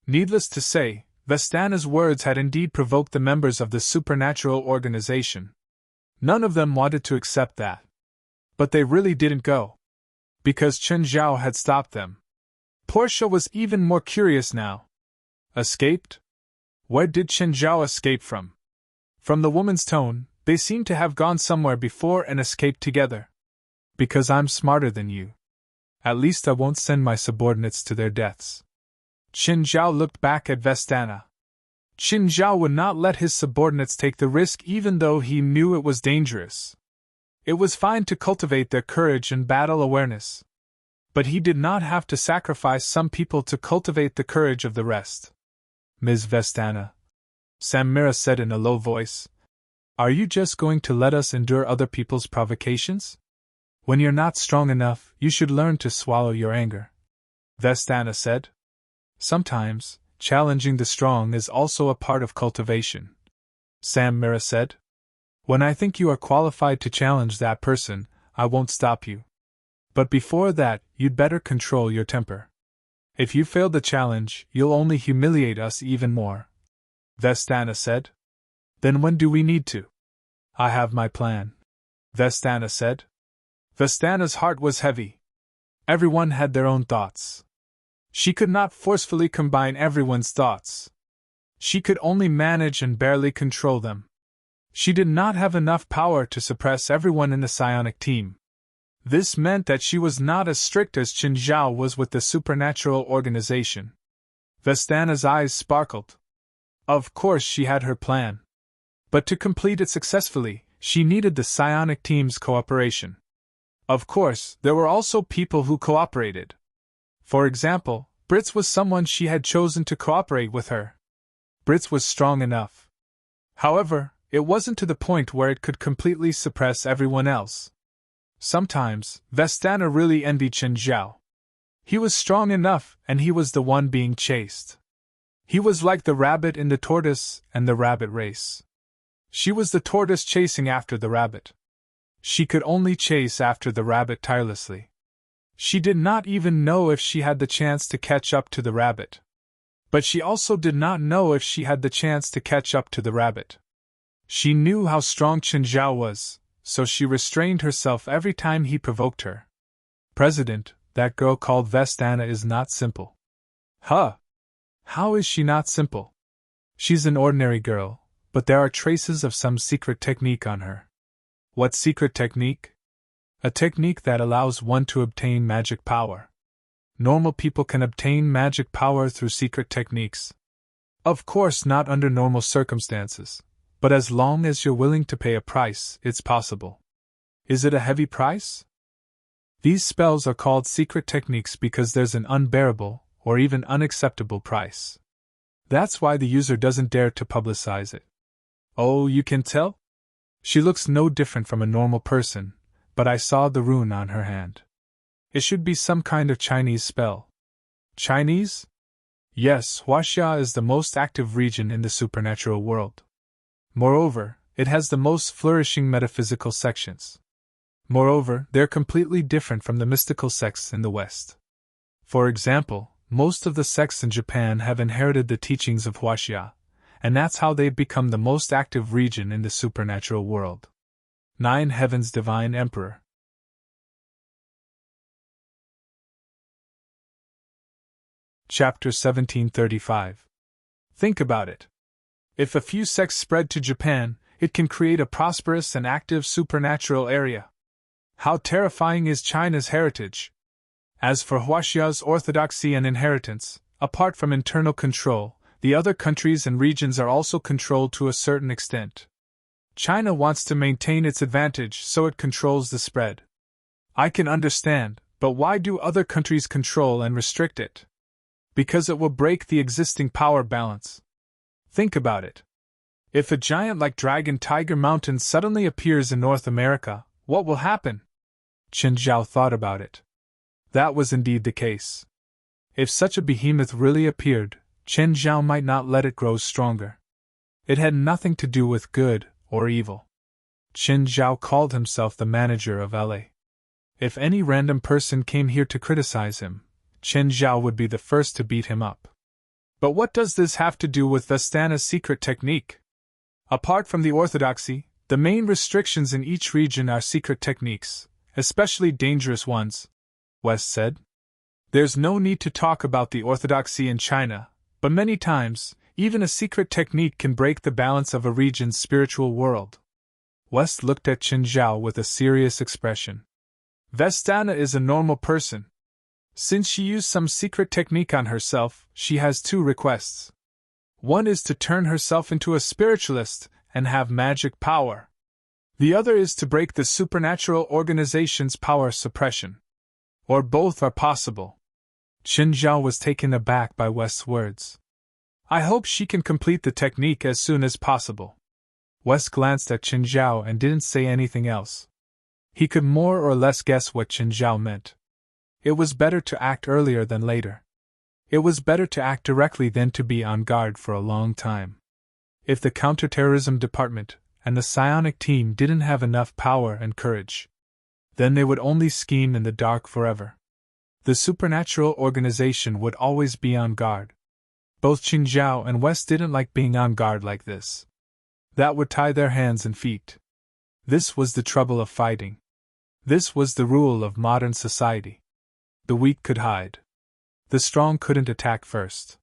Needless to say, Vestana's words had indeed provoked the members of the supernatural organization. None of them wanted to accept that. But they really didn't go. Because Chen Zhao had stopped them. Portia was even more curious now. Escaped? Where did Chen Zhao escape from? From the woman's tone, they seemed to have gone somewhere before and escaped together. Because I'm smarter than you. At least I won't send my subordinates to their deaths. Chen Zhao looked back at Vestana. Chen Zhao would not let his subordinates take the risk even though he knew it was dangerous. It was fine to cultivate their courage and battle awareness. But he did not have to sacrifice some people to cultivate the courage of the rest. "Ms. Vestana," Samira said in a low voice, "are you just going to let us endure other people's provocations? When you're not strong enough, you should learn to swallow your anger." Vestana said. "Sometimes, challenging the strong is also a part of cultivation," Samira said. "When I think you are qualified to challenge that person, I won't stop you. But before that, you'd better control your temper. If you fail the challenge, you'll only humiliate us even more," Vestana said. "Then when do we need to?" "I have my plan," Vestana said. Vestana's heart was heavy. Everyone had their own thoughts. She could not forcefully combine everyone's thoughts. She could only manage and barely control them. She did not have enough power to suppress everyone in the psionic team. This meant that she was not as strict as Chen Zhao was with the supernatural organization. Vestana's eyes sparkled. Of course she had her plan. But to complete it successfully, she needed the psionic team's cooperation. Of course, there were also people who cooperated. For example, Britz was someone she had chosen to cooperate with her. Britz was strong enough. However, it wasn't to the point where it could completely suppress everyone else. Sometimes, Vestana really envied Chen Zhao. He was strong enough, and he was the one being chased. He was like the rabbit in the tortoise and the rabbit race. She was the tortoise chasing after the rabbit. She could only chase after the rabbit tirelessly. She did not even know if she had the chance to catch up to the rabbit. But she also did not know if she had the chance to catch up to the rabbit. She knew how strong Chen Zhao was, so she restrained herself every time he provoked her. "President, that girl called Vestana is not simple." "Huh? How is she not simple?" "She's an ordinary girl, but there are traces of some secret technique on her." "What secret technique?" "A technique that allows one to obtain magic power. Normal people can obtain magic power through secret techniques. Of course, not under normal circumstances, But as long as you're willing to pay a price, it's possible. Is it a heavy price? These spells are called secret techniques because there's an unbearable, or even unacceptable price. That's why the user doesn't dare to publicize it. Oh, you can tell? She looks no different from a normal person, but I saw the rune on her hand. It should be some kind of Chinese spell. Chinese? Yes, Huaxia is the most active region in the supernatural world. Moreover, it has the most flourishing metaphysical sections. Moreover, they're completely different from the mystical sects in the West. For example, most of the sects in Japan have inherited the teachings of Huaxia, and that's how they've become the most active region in the supernatural world. 9 Heaven's Divine Emperor. Chapter 1735. Think about it. If a few sects spread to Japan, it can create a prosperous and active supernatural area. How terrifying is China's heritage! As for Huaxia's orthodoxy and inheritance, apart from internal control, the other countries and regions are also controlled to a certain extent. China wants to maintain its advantage, so it controls the spread. I can understand, but why do other countries control and restrict it? Because it will break the existing power balance. Think about it. If a giant like Dragon Tiger Mountain suddenly appears in North America, what will happen? Chen Zhao thought about it. That was indeed the case. If such a behemoth really appeared, Chen Zhao might not let it grow stronger. It had nothing to do with good or evil. Chen Zhao called himself the manager of LA. If any random person came here to criticize him, Chen Zhao would be the first to beat him up. But what does this have to do with Vistana's secret technique? Apart from the orthodoxy, the main restrictions in each region are secret techniques, especially dangerous ones, West said. There's no need to talk about the orthodoxy in China, but many times, even a secret technique can break the balance of a region's spiritual world. West looked at Chen Zhao with a serious expression. Vistana is a normal person. Since she used some secret technique on herself, she has 2 requests. One is to turn herself into a spiritualist and have magic power. The other is to break the supernatural organization's power suppression. Or both are possible. Chen Zhao was taken aback by West's words. I hope she can complete the technique as soon as possible. West glanced at Chen Zhao and didn't say anything else. He could more or less guess what Chen Zhao meant. It was better to act earlier than later. It was better to act directly than to be on guard for a long time. If the counterterrorism department and the psionic team didn't have enough power and courage, then they would only scheme in the dark forever. The supernatural organization would always be on guard. Both Chen Zhao and West didn't like being on guard like this. That would tie their hands and feet. This was the trouble of fighting. This was the rule of modern society. The weak could hide. The strong couldn't attack first.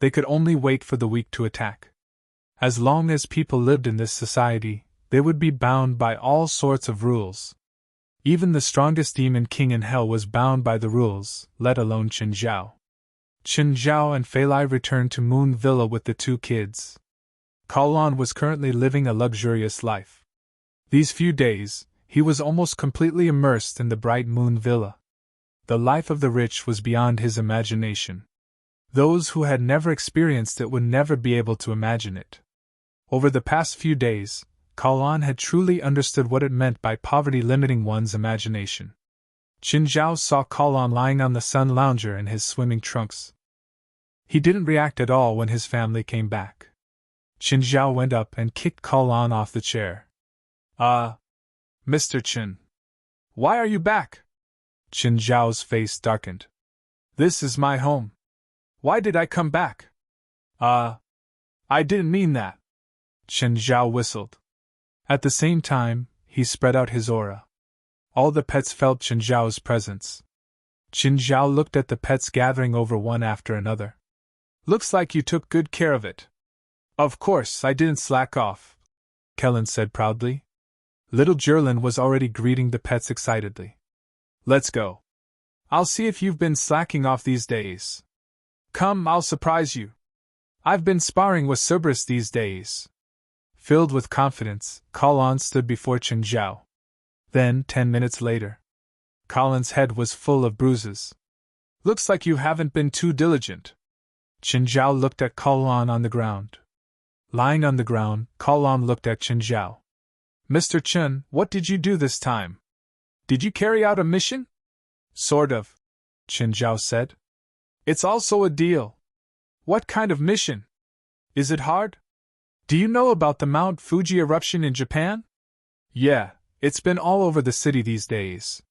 They could only wait for the weak to attack. As long as people lived in this society, they would be bound by all sorts of rules. Even the strongest demon king in hell was bound by the rules, let alone Chen Zhao. Chen Zhao and Fei Lai returned to Moon Villa with the 2 kids. Kalon was currently living a luxurious life. These few days, he was almost completely immersed in the bright Moon Villa. The life of the rich was beyond his imagination. Those who had never experienced it would never be able to imagine it. Over the past few days, Kalon had truly understood what it meant by poverty limiting one's imagination. Chen Zhao saw Kalon lying on the sun lounger in his swimming trunks. He didn't react at all when his family came back. Chen Zhao went up and kicked Kalon off the chair. Mr. Chen. Why are you back? Chen Zhao's face darkened. This is my home. Why did I come back? I didn't mean that. Chen Zhao whistled. At the same time, he spread out his aura. All the pets felt Chen Zhao's presence. Chen Zhao looked at the pets gathering over one after another. Looks like you took good care of it. Of course, I didn't slack off, Kellen said proudly. Little Jerlin was already greeting the pets excitedly. Let's go. I'll see if you've been slacking off these days. Come, I'll surprise you. I've been sparring with Cerberus these days. Filled with confidence, Colin stood before Chen Zhao. Then, 10 minutes later, Colin's head was full of bruises. Looks like you haven't been too diligent. Chen Zhao looked at Colin on the ground. Lying on the ground, Colin looked at Chen Zhao. Mr. Chen, what did you do this time? Did you carry out a mission? Sort of, Chen Zhao said. It's also a deal. What kind of mission? Is it hard? Do you know about the Mount Fuji eruption in Japan? Yeah, it's been all over the city these days.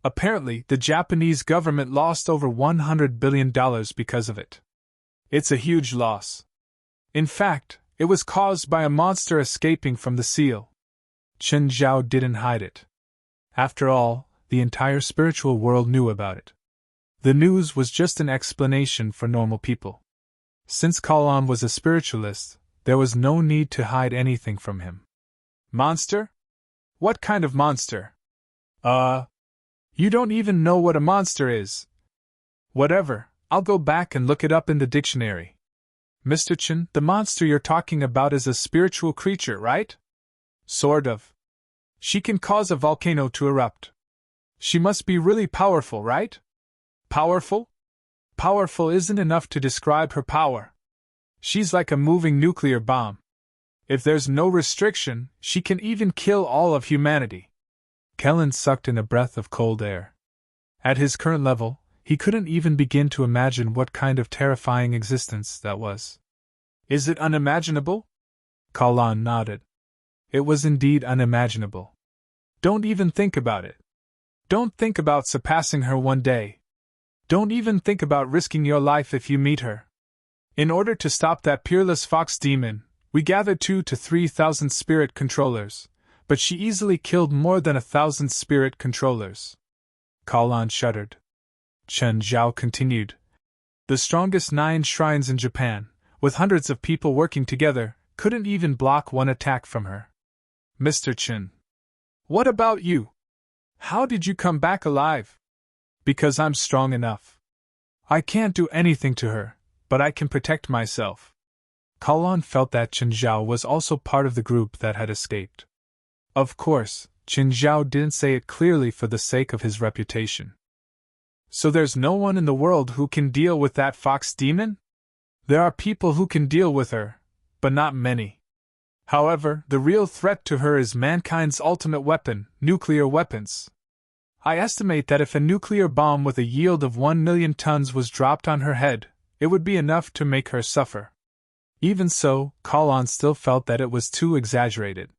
Apparently, the Japanese government lost over $100 billion because of it. It's a huge loss. In fact, it was caused by a monster escaping from the seal. Chen Zhao didn't hide it. After all, the entire spiritual world knew about it. The news was just an explanation for normal people. Since Colin was a spiritualist, there was no need to hide anything from him. Monster? What kind of monster? You don't even know what a monster is. Whatever, I'll go back and look it up in the dictionary. Mr. Chen, the monster you're talking about is a spiritual creature, right? Sort of. She can cause a volcano to erupt. She must be really powerful, right? Powerful? Powerful isn't enough to describe her power. She's like a moving nuclear bomb. If there's no restriction, she can even kill all of humanity. Kellen sucked in a breath of cold air. At his current level, he couldn't even begin to imagine what kind of terrifying existence that was. Is it unimaginable? Colin nodded. It was indeed unimaginable. Don't even think about it. Don't think about surpassing her one day. Don't even think about risking your life if you meet her. In order to stop that peerless fox demon, we gathered 2,000 to 3,000 spirit controllers, but she easily killed more than 1,000 spirit controllers. Colin shuddered. Chen Zhao continued. The strongest 9 shrines in Japan, with hundreds of people working together, couldn't even block one attack from her. Mr. Chen. What about you? How did you come back alive? Because I'm strong enough. I can't do anything to her, but I can protect myself. Colin felt that Chen Zhao was also part of the group that had escaped. Of course, Chen Zhao didn't say it clearly for the sake of his reputation. So there's no one in the world who can deal with that fox demon? There are people who can deal with her, but not many. However, the real threat to her is mankind's ultimate weapon, nuclear weapons. I estimate that if a nuclear bomb with a yield of 1 million tons was dropped on her head, it would be enough to make her suffer. Even so, Colin still felt that it was too exaggerated.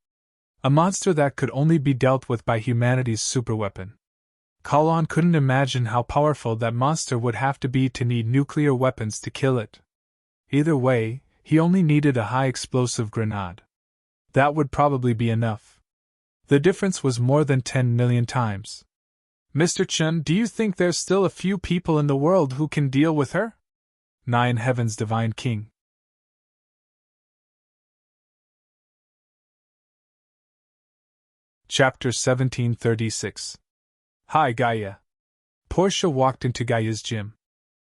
A monster that could only be dealt with by humanity's superweapon. Colin couldn't imagine how powerful that monster would have to be to need nuclear weapons to kill it. Either way, he only needed a high-explosive grenade. That would probably be enough. The difference was more than 10 million times. Mr. Chen, do you think there's still a few people in the world who can deal with her? 9 Heavens Divine King. Chapter 1736. Hi, Gaia. Portia walked into Gaia's gym.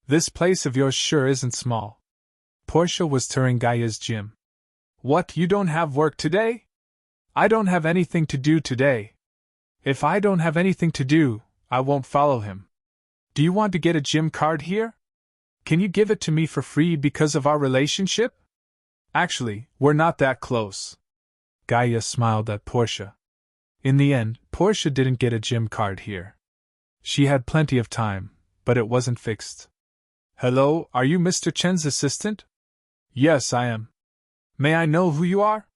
This place of yours sure isn't small. Portia was touring Gaia's gym. What, you don't have work today? I don't have anything to do today. If I don't have anything to do, I won't follow him. Do you want to get a gym card here? Can you give it to me for free because of our relationship? Actually, we're not that close. Gaia smiled at Portia. In the end, Portia didn't get a gym card here. She had plenty of time, but it wasn't fixed. Hello, are you Mr. Chen's assistant? Yes, I am. May I know who you are?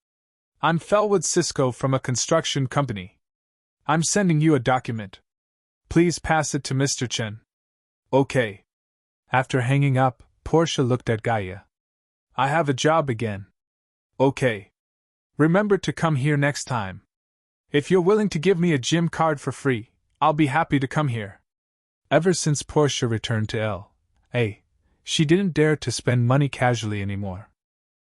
I'm Felwood Cisco from a construction company. I'm sending you a document. Please pass it to Mr. Chen. Okay. After hanging up, Portia looked at Gaia. I have a job again. Okay. Remember to come here next time. If you're willing to give me a gym card for free, I'll be happy to come here. Ever since Portia returned to L.A., she didn't dare to spend money casually anymore.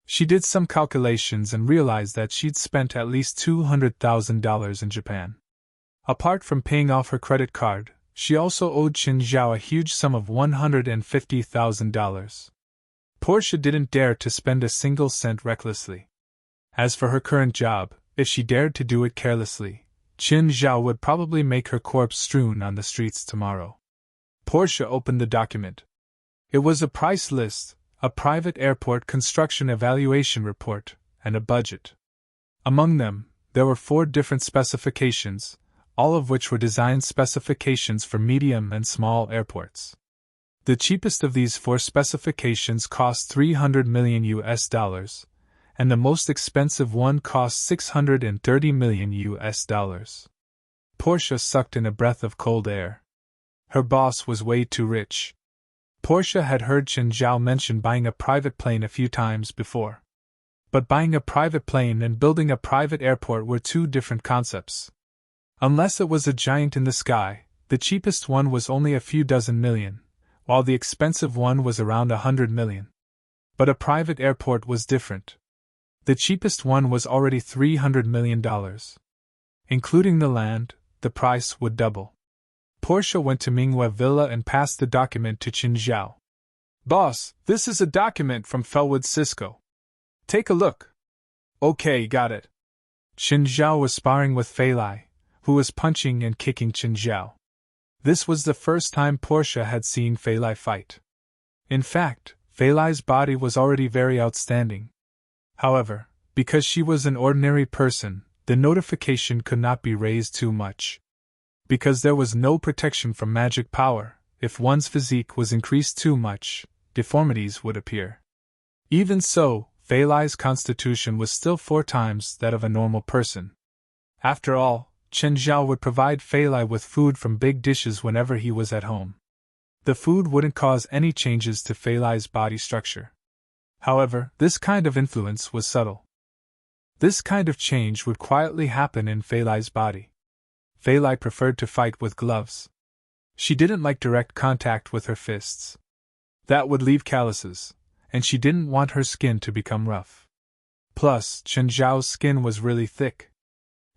She did some calculations and realized that she'd spent at least $200,000 in Japan. Apart from paying off her credit card, she also owed Chen Zhao a huge sum of $150,000. Portia didn't dare to spend a single cent recklessly. As for her current job, if she dared to do it carelessly, Qin Zhao would probably make her corpse strewn on the streets tomorrow. Portia opened the document. It was a price list, a private airport construction evaluation report, and a budget. Among them, there were 4 different specifications, all of which were design specifications for medium and small airports. The cheapest of these 4 specifications cost $300 million, and the most expensive one cost $630 million. Portia sucked in a breath of cold air. Her boss was way too rich. Portia had heard Qin Zhao mention buying a private plane a few times before. But buying a private plane and building a private airport were 2 different concepts. Unless it was a giant in the sky, the cheapest one was only a few dozen million, while the expensive one was around $100 million. But a private airport was different. The cheapest one was already $300 million. Including the land, the price would double. Portia went to Minghua Villa and passed the document to Qin Zhao. "Boss, this is a document from Felwood Cisco. Take a look." "Okay, got it." Qin Zhao was sparring with Fei Lai, who was punching and kicking Qin Zhao. This was the first time Portia had seen Fei Lai fight. In fact, Fei Lai's body was already very outstanding. However, because she was an ordinary person, the notification could not be raised too much. Because there was no protection from magic power, if one's physique was increased too much, deformities would appear. Even so, Fei Lai's constitution was still 4 times that of a normal person. After all, Qin Zhao would provide Fei Lai with food from big dishes whenever he was at home. The food wouldn't cause any changes to Fei Lai's body structure. However, this kind of influence was subtle. This kind of change would quietly happen in Fei Lai's body. Fei Lai preferred to fight with gloves. She didn't like direct contact with her fists. That would leave calluses, and she didn't want her skin to become rough. Plus, Qin Zhao's skin was really thick.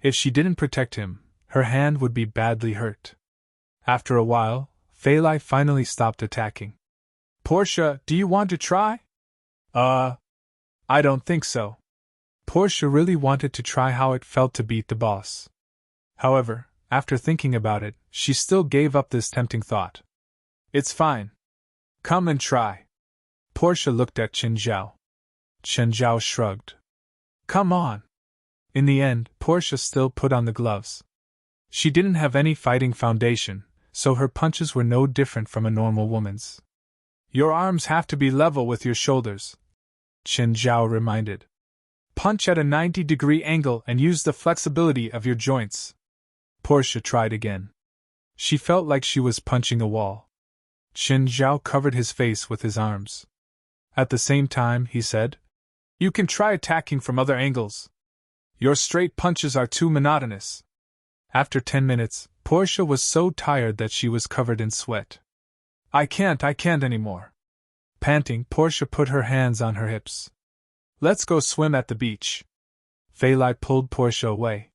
If she didn't protect him, her hand would be badly hurt. After a while, Fei Lai finally stopped attacking. "Portia, do you want to try?" I don't think so." Portia really wanted to try how it felt to beat the boss. However, after thinking about it, she still gave up this tempting thought. "It's fine. Come and try." Portia looked at Qin Zhao. Qin Zhao shrugged. "Come on." In the end, Portia still put on the gloves. She didn't have any fighting foundation, so her punches were no different from a normal woman's. "Your arms have to be level with your shoulders," Qin Zhao reminded. "Punch at a 90-degree angle and use the flexibility of your joints." Portia tried again. She felt like she was punching a wall. Qin Zhao covered his face with his arms. At the same time, he said, "You can try attacking from other angles. Your straight punches are too monotonous." After 10 minutes, Portia was so tired that she was covered in sweat. I can't anymore." Panting, Portia put her hands on her hips. "Let's go swim at the beach." Fei Lai pulled Portia away.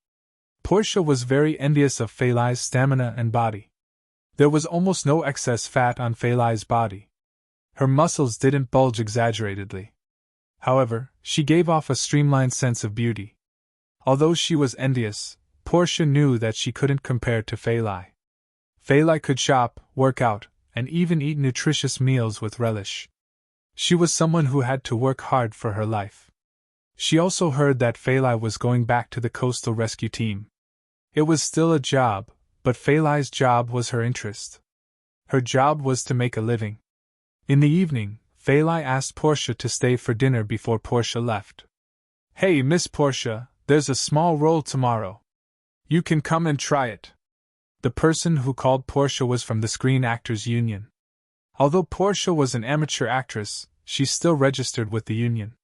Portia was very envious of Fei Lai's stamina and body. There was almost no excess fat on Fei Lai's body. Her muscles didn't bulge exaggeratedly. However, she gave off a streamlined sense of beauty. Although she was envious, Portia knew that she couldn't compare to Fei Lai. Fei Lai could shop, work out, and even eat nutritious meals with relish. She was someone who had to work hard for her life. She also heard that Fei Lai was going back to the coastal rescue team. It was still a job, but Fei Lai's job was her interest. Her job was to make a living. In the evening, Fei Lai asked Portia to stay for dinner before Portia left. "Hey, Miss Portia, there's a small role tomorrow. You can come and try it." The person who called Portia was from the Screen Actors Union. Although Portia was an amateur actress, she still registered with the union.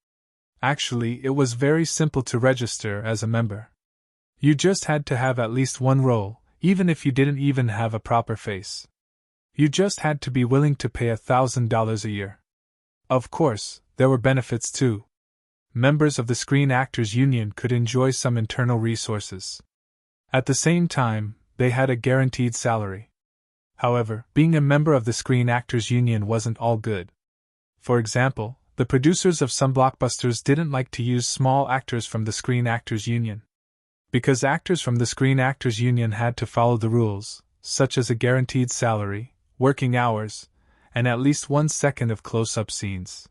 Actually, it was very simple to register as a member. You just had to have at least one role, even if you didn't even have a proper face. You just had to be willing to pay $1,000 a year. Of course, there were benefits too. Members of the Screen Actors Union could enjoy some internal resources. At the same time, they had a guaranteed salary. However, being a member of the Screen Actors Union wasn't all good. For example, the producers of some blockbusters didn't like to use small actors from the Screen Actors Union. Because actors from the Screen Actors Union had to follow the rules, such as a guaranteed salary, working hours, and at least 1 second of close-up scenes.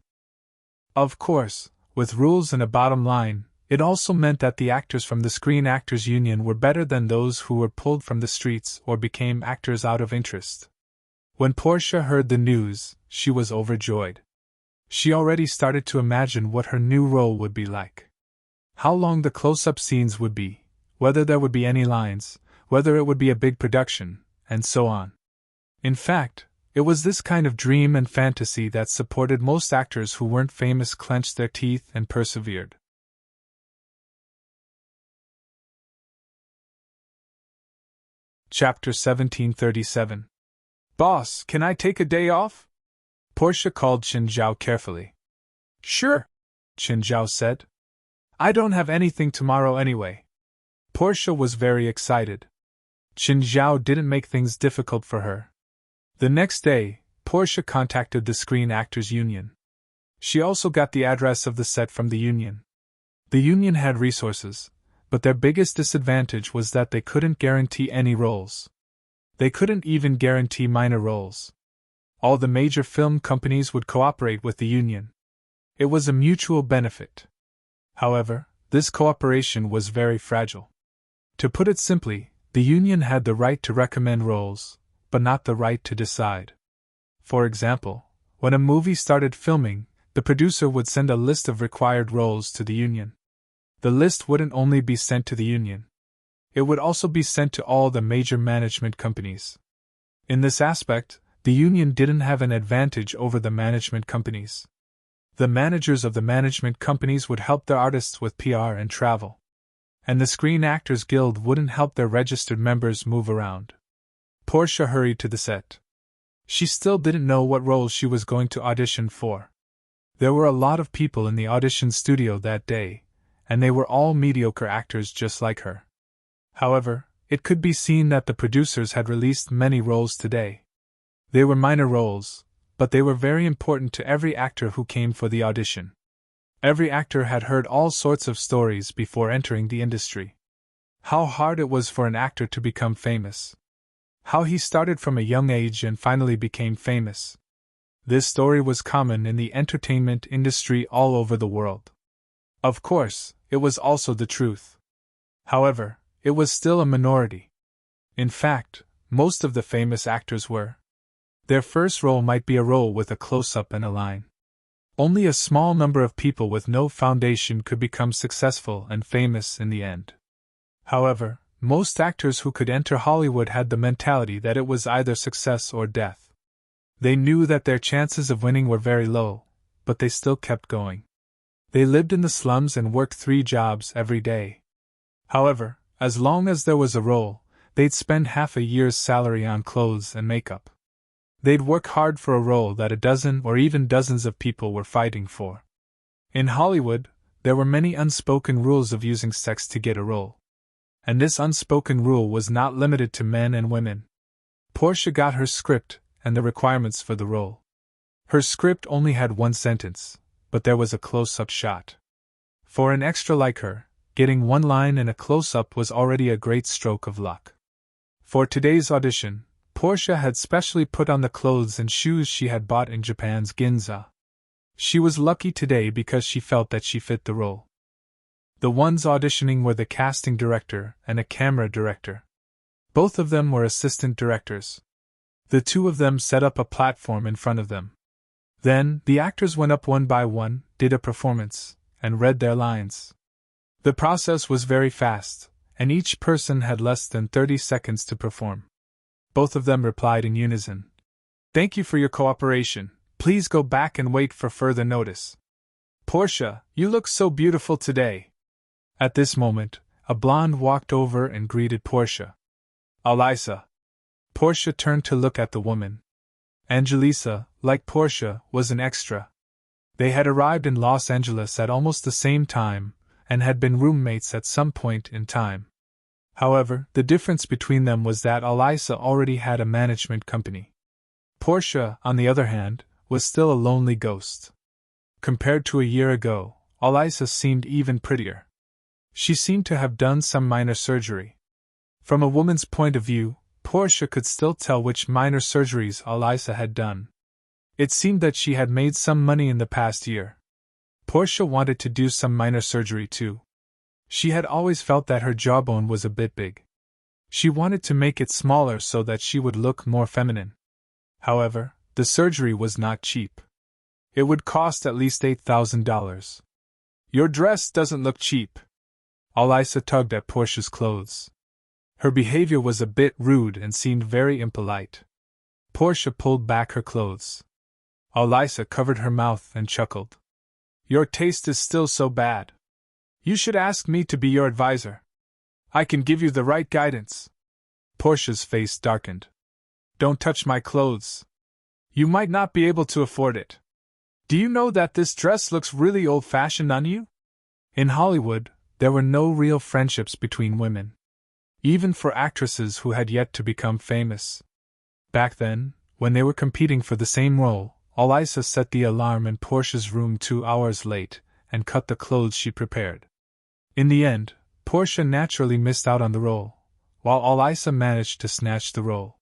Of course, with rules and a bottom line, it also meant that the actors from the Screen Actors Union were better than those who were pulled from the streets or became actors out of interest. When Portia heard the news, she was overjoyed. She already started to imagine what her new role would be like. How long the close-up scenes would be, whether there would be any lines, whether it would be a big production, and so on. In fact, it was this kind of dream and fantasy that supported most actors who weren't famous clenched their teeth and persevered. Chapter 1737. Boss, can I take a day off? Portia called Qin Zhao carefully. Sure, Qin Zhao said. I don't have anything tomorrow anyway. Portia was very excited. Qin Zhao didn't make things difficult for her. The next day, Portia contacted the Screen Actors Union. She also got the address of the set from the union. The union had resources, but their biggest disadvantage was that they couldn't guarantee any roles. They couldn't even guarantee minor roles. All the major film companies would cooperate with the union. It was a mutual benefit. However, this cooperation was very fragile. To put it simply, the union had the right to recommend roles, but not the right to decide. For example, when a movie started filming, the producer would send a list of required roles to the union. The list wouldn't only be sent to the union. It would also be sent to all the major management companies. In this aspect, the union didn't have an advantage over the management companies. The managers of the management companies would help their artists with PR and travel. And the Screen Actors Guild wouldn't help their registered members move around. Portia hurried to the set. She still didn't know what roles she was going to audition for. There were a lot of people in the audition studio that day, and they were all mediocre actors just like her. However, it could be seen that the producers had released many roles today. They were minor roles, but they were very important to every actor who came for the audition. Every actor had heard all sorts of stories before entering the industry. How hard it was for an actor to become famous. How he started from a young age and finally became famous. This story was common in the entertainment industry all over the world. Of course, it was also the truth. However, it was still a minority. In fact, most of the famous actors were. Their first role might be a role with a close-up and a line. Only a small number of people with no foundation could become successful and famous in the end. However, most actors who could enter Hollywood had the mentality that it was either success or death. They knew that their chances of winning were very low, but they still kept going. They lived in the slums and worked 3 jobs every day. However, as long as there was a role, they'd spend half a year's salary on clothes and makeup. They'd work hard for a role that a dozen or even dozens of people were fighting for. In Hollywood, there were many unspoken rules of using sex to get a role. And this unspoken rule was not limited to men and women. Portia got her script and the requirements for the role. Her script only had 1 sentence, but there was a close-up shot. For an extra like her, getting 1 line and a close-up was already a great stroke of luck. For today's audition, Portia had specially put on the clothes and shoes she had bought in Japan's Ginza. She was lucky today because she felt that she fit the role. The ones auditioning were the casting director and a camera director. Both of them were assistant directors. The 2 of them set up a platform in front of them. Then, the actors went up one by one, did a performance, and read their lines. The process was very fast, and each person had less than 30 seconds to perform. Both of them replied in unison. Thank you for your cooperation. Please go back and wait for further notice. Portia, you look so beautiful today. At this moment, a blonde walked over and greeted Portia. Alisa. Portia turned to look at the woman. Angelisa, like Portia, was an extra. They had arrived in Los Angeles at almost the same time, and had been roommates at some point in time. However, the difference between them was that Alisa already had a management company. Portia, on the other hand, was still a lonely ghost. Compared to a year ago, Elisa seemed even prettier. She seemed to have done some minor surgery. From a woman's point of view, Portia could still tell which minor surgeries Elisa had done. It seemed that she had made some money in the past year. Portia wanted to do some minor surgery too. She had always felt that her jawbone was a bit big. She wanted to make it smaller so that she would look more feminine. However, the surgery was not cheap. It would cost at least $8,000. Your dress doesn't look cheap. Elisa tugged at Portia's clothes. Her behavior was a bit rude and seemed very impolite. Portia pulled back her clothes. Elisa covered her mouth and chuckled. Your taste is still so bad. You should ask me to be your advisor. I can give you the right guidance. Portia's face darkened. Don't touch my clothes. You might not be able to afford it. Do you know that this dress looks really old-fashioned on you? In Hollywood, there were no real friendships between women. Even for actresses who had yet to become famous. Back then, when they were competing for the same role, Elisa set the alarm in Portia's room 2 hours late and cut the clothes she prepared. In the end, Portia naturally missed out on the role, while Elisa managed to snatch the role.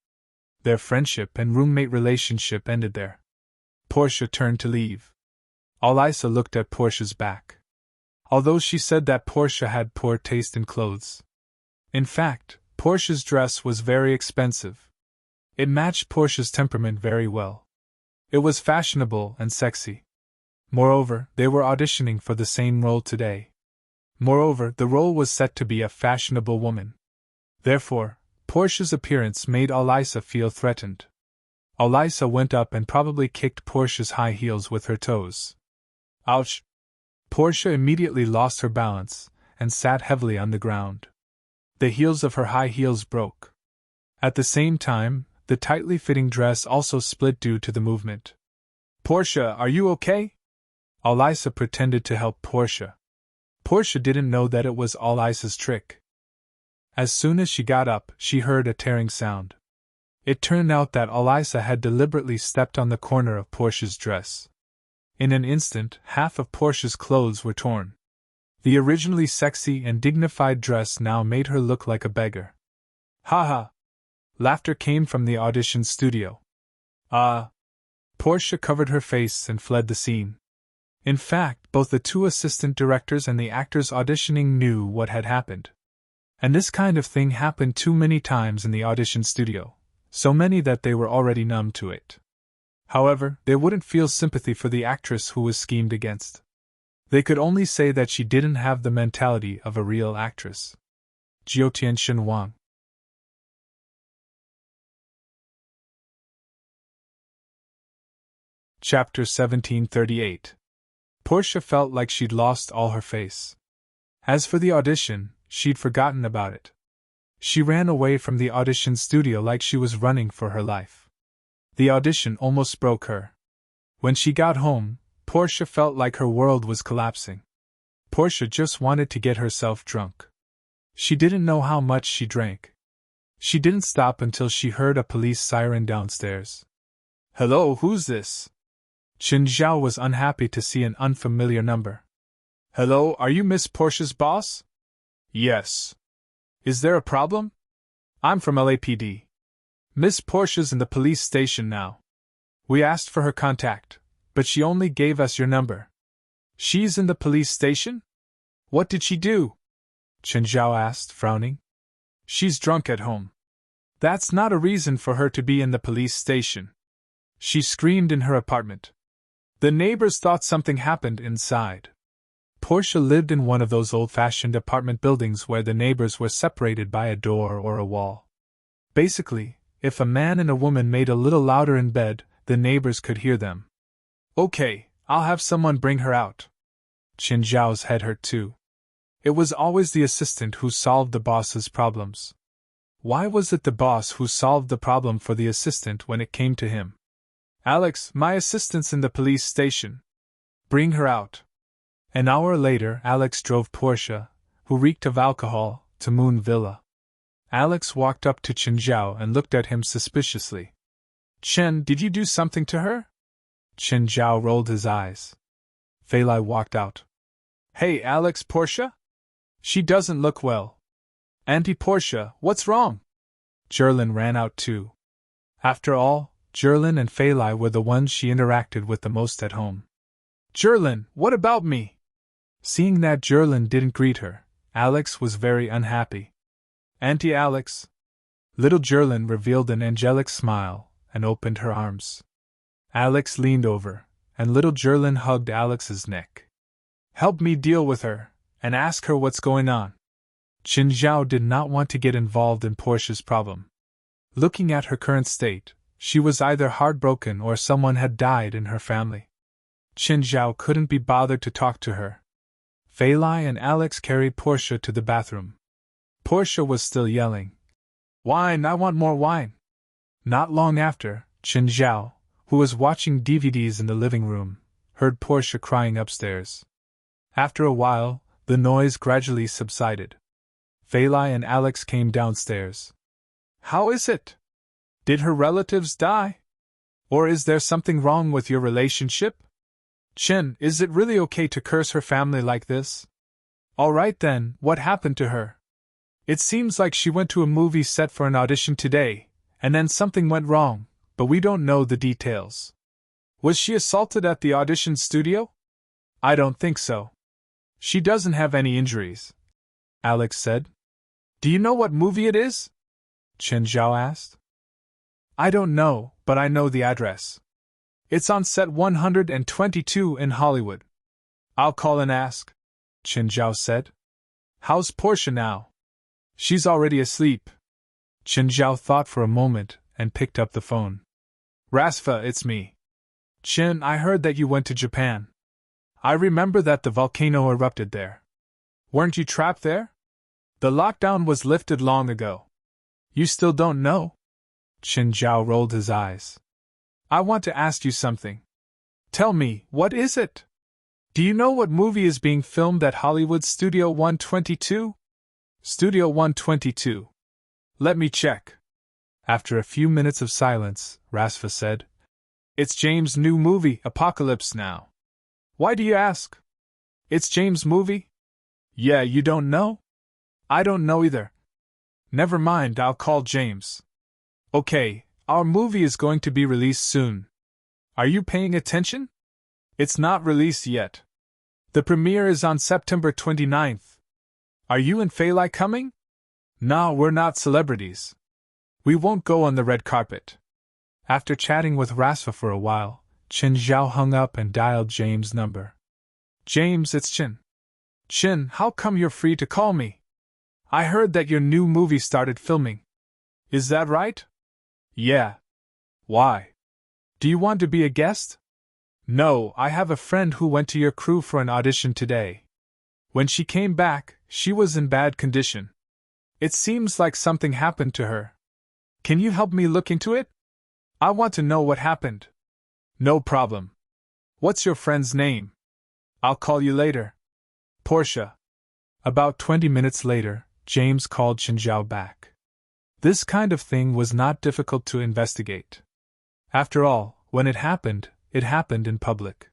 Their friendship and roommate relationship ended there. Portia turned to leave. Elisa looked at Portia's back. Although she said that Portia had poor taste in clothes. In fact, Portia's dress was very expensive. It matched Portia's temperament very well. It was fashionable and sexy. Moreover, they were auditioning for the same role today. Moreover, the role was set to be a fashionable woman. Therefore, Portia's appearance made Elisa feel threatened. Elisa went up and probably kicked Portia's high heels with her toes. Ouch! Portia immediately lost her balance and sat heavily on the ground. The heels of her high heels broke. At the same time, the tightly fitting dress also split due to the movement. Portia, are you okay? Elisa pretended to help Portia. Portia didn't know that it was Elisa's trick. As soon as she got up, she heard a tearing sound. It turned out that Elisa had deliberately stepped on the corner of Portia's dress. In an instant, half of Portia's clothes were torn. The originally sexy and dignified dress now made her look like a beggar. Ha ha! Laughter came from the audition studio. Portia covered her face and fled the scene. In fact, both the 2 assistant directors and the actors auditioning knew what had happened. And this kind of thing happened too many times in the audition studio, so many that they were already numb to it. However, they wouldn't feel sympathy for the actress who was schemed against. They could only say that she didn't have the mentality of a real actress. Jiutian Wang. Chapter 1738. Portia felt like she'd lost all her face. As for the audition, she'd forgotten about it. She ran away from the audition studio like she was running for her life. The audition almost broke her. When she got home, Portia felt like her world was collapsing. Portia just wanted to get herself drunk. She didn't know how much she drank. She didn't stop until she heard a police siren downstairs. Hello, who's this? Chen Zhao was unhappy to see an unfamiliar number. Hello, are you Miss Portia's boss? Yes. Is there a problem? I'm from LAPD. Miss Portia's in the police station now. We asked for her contact, but she only gave us your number. She's in the police station? What did she do? Chen Zhao asked, frowning. She's drunk at home. That's not a reason for her to be in the police station. She screamed in her apartment. The neighbors thought something happened inside. Portia lived in one of those old-fashioned apartment buildings where the neighbors were separated by a door or a wall. Basically, if a man and a woman made a little louder in bed, the neighbors could hear them. Okay, I'll have someone bring her out. Chen Zhao's head hurt too. It was always the assistant who solved the boss's problems. Why was it the boss who solved the problem for the assistant when it came to him? Alex, my assistant's in the police station. Bring her out. An hour later, Alex drove Portia, who reeked of alcohol, to Moon Villa. Alex walked up to Chen Zhao and looked at him suspiciously. Chen, did you do something to her? Chen Zhao rolled his eyes. Phelan walked out. Hey Alex, Portia? She doesn't look well. Auntie Portia, what's wrong? Jerlin ran out too. After all, Jerlin and Phelan were the ones she interacted with the most at home. Jerlin, what about me? Seeing that Jerlin didn't greet her, Alex was very unhappy. Auntie Alex. Little Jerlin revealed an angelic smile and opened her arms. Alex leaned over, and little Jerlin hugged Alex's neck. Help me deal with her, and ask her what's going on. Qin Zhao did not want to get involved in Portia's problem. Looking at her current state, she was either heartbroken or someone had died in her family. Qin Zhao couldn't be bothered to talk to her. Phelan and Alex carried Portia to the bathroom. Portia was still yelling, "Wine, I want more wine!" Not long after, Qin Zhao, who was watching DVDs in the living room, heard Portia crying upstairs. After a while, the noise gradually subsided. Phelan and Alex came downstairs. How is it? Did her relatives die? Or is there something wrong with your relationship? Qin, is it really okay to curse her family like this? Alright then, what happened to her? It seems like she went to a movie set for an audition today, and then something went wrong, but we don't know the details. Was she assaulted at the audition studio? I don't think so. She doesn't have any injuries, Alex said. Do you know what movie it is? Qin Zhao asked. I don't know, but I know the address. It's on set 122 in Hollywood. I'll call and ask, Qin Zhao said. How's Portia now? She's already asleep. Qin Zhao thought for a moment and picked up the phone. Rasfa, it's me. Qin, I heard that you went to Japan. I remember that the volcano erupted there. Weren't you trapped there? The lockdown was lifted long ago. You still don't know? Qin Zhao rolled his eyes. I want to ask you something. Tell me, what is it? Do you know what movie is being filmed at Hollywood Studio 122? Studio 122. Let me check. After a few minutes of silence, Rasfa said, It's James' new movie, Apocalypse Now. Why do you ask? It's James' movie? Yeah, you don't know? I don't know either. Never mind, I'll call James. Okay, our movie is going to be released soon. Are you paying attention? It's not released yet. The premiere is on September 29th. Are you and Phelan coming? No, we're not celebrities. We won't go on the red carpet. After chatting with Rasfa for a while, Qin Zhao hung up and dialed James' number. James, it's Qin. Qin, how come you're free to call me? I heard that your new movie started filming. Is that right? Yeah. Why? Do you want to be a guest? No, I have a friend who went to your crew for an audition today. When she came back, she was in bad condition. It seems like something happened to her. Can you help me look into it? I want to know what happened. No problem. What's your friend's name? I'll call you later. Portia. About 20 minutes later, James called Qin Zhao back. This kind of thing was not difficult to investigate. After all, when it happened in public.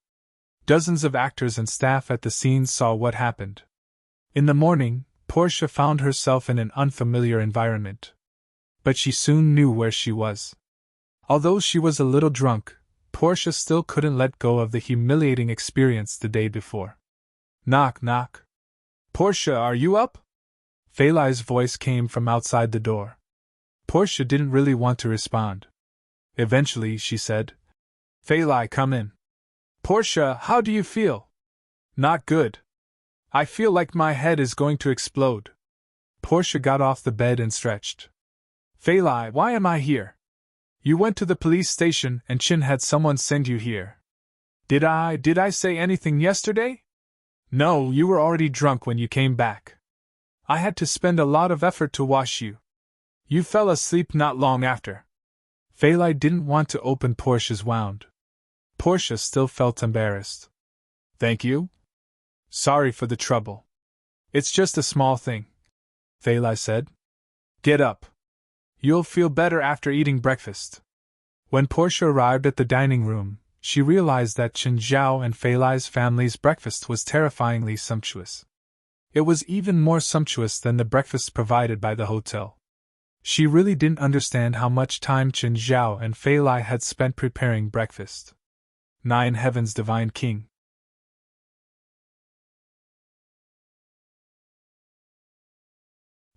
Dozens of actors and staff at the scenes saw what happened. In the morning, Portia found herself in an unfamiliar environment. But she soon knew where she was. Although she was a little drunk, Portia still couldn't let go of the humiliating experience the day before. Knock, knock. Portia, are you up? Phelan's voice came from outside the door. Portia didn't really want to respond. Eventually, she said, Phelan, come in. Portia, how do you feel? Not good. I feel like my head is going to explode. Portia got off the bed and stretched. Phelan, why am I here? You went to the police station and Qin had someone send you here. Did I say anything yesterday? No, you were already drunk when you came back. I had to spend a lot of effort to wash you. You fell asleep not long after. Phelan didn't want to open Portia's wound. Portia still felt embarrassed. Thank you. Sorry for the trouble. It's just a small thing, Phelan said. Get up. You'll feel better after eating breakfast. When Portia arrived at the dining room, She realized that Chen Zhao and Fei Lai's family's breakfast was terrifyingly sumptuous. It was even more sumptuous than the breakfast provided by the hotel. She really didn't understand how much time Chen Zhao and Fei Lai had spent preparing breakfast. 9 Heavens Divine King.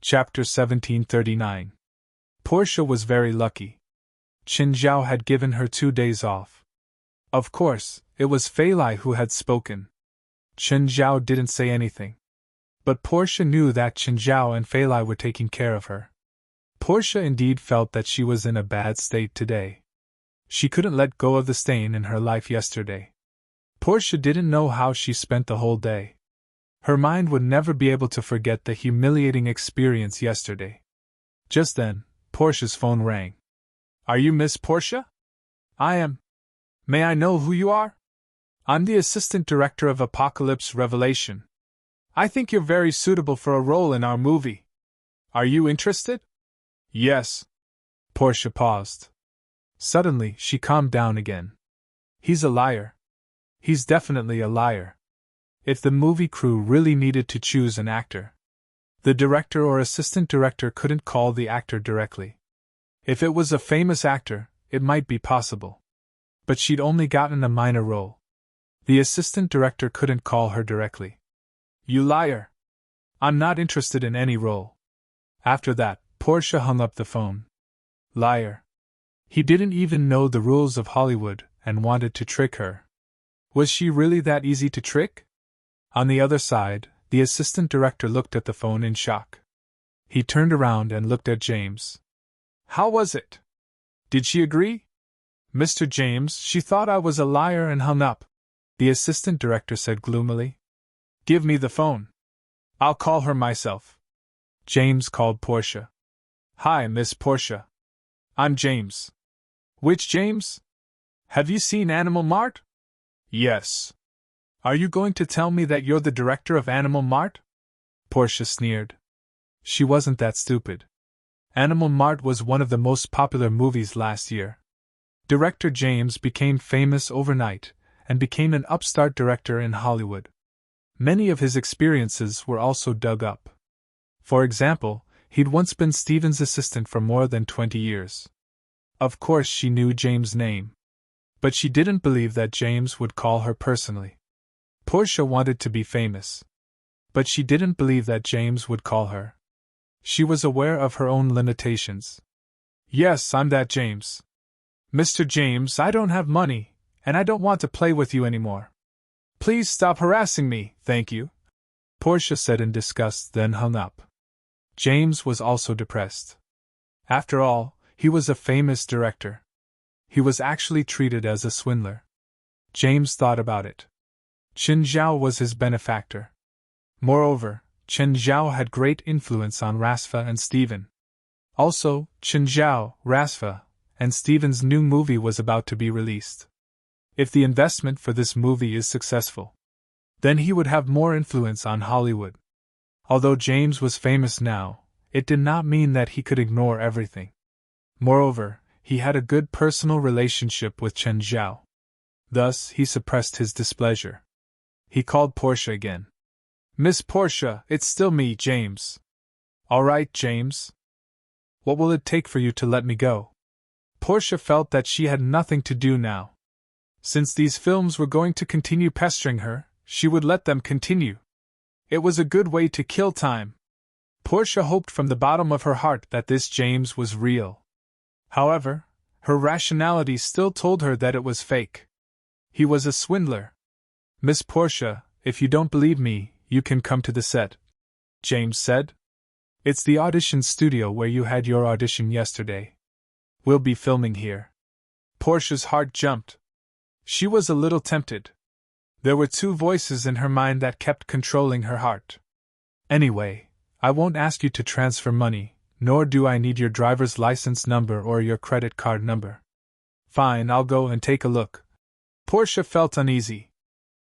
Chapter 1739. Portia was very lucky. Chen Zhao had given her 2 days off. Of course, it was Fei Lai who had spoken. Chen Zhao didn't say anything. But Portia knew that Chen Zhao and Fei Lai were taking care of her. Portia indeed felt that she was in a bad state today. She couldn't let go of the stain in her life yesterday. Portia didn't know how she spent the whole day. Her mind would never be able to forget the humiliating experience yesterday. Just then, Portia's phone rang. "Are you Miss Portia?" "I am. May I know who you are?" "I'm the assistant director of Apocalypse Revelation. I think you're very suitable for a role in our movie. Are you interested?" "Yes." Portia paused. Suddenly, she calmed down again. "He's a liar. He's definitely a liar. If the movie crew really needed to choose an actor, the director or assistant director couldn't call the actor directly. If it was a famous actor, it might be possible. But she'd only gotten a minor role. The assistant director couldn't call her directly. "You liar! I'm not interested in any role." After that, Portia hung up the phone. Liar. He didn't even know the rules of Hollywood and wanted to trick her. Was she really that easy to trick? On the other side, the assistant director looked at the phone in shock. He turned around and looked at James. "How was it? Did she agree?" "Mr. James, she thought I was a liar and hung up," the assistant director said gloomily. "Give me the phone. I'll call her myself." James called Portia. "Hi, Miss Portia. I'm James." "Which James? Have you seen Animal Mart?" "Yes." "Are you going to tell me that you're the director of Animal Mart?" Portia sneered. She wasn't that stupid. Animal Mart was one of the most popular movies last year. Director James became famous overnight and became an upstart director in Hollywood. Many of his experiences were also dug up. For example, he'd once been Steven's assistant for more than 20 years. Of course, she knew James' name. But she didn't believe that James would call her personally. Portia wanted to be famous. But she didn't believe that James would call her. She was aware of her own limitations. "Yes, I'm that James. Mr. James, I don't have money, and I don't want to play with you anymore. Please stop harassing me, thank you," Portia said in disgust, then hung up. James was also depressed. After all, he was a famous director. He was actually treated as a swindler. James thought about it. Chen Zhao was his benefactor. Moreover, Chen Zhao had great influence on Rasfa and Steven. Also, Chen Zhao, Rasfa, and Steven's new movie was about to be released. If the investment for this movie is successful, then he would have more influence on Hollywood. Although James was famous now, it did not mean that he could ignore everything. Moreover, he had a good personal relationship with Chen Zhao. Thus, he suppressed his displeasure. He called Portia again. "Miss Portia, it's still me, James." "All right, James. What will it take for you to let me go?" Portia felt that she had nothing to do now. Since these films were going to continue pestering her, she would let them continue. It was a good way to kill time. Portia hoped from the bottom of her heart that this James was real. However, her rationality still told her that it was fake. He was a swindler. "Miss Portia, if you don't believe me, you can come to the set," James said. "It's the audition studio where you had your audition yesterday. We'll be filming here." Portia's heart jumped. She was a little tempted. There were 2 voices in her mind that kept controlling her heart. "Anyway, I won't ask you to transfer money, nor do I need your driver's license number or your credit card number." "Fine, I'll go and take a look." Portia felt uneasy.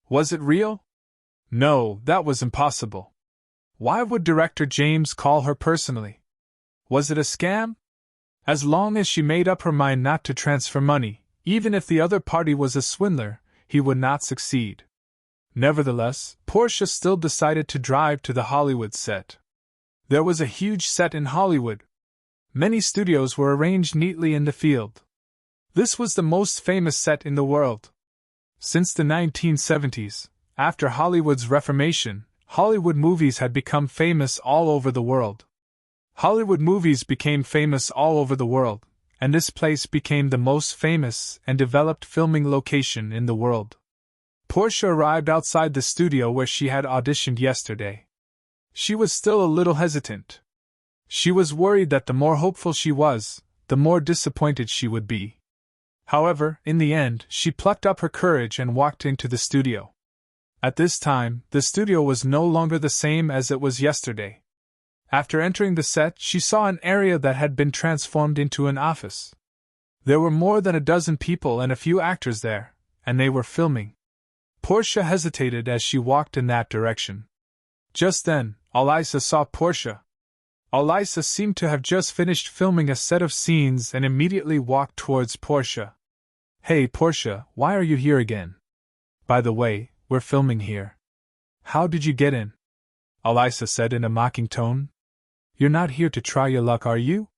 Was it real? No, that was impossible. Why would Director James call her personally? Was it a scam? As long as she made up her mind not to transfer money, Even if the other party was a swindler, he would not succeed. Nevertheless, Portia still decided to drive to the Hollywood set. There was a huge set in Hollywood. Many studios were arranged neatly in the field. This was the most famous set in the world. Since the 1970s, after Hollywood's reformation, Hollywood movies had become famous all over the world. Hollywood movies became famous all over the world, and this place became the most famous and developed filming location in the world. Portia arrived outside the studio where she had auditioned yesterday. She was still a little hesitant. She was worried that the more hopeful she was, the more disappointed she would be. However, in the end, she plucked up her courage and walked into the studio. At this time, the studio was no longer the same as it was yesterday. After entering the set, she saw an area that had been transformed into an office. There were more than a dozen people and a few actors there, and they were filming. Portia hesitated as she walked in that direction. Just then, Alyssa saw Portia. Alyssa seemed to have just finished filming a set of scenes and immediately walked towards Portia. "Hey Portia, why are you here again? By the way, we're filming here. How did you get in?" Alyssa said in a mocking tone. "You're not here to try your luck, are you?"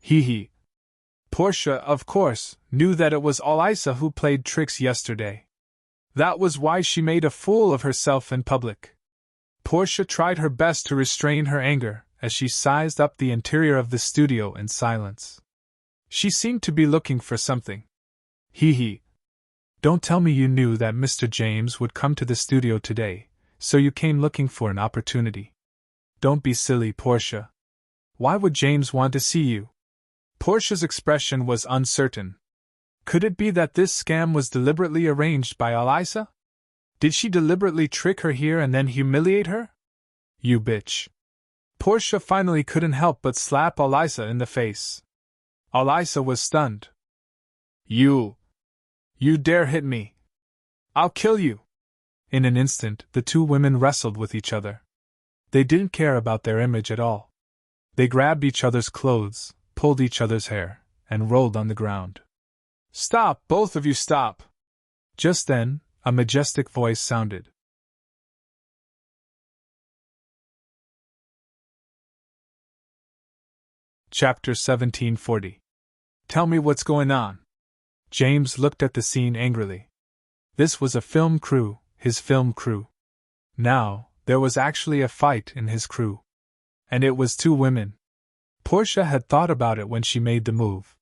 Hee hee. Portia, of course, knew that it was Alyssa who played tricks yesterday. That was why she made a fool of herself in public. Portia tried her best to restrain her anger as she sized up the interior of the studio in silence. She seemed to be looking for something. Hee hee. Don't tell me you knew that Mr. James would come to the studio today, so you came looking for an opportunity. Don't be silly, Portia. Why would James want to see you? Portia's expression was uncertain. Could it be that this scam was deliberately arranged by Alyssa? Did she deliberately trick her here and then humiliate her? You bitch. Portia finally couldn't help but slap Alyssa in the face. Alyssa was stunned. You dare hit me? I'll kill you. In an instant, the two women wrestled with each other. They didn't care about their image at all. They grabbed each other's clothes, pulled each other's hair, and rolled on the ground. Stop, both of you stop! Just then, a majestic voice sounded. Chapter 1740. Tell me what's going on. James looked at the scene angrily. This was a film crew, his film crew. Now, there was actually a fight in his crew. And it was two women. Portia had thought about it when she made the move.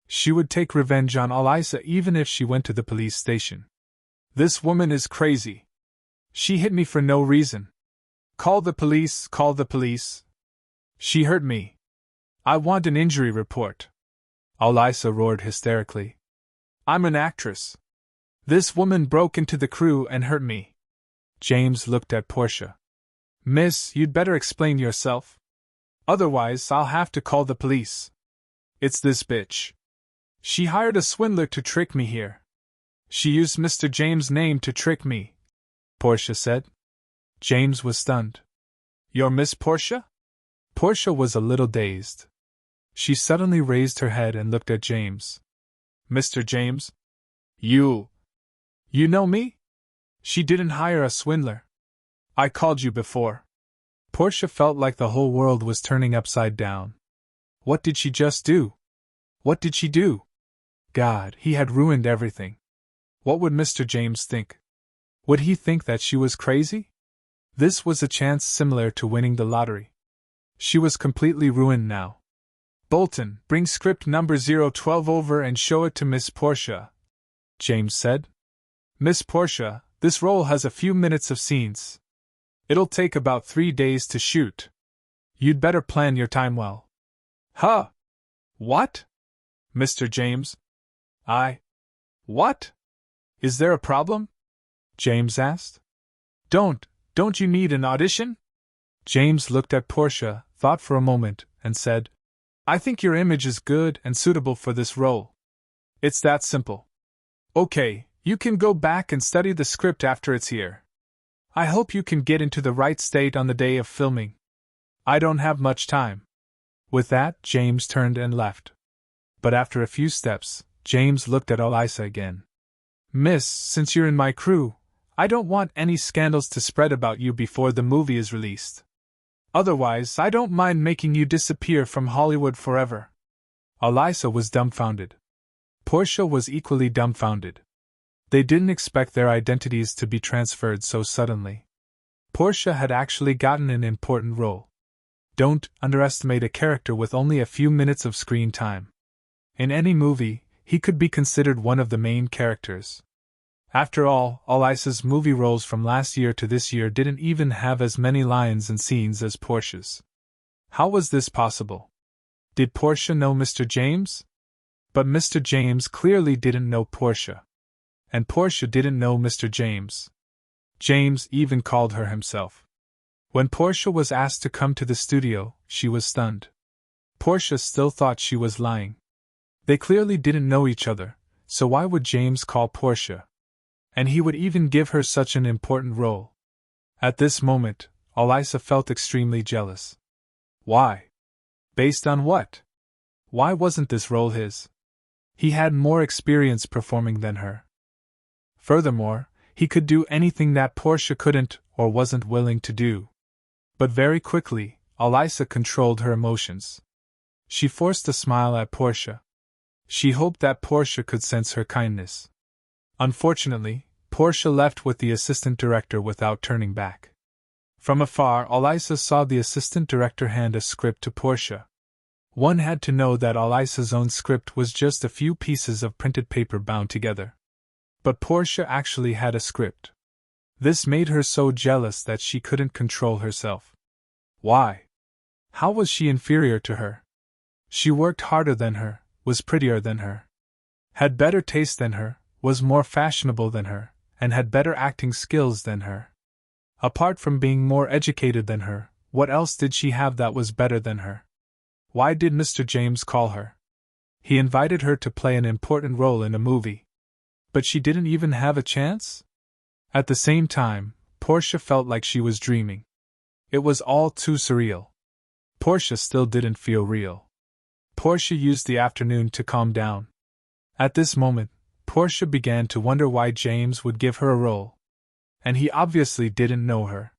She would take revenge on Alyssa even if she went to the police station. This woman is crazy. She hit me for no reason. Call the police, call the police. She hurt me. I want an injury report. Alyssa roared hysterically. I'm an actress. This woman broke into the crew and hurt me. James looked at Portia. Miss, you'd better explain yourself. Otherwise, I'll have to call the police. It's this bitch. She hired a swindler to trick me here. She used Mr. James' name to trick me, Portia said. James was stunned. You're Miss Portia? Portia was a little dazed. She suddenly raised her head and looked at James. Mr. James? You know me? She didn't hire a swindler. I called you before. Portia felt like the whole world was turning upside down. What did she just do? What did she do? God, he had ruined everything. What would Mr. James think? Would he think that she was crazy? This was a chance similar to winning the lottery. She was completely ruined now. Bolton, bring script number 012 over and show it to Miss Portia, James said. Miss Portia, this role has a few minutes of scenes. It'll take about 3 days to shoot. You'd better plan your time well. Huh? What? Mr. James? What? Is there a problem? James asked. Don't you need an audition? James looked at Portia, thought for a moment, and said, I think your image is good and suitable for this role. It's that simple. Okay, you can go back and study the script after it's here. I hope you can get into the right state on the day of filming. I don't have much time. With that, James turned and left. But after a few steps, James looked at Elisa again. Miss, since you're in my crew, I don't want any scandals to spread about you before the movie is released. Otherwise, I don't mind making you disappear from Hollywood forever. Elisa was dumbfounded. Portia was equally dumbfounded. They didn't expect their identities to be transferred so suddenly. Portia had actually gotten an important role. Don't underestimate a character with only a few minutes of screen time. In any movie, he could be considered one of the main characters. After all, Elisa's movie roles from last year to this year didn't even have as many lines and scenes as Portia's. How was this possible? Did Portia know Mr. James? But Mr. James clearly didn't know Portia. And Portia didn't know Mr. James. James even called her himself. When Portia was asked to come to the studio, she was stunned. Portia still thought she was lying. They clearly didn't know each other, so why would James call Portia? And he would even give her such an important role. At this moment, Elisa felt extremely jealous. Why? Based on what? Why wasn't this role his? He had more experience performing than her. Furthermore, he could do anything that Portia couldn't or wasn't willing to do. But very quickly, Elisa controlled her emotions. She forced a smile at Portia. She hoped that Portia could sense her kindness. Unfortunately, Portia left with the assistant director without turning back. From afar, Elisa saw the assistant director hand a script to Portia. One had to know that Elisa's own script was just a few pieces of printed paper bound together. But Portia actually had a script. This made her so jealous that she couldn't control herself. Why? How was she inferior to her? She worked harder than her, was prettier than her, had better taste than her, was more fashionable than her, and had better acting skills than her. Apart from being more educated than her, what else did she have that was better than her? Why did Mr. James call her? He invited her to play an important role in a movie. But she didn't even have a chance? At the same time, Portia felt like she was dreaming. It was all too surreal. Portia still didn't feel real. Portia used the afternoon to calm down. At this moment, Portia began to wonder why James would give her a role. And he obviously didn't know her.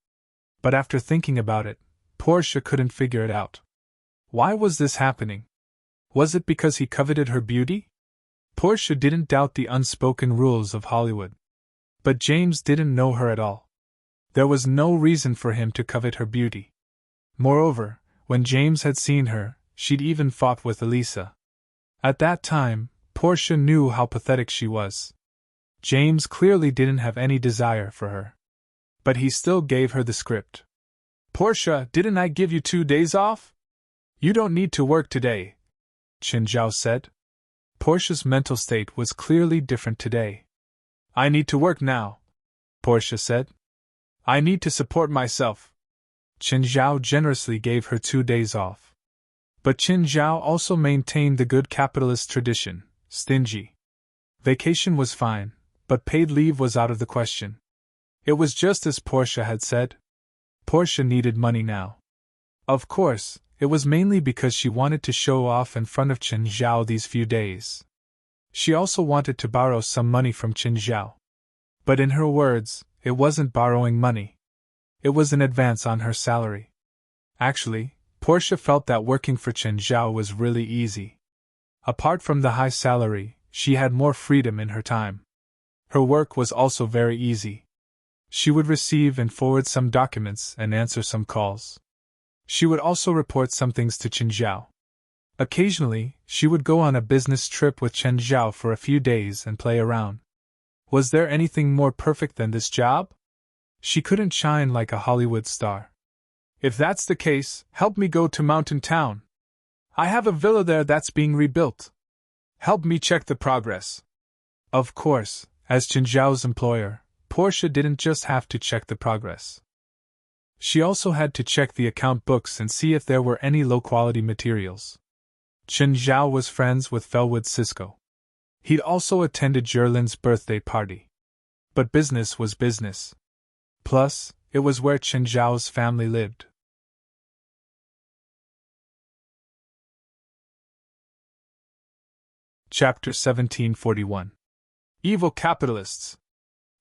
But after thinking about it, Portia couldn't figure it out. Why was this happening? Was it because he coveted her beauty? Portia didn't doubt the unspoken rules of Hollywood. But James didn't know her at all. There was no reason for him to covet her beauty. Moreover, when James had seen her, she'd even fought with Elisa. At that time, Portia knew how pathetic she was. James clearly didn't have any desire for her. But he still gave her the script. Portia, didn't I give you 2 days off? You don't need to work today, Chen Zhao said. Portia's mental state was clearly different today. I need to work now, Portia said. I need to support myself. Chen Zhao generously gave her 2 days off. But Chen Zhao also maintained the good capitalist tradition, stingy. Vacation was fine, but paid leave was out of the question. It was just as Portia had said. Portia needed money now. Of course, it was mainly because she wanted to show off in front of Chen Zhao these few days. She also wanted to borrow some money from Chen Zhao. But in her words, it wasn't borrowing money. It was an advance on her salary. Actually, Portia felt that working for Chen Zhao was really easy. Apart from the high salary, she had more freedom in her time. Her work was also very easy. She would receive and forward some documents and answer some calls. She would also report some things to Chen Zhao. Occasionally, she would go on a business trip with Chen Zhao for a few days and play around. Was there anything more perfect than this job? She couldn't shine like a Hollywood star. If that's the case, help me go to Mountain Town. I have a villa there that's being rebuilt. Help me check the progress. Of course, as Chen Zhao's employer, Portia didn't just have to check the progress. She also had to check the account books and see if there were any low-quality materials. Chen Zhao was friends with Felwood Cisco. He'd also attended Jerlin's birthday party. But business was business. Plus, it was where Chen Zhao's family lived. Chapter 1741. Evil Capitalists.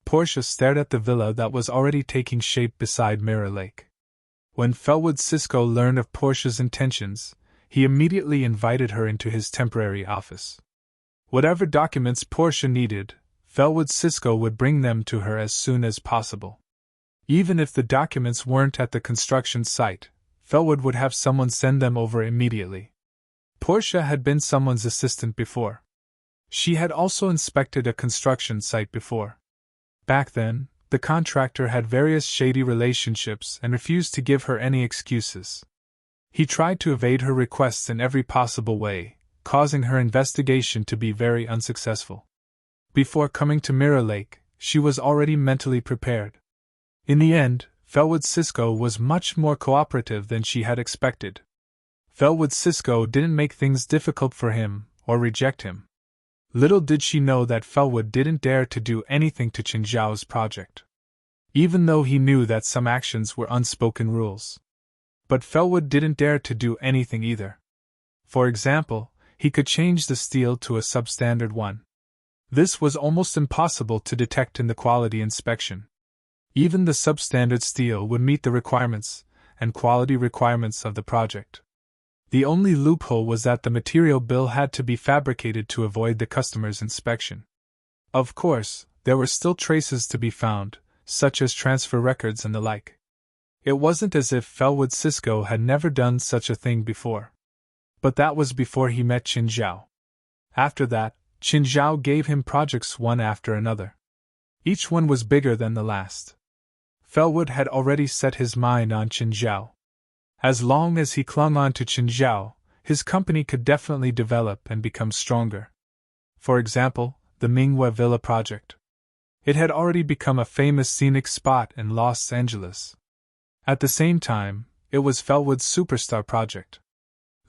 Portia stared at the villa that was already taking shape beside Mirror Lake. When Felwood Cisco learned of Portia's intentions, he immediately invited her into his temporary office. Whatever documents Portia needed, Felwood Cisco would bring them to her as soon as possible. Even if the documents weren't at the construction site, Felwood would have someone send them over immediately. Portia had been someone's assistant before. She had also inspected a construction site before. Back then, the contractor had various shady relationships and refused to give her any excuses. He tried to evade her requests in every possible way, causing her investigation to be very unsuccessful. Before coming to Mirror Lake, she was already mentally prepared. In the end, Felwood Cisco was much more cooperative than she had expected. Felwood Cisco didn't make things difficult for him or reject him. Little did she know that Felwood didn't dare to do anything to Chen Zhao's project, even though he knew that some actions were unspoken rules. But Felwood didn't dare to do anything either. For example, he could change the steel to a substandard one. This was almost impossible to detect in the quality inspection. Even the substandard steel would meet the requirements and quality requirements of the project. The only loophole was that the material bill had to be fabricated to avoid the customer's inspection. Of course, there were still traces to be found, such as transfer records and the like. It wasn't as if Felwood Cisco had never done such a thing before. But that was before he met Chen Zhao. After that, Chen Zhao gave him projects one after another. Each one was bigger than the last. Felwood had already set his mind on Chen Zhao. As long as he clung on to Chen Zhao, his company could definitely develop and become stronger. For example, the Minghua Villa project. It had already become a famous scenic spot in Los Angeles. At the same time, it was Felwood's superstar project.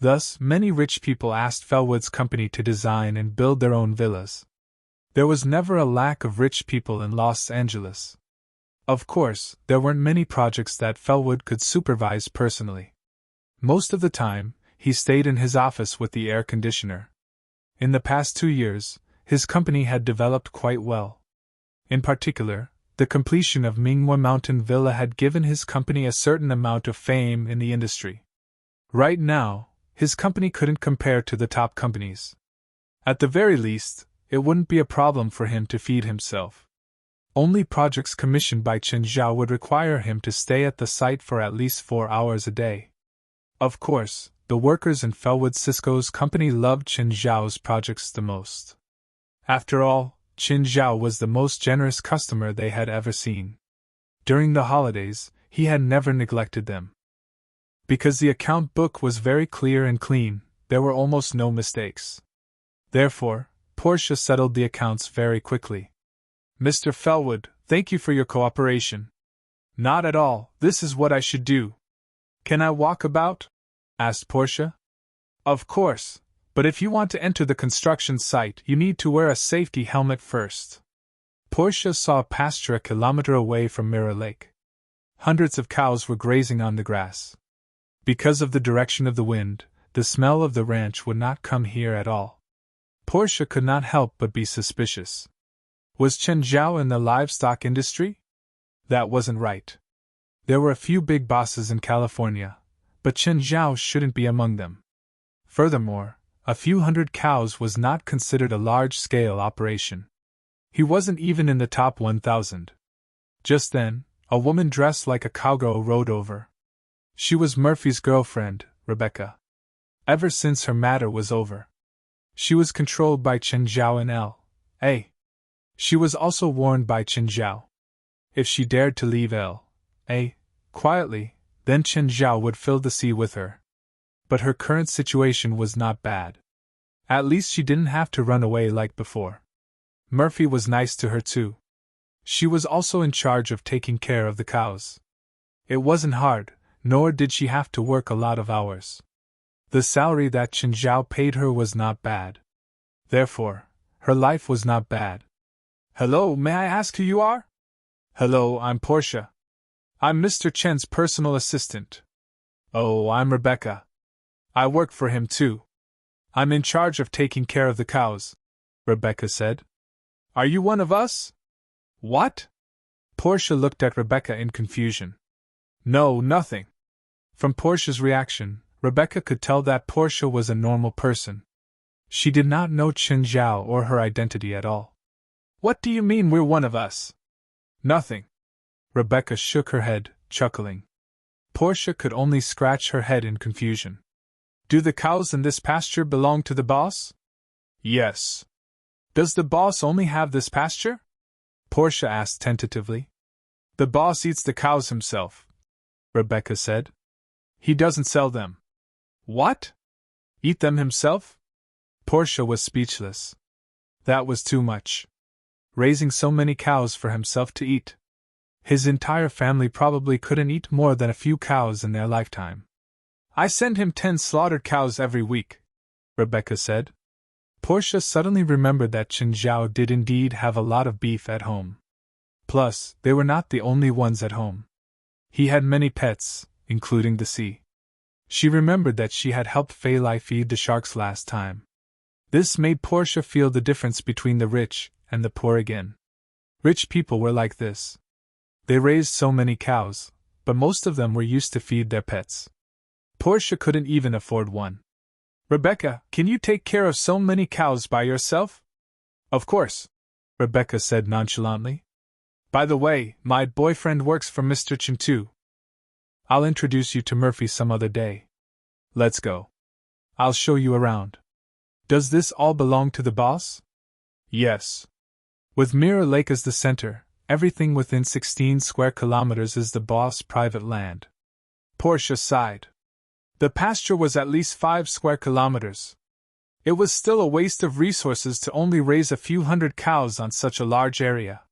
Thus, many rich people asked Felwood's company to design and build their own villas. There was never a lack of rich people in Los Angeles. Of course, there weren't many projects that Felwood could supervise personally. Most of the time, he stayed in his office with the air conditioner. In the past 2 years, his company had developed quite well. In particular, the completion of Minghua Mountain Villa had given his company a certain amount of fame in the industry. Right now, his company couldn't compare to the top companies. At the very least, it wouldn't be a problem for him to feed himself. Only projects commissioned by Chen Zhao would require him to stay at the site for at least 4 hours a day. Of course, the workers in Felwood Cisco's company loved Chen Zhao's projects the most. After all, Chen Zhao was the most generous customer they had ever seen. During the holidays, he had never neglected them. Because the account book was very clear and clean, there were almost no mistakes. Therefore, Portia settled the accounts very quickly. Mr. Felwood, thank you for your cooperation. Not at all, this is what I should do. Can I walk about? Asked Portia. Of course, but if you want to enter the construction site, you need to wear a safety helmet first. Portia saw a pasture a kilometer away from Mirror Lake. Hundreds of cows were grazing on the grass. Because of the direction of the wind, the smell of the ranch would not come here at all. Portia could not help but be suspicious. Was Chen Zhao in the livestock industry? That wasn't right. There were a few big bosses in California, but Chen Zhao shouldn't be among them. Furthermore, a few hundred cows was not considered a large-scale operation. He wasn't even in the top 1,000. Just then, a woman dressed like a cowgirl rode over. She was Murphy's girlfriend, Rebecca. Ever since her matter was over, she was controlled by Chen Zhao and L.A. She was also warned by Chen Zhao. If she dared to leave L.A. quietly, then Chen Zhao would fill the sea with her. But her current situation was not bad. At least she didn't have to run away like before. Murphy was nice to her too. She was also in charge of taking care of the cows. It wasn't hard, nor did she have to work a lot of hours. The salary that Chen Zhao paid her was not bad. Therefore, her life was not bad. Hello, may I ask who you are? Hello, I'm Portia. I'm Mr. Chen's personal assistant. Oh, I'm Rebecca. I work for him too. I'm in charge of taking care of the cows, Rebecca said. Are you one of us? What? Portia looked at Rebecca in confusion. No, nothing. From Portia's reaction, Rebecca could tell that Portia was a normal person. She did not know Chen Zhao or her identity at all. What do you mean we're one of us? Nothing. Rebecca shook her head, chuckling. Portia could only scratch her head in confusion. Do the cows in this pasture belong to the boss? Yes. Does the boss only have this pasture? Portia asked tentatively. The boss eats the cows himself, Rebecca said. He doesn't sell them. What? Eat them himself? Portia was speechless. That was too much. Raising so many cows for himself to eat. His entire family probably couldn't eat more than a few cows in their lifetime. I send him 10 slaughtered cows every week, Rebecca said. Portia suddenly remembered that Chen Zhao did indeed have a lot of beef at home. Plus, they were not the only ones at home. He had many pets, including the sea. She remembered that she had helped Fei Lai feed the sharks last time. This made Portia feel the difference between the rich and the poor again. Rich people were like this. They raised so many cows, but most of them were used to feed their pets. Portia couldn't even afford one. Rebecca, can you take care of so many cows by yourself? Of course, Rebecca said nonchalantly. By the way, my boyfriend works for Mr. Chen too. I'll introduce you to Murphy some other day. Let's go. I'll show you around. Does this all belong to the boss? Yes. With Mirror Lake as the center, everything within 16 square kilometers is the boss' private land. Portia sighed. The pasture was at least 5 square kilometers. It was still a waste of resources to only raise a few hundred cows on such a large area.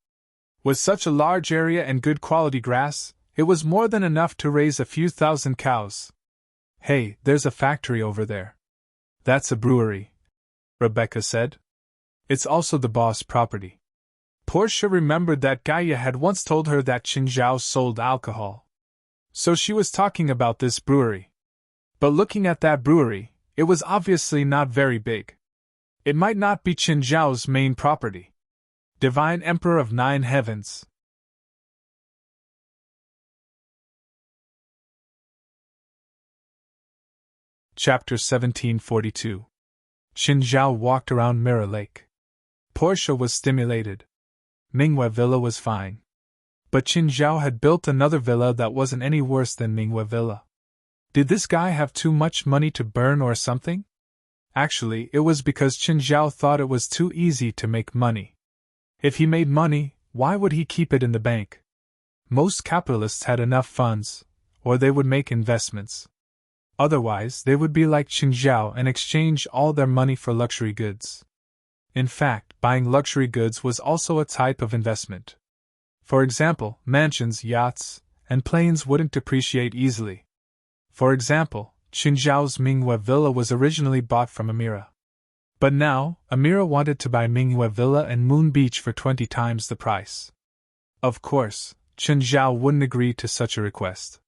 With such a large area and good quality grass, it was more than enough to raise a few thousand cows. Hey, there's a factory over there. That's a brewery, Rebecca said. It's also the boss' property. Portia remembered that Gaia had once told her that Chen Zhao sold alcohol. So she was talking about this brewery. But looking at that brewery, it was obviously not very big. It might not be Chen Zhao's main property. Divine Emperor of 9 Heavens. Chapter 1742. Chen Zhao walked around Mirror Lake. Portia was stimulated. Mingwei Villa was fine. But Chen Zhao had built another villa that wasn't any worse than Mingwei Villa. Did this guy have too much money to burn or something? Actually, it was because Chen Zhao thought it was too easy to make money. If he made money, why would he keep it in the bank? Most capitalists had enough funds, or they would make investments. Otherwise, they would be like Chen Zhao and exchange all their money for luxury goods. In fact, buying luxury goods was also a type of investment. For example, mansions, yachts, and planes wouldn't depreciate easily. For example, Chen Zhao's Mingwei Villa was originally bought from Amira. But now, Amira wanted to buy Mingwei Villa and Moon Beach for 20 times the price. Of course, Chen Zhao wouldn't agree to such a request.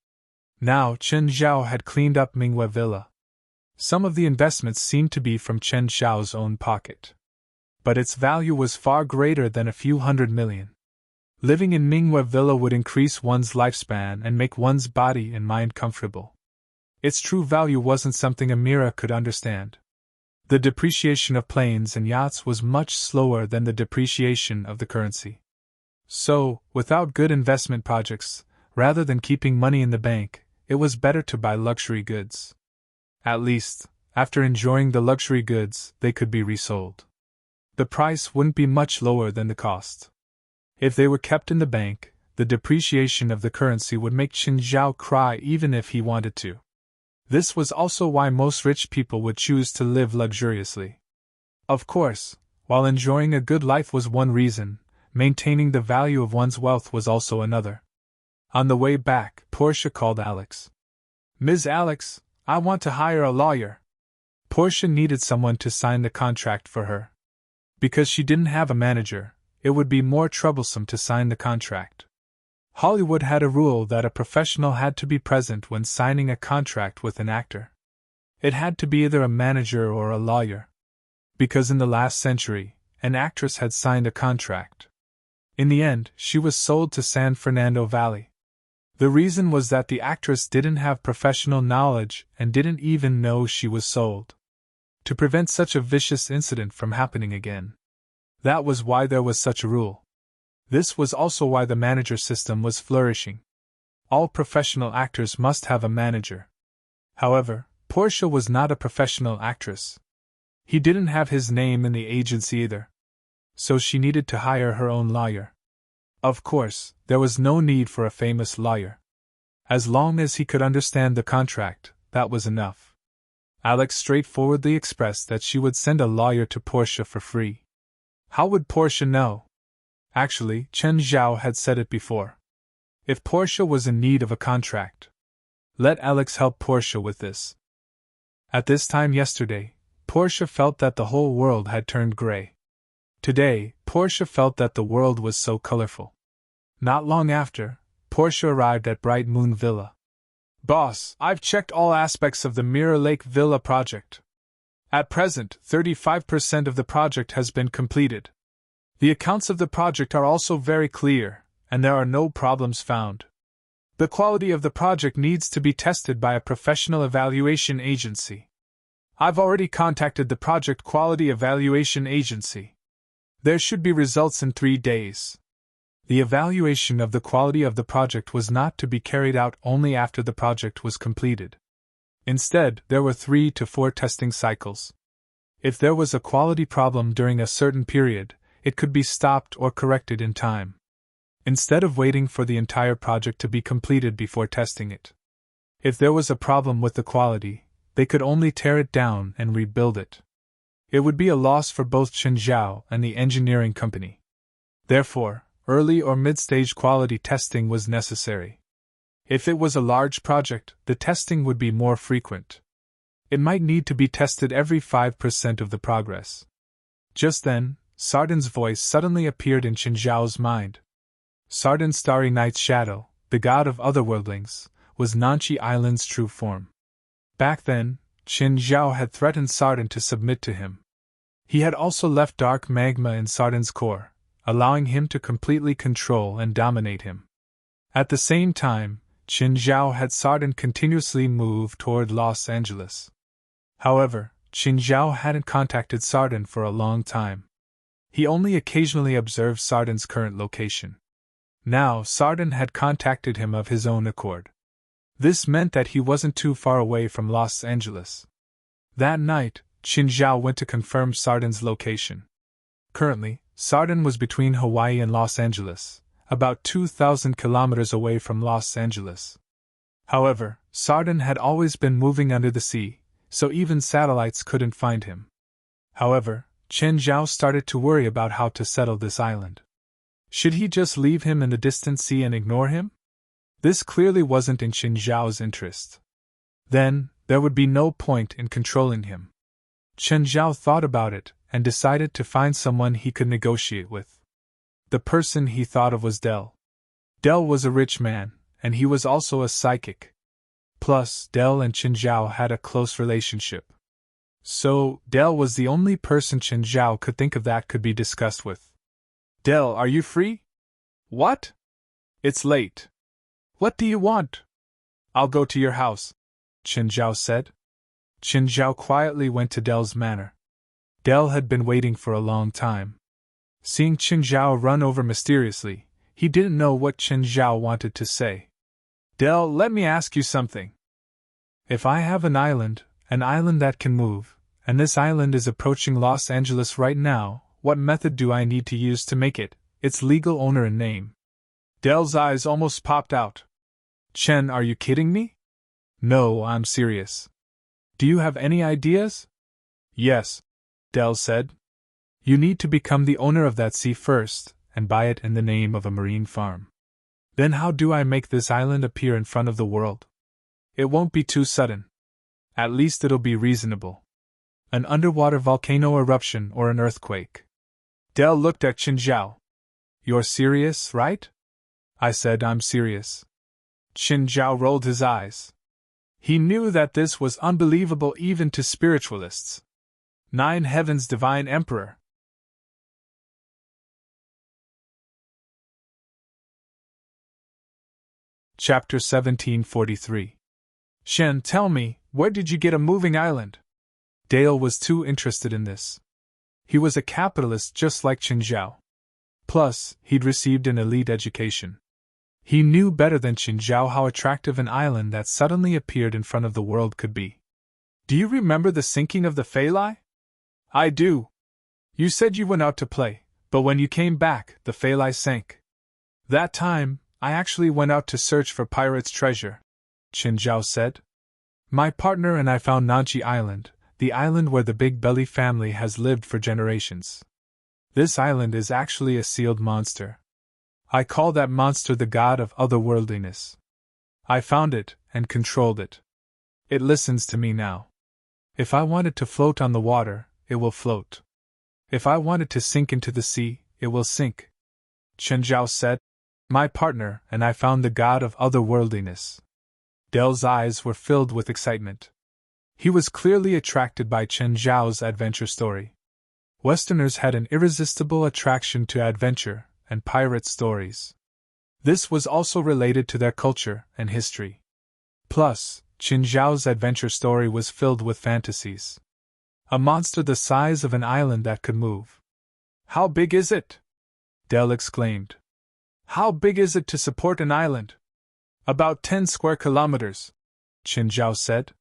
Now Chen Zhao had cleaned up Mingwei Villa. Some of the investments seemed to be from Chen Zhao's own pocket. But its value was far greater than a few $100 million. Living in Mingwei Villa would increase one's lifespan and make one's body and mind comfortable. Its true value wasn't something Amira could understand. The depreciation of planes and yachts was much slower than the depreciation of the currency. So, without good investment projects, rather than keeping money in the bank, it was better to buy luxury goods. At least, after enjoying the luxury goods, they could be resold. The price wouldn't be much lower than the cost. If they were kept in the bank, the depreciation of the currency would make Chen Zhao cry even if he wanted to. This was also why most rich people would choose to live luxuriously. Of course, while enjoying a good life was one reason, maintaining the value of one's wealth was also another. On the way back, Portia called Alex. Ms. Alex, I want to hire a lawyer. Portia needed someone to sign the contract for her. Because she didn't have a manager, it would be more troublesome to sign the contract. Hollywood had a rule that a professional had to be present when signing a contract with an actor. It had to be either a manager or a lawyer. Because in the last century, an actress had signed a contract. In the end, she was sold to San Fernando Valley. The reason was that the actress didn't have professional knowledge and didn't even know she was sold. To prevent such a vicious incident from happening again. That was why there was such a rule. This was also why the manager system was flourishing. All professional actors must have a manager. However, Portia was not a professional actress. He didn't have his name in the agency either. So she needed to hire her own lawyer. Of course, there was no need for a famous lawyer. As long as he could understand the contract, that was enough. Alex straightforwardly expressed that she would send a lawyer to Portia for free. How would Portia know? Actually, Chen Zhao had said it before. If Portia was in need of a contract, let Alex help Portia with this. At this time yesterday, Portia felt that the whole world had turned gray. Today, Portia felt that the world was so colorful. Not long after, Portia arrived at Bright Moon Villa. Boss, I've checked all aspects of the Mirror Lake Villa project. At present, 35% of the project has been completed. The accounts of the project are also very clear, and there are no problems found. The quality of the project needs to be tested by a professional evaluation agency. I've already contacted the project quality evaluation agency. There should be results in 3 days. The evaluation of the quality of the project was not to be carried out only after the project was completed. Instead, there were 3 to 4 testing cycles. If there was a quality problem during a certain period, it could be stopped or corrected in time. Instead of waiting for the entire project to be completed before testing it. If there was a problem with the quality, they could only tear it down and rebuild it. It would be a loss for both Zhao and the engineering company. Therefore, early or mid-stage quality testing was necessary. If it was a large project, the testing would be more frequent. It might need to be tested every 5% of the progress. Just then, Sardin's voice suddenly appeared in Zhao's mind. Sardin Starry Night's shadow, the god of otherworldlings, was Nanchi Island's true form. Back then, Zhao had threatened Sardin to submit to him. He had also left dark magma in Sardin's core, allowing him to completely control and dominate him. At the same time, Zhao had Sardin continuously move toward Los Angeles. However, Zhao hadn't contacted Sardin for a long time. He only occasionally observed Sardin's current location. Now, Sardin had contacted him of his own accord. This meant that he wasn't too far away from Los Angeles. That night, Zhao went to confirm Sardin's location. Currently, Sardin was between Hawaii and Los Angeles, about 2,000 kilometers away from Los Angeles. However, Sardin had always been moving under the sea, so even satellites couldn't find him. However, Zhao started to worry about how to settle this island. Should he just leave him in the distant sea and ignore him? This clearly wasn't in Zhao's interest. Then, there would be no point in controlling him. Zhao thought about it and decided to find someone he could negotiate with. The person he thought of was Del. Del was a rich man, and he was also a psychic. Plus, Del and Zhao had a close relationship. So, Del was the only person Zhao could think of that could be discussed with. Del, are you free? What? It's late. What do you want? I'll go to your house, Zhao said. Zhao quietly went to Del's manor. Del had been waiting for a long time. Seeing Zhao run over mysteriously, he didn't know what Zhao wanted to say. Del, let me ask you something. If I have an island that can move, and this island is approaching Los Angeles right now, what method do I need to use to make it its legal owner and name? Del's eyes almost popped out. Chen, are you kidding me? No, I'm serious. Do you have any ideas? Yes, Del said. You need to become the owner of that sea first, and buy it in the name of a marine farm. Then how do I make this island appear in front of the world? It won't be too sudden. At least it'll be reasonable. An underwater volcano eruption or an earthquake. Del looked at Zhao. You're serious, right? I said I'm serious. Zhao rolled his eyes. He knew that this was unbelievable even to spiritualists. 9 Heaven's Divine Emperor. Chapter 1743. Shen, tell me, where did you get a moving island? Dale was too interested in this. He was a capitalist just like Qin Zhao. Plus, he'd received an elite education. He knew better than Qin Zhao how attractive an island that suddenly appeared in front of the world could be. Do you remember the sinking of the Phalai? I do. You said you went out to play, but when you came back, the Phalai sank. That time, I actually went out to search for pirates' treasure, Qin Zhao said. My partner and I found Nanchi Island, the island where the Big Belly family has lived for generations. This island is actually a sealed monster. I call that monster the god of otherworldliness. I found it and controlled it. It listens to me now. If I want it to float on the water, it will float. If I want it to sink into the sea, it will sink. Qin Zhao said. My partner and I found the god of otherworldliness. Dell's eyes were filled with excitement. He was clearly attracted by Qin Zhao's adventure story. Westerners had an irresistible attraction to adventure and pirate stories. This was also related to their culture and history. Plus, Qin Zhao's adventure story was filled with fantasies. A monster the size of an island that could move. How big is it? Dell exclaimed. How big is it to support an island? About 10 square kilometers, Qin Zhao said.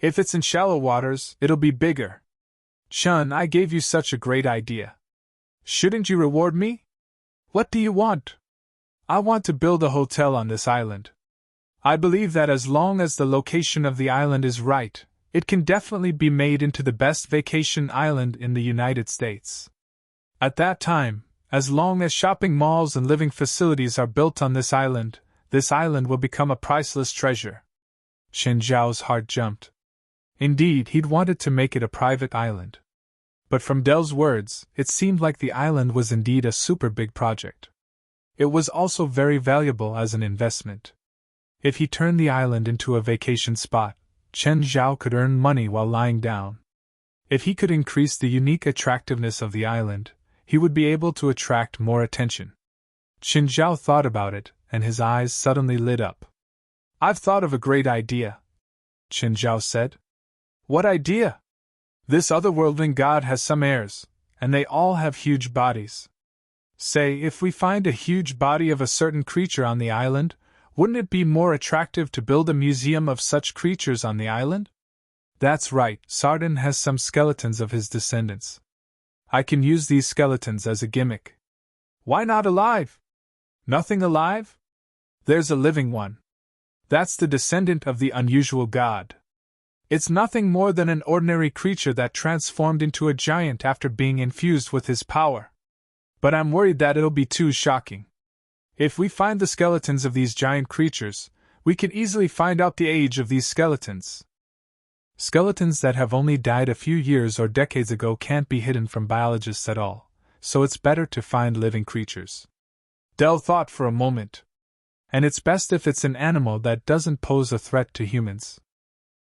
If it's in shallow waters, it'll be bigger. Shun, I gave you such a great idea. Shouldn't you reward me? What do you want? I want to build a hotel on this island. I believe that as long as the location of the island is right, it can definitely be made into the best vacation island in the United States. At that time, as long as shopping malls and living facilities are built on this island will become a priceless treasure. Qin Zhao's heart jumped. Indeed, he'd wanted to make it a private island. But from Dell's words, it seemed like the island was indeed a super big project. It was also very valuable as an investment. If he turned the island into a vacation spot, Qin Zhao could earn money while lying down. If he could increase the unique attractiveness of the island, he would be able to attract more attention. Qin Zhao thought about it, and his eyes suddenly lit up. I've thought of a great idea, Qin Zhao said. What idea? This otherworldling god has some heirs, and they all have huge bodies. Say, if we find a huge body of a certain creature on the island, wouldn't it be more attractive to build a museum of such creatures on the island? That's right, Sardin has some skeletons of his descendants. I can use these skeletons as a gimmick. Why not alive? Nothing alive? There's a living one. That's the descendant of the unusual god. It's nothing more than an ordinary creature that transformed into a giant after being infused with his power. But I'm worried that it'll be too shocking. If we find the skeletons of these giant creatures, we can easily find out the age of these skeletons. Skeletons that have only died a few years or decades ago can't be hidden from biologists at all, so it's better to find living creatures. Dell thought for a moment. And it's best if it's an animal that doesn't pose a threat to humans.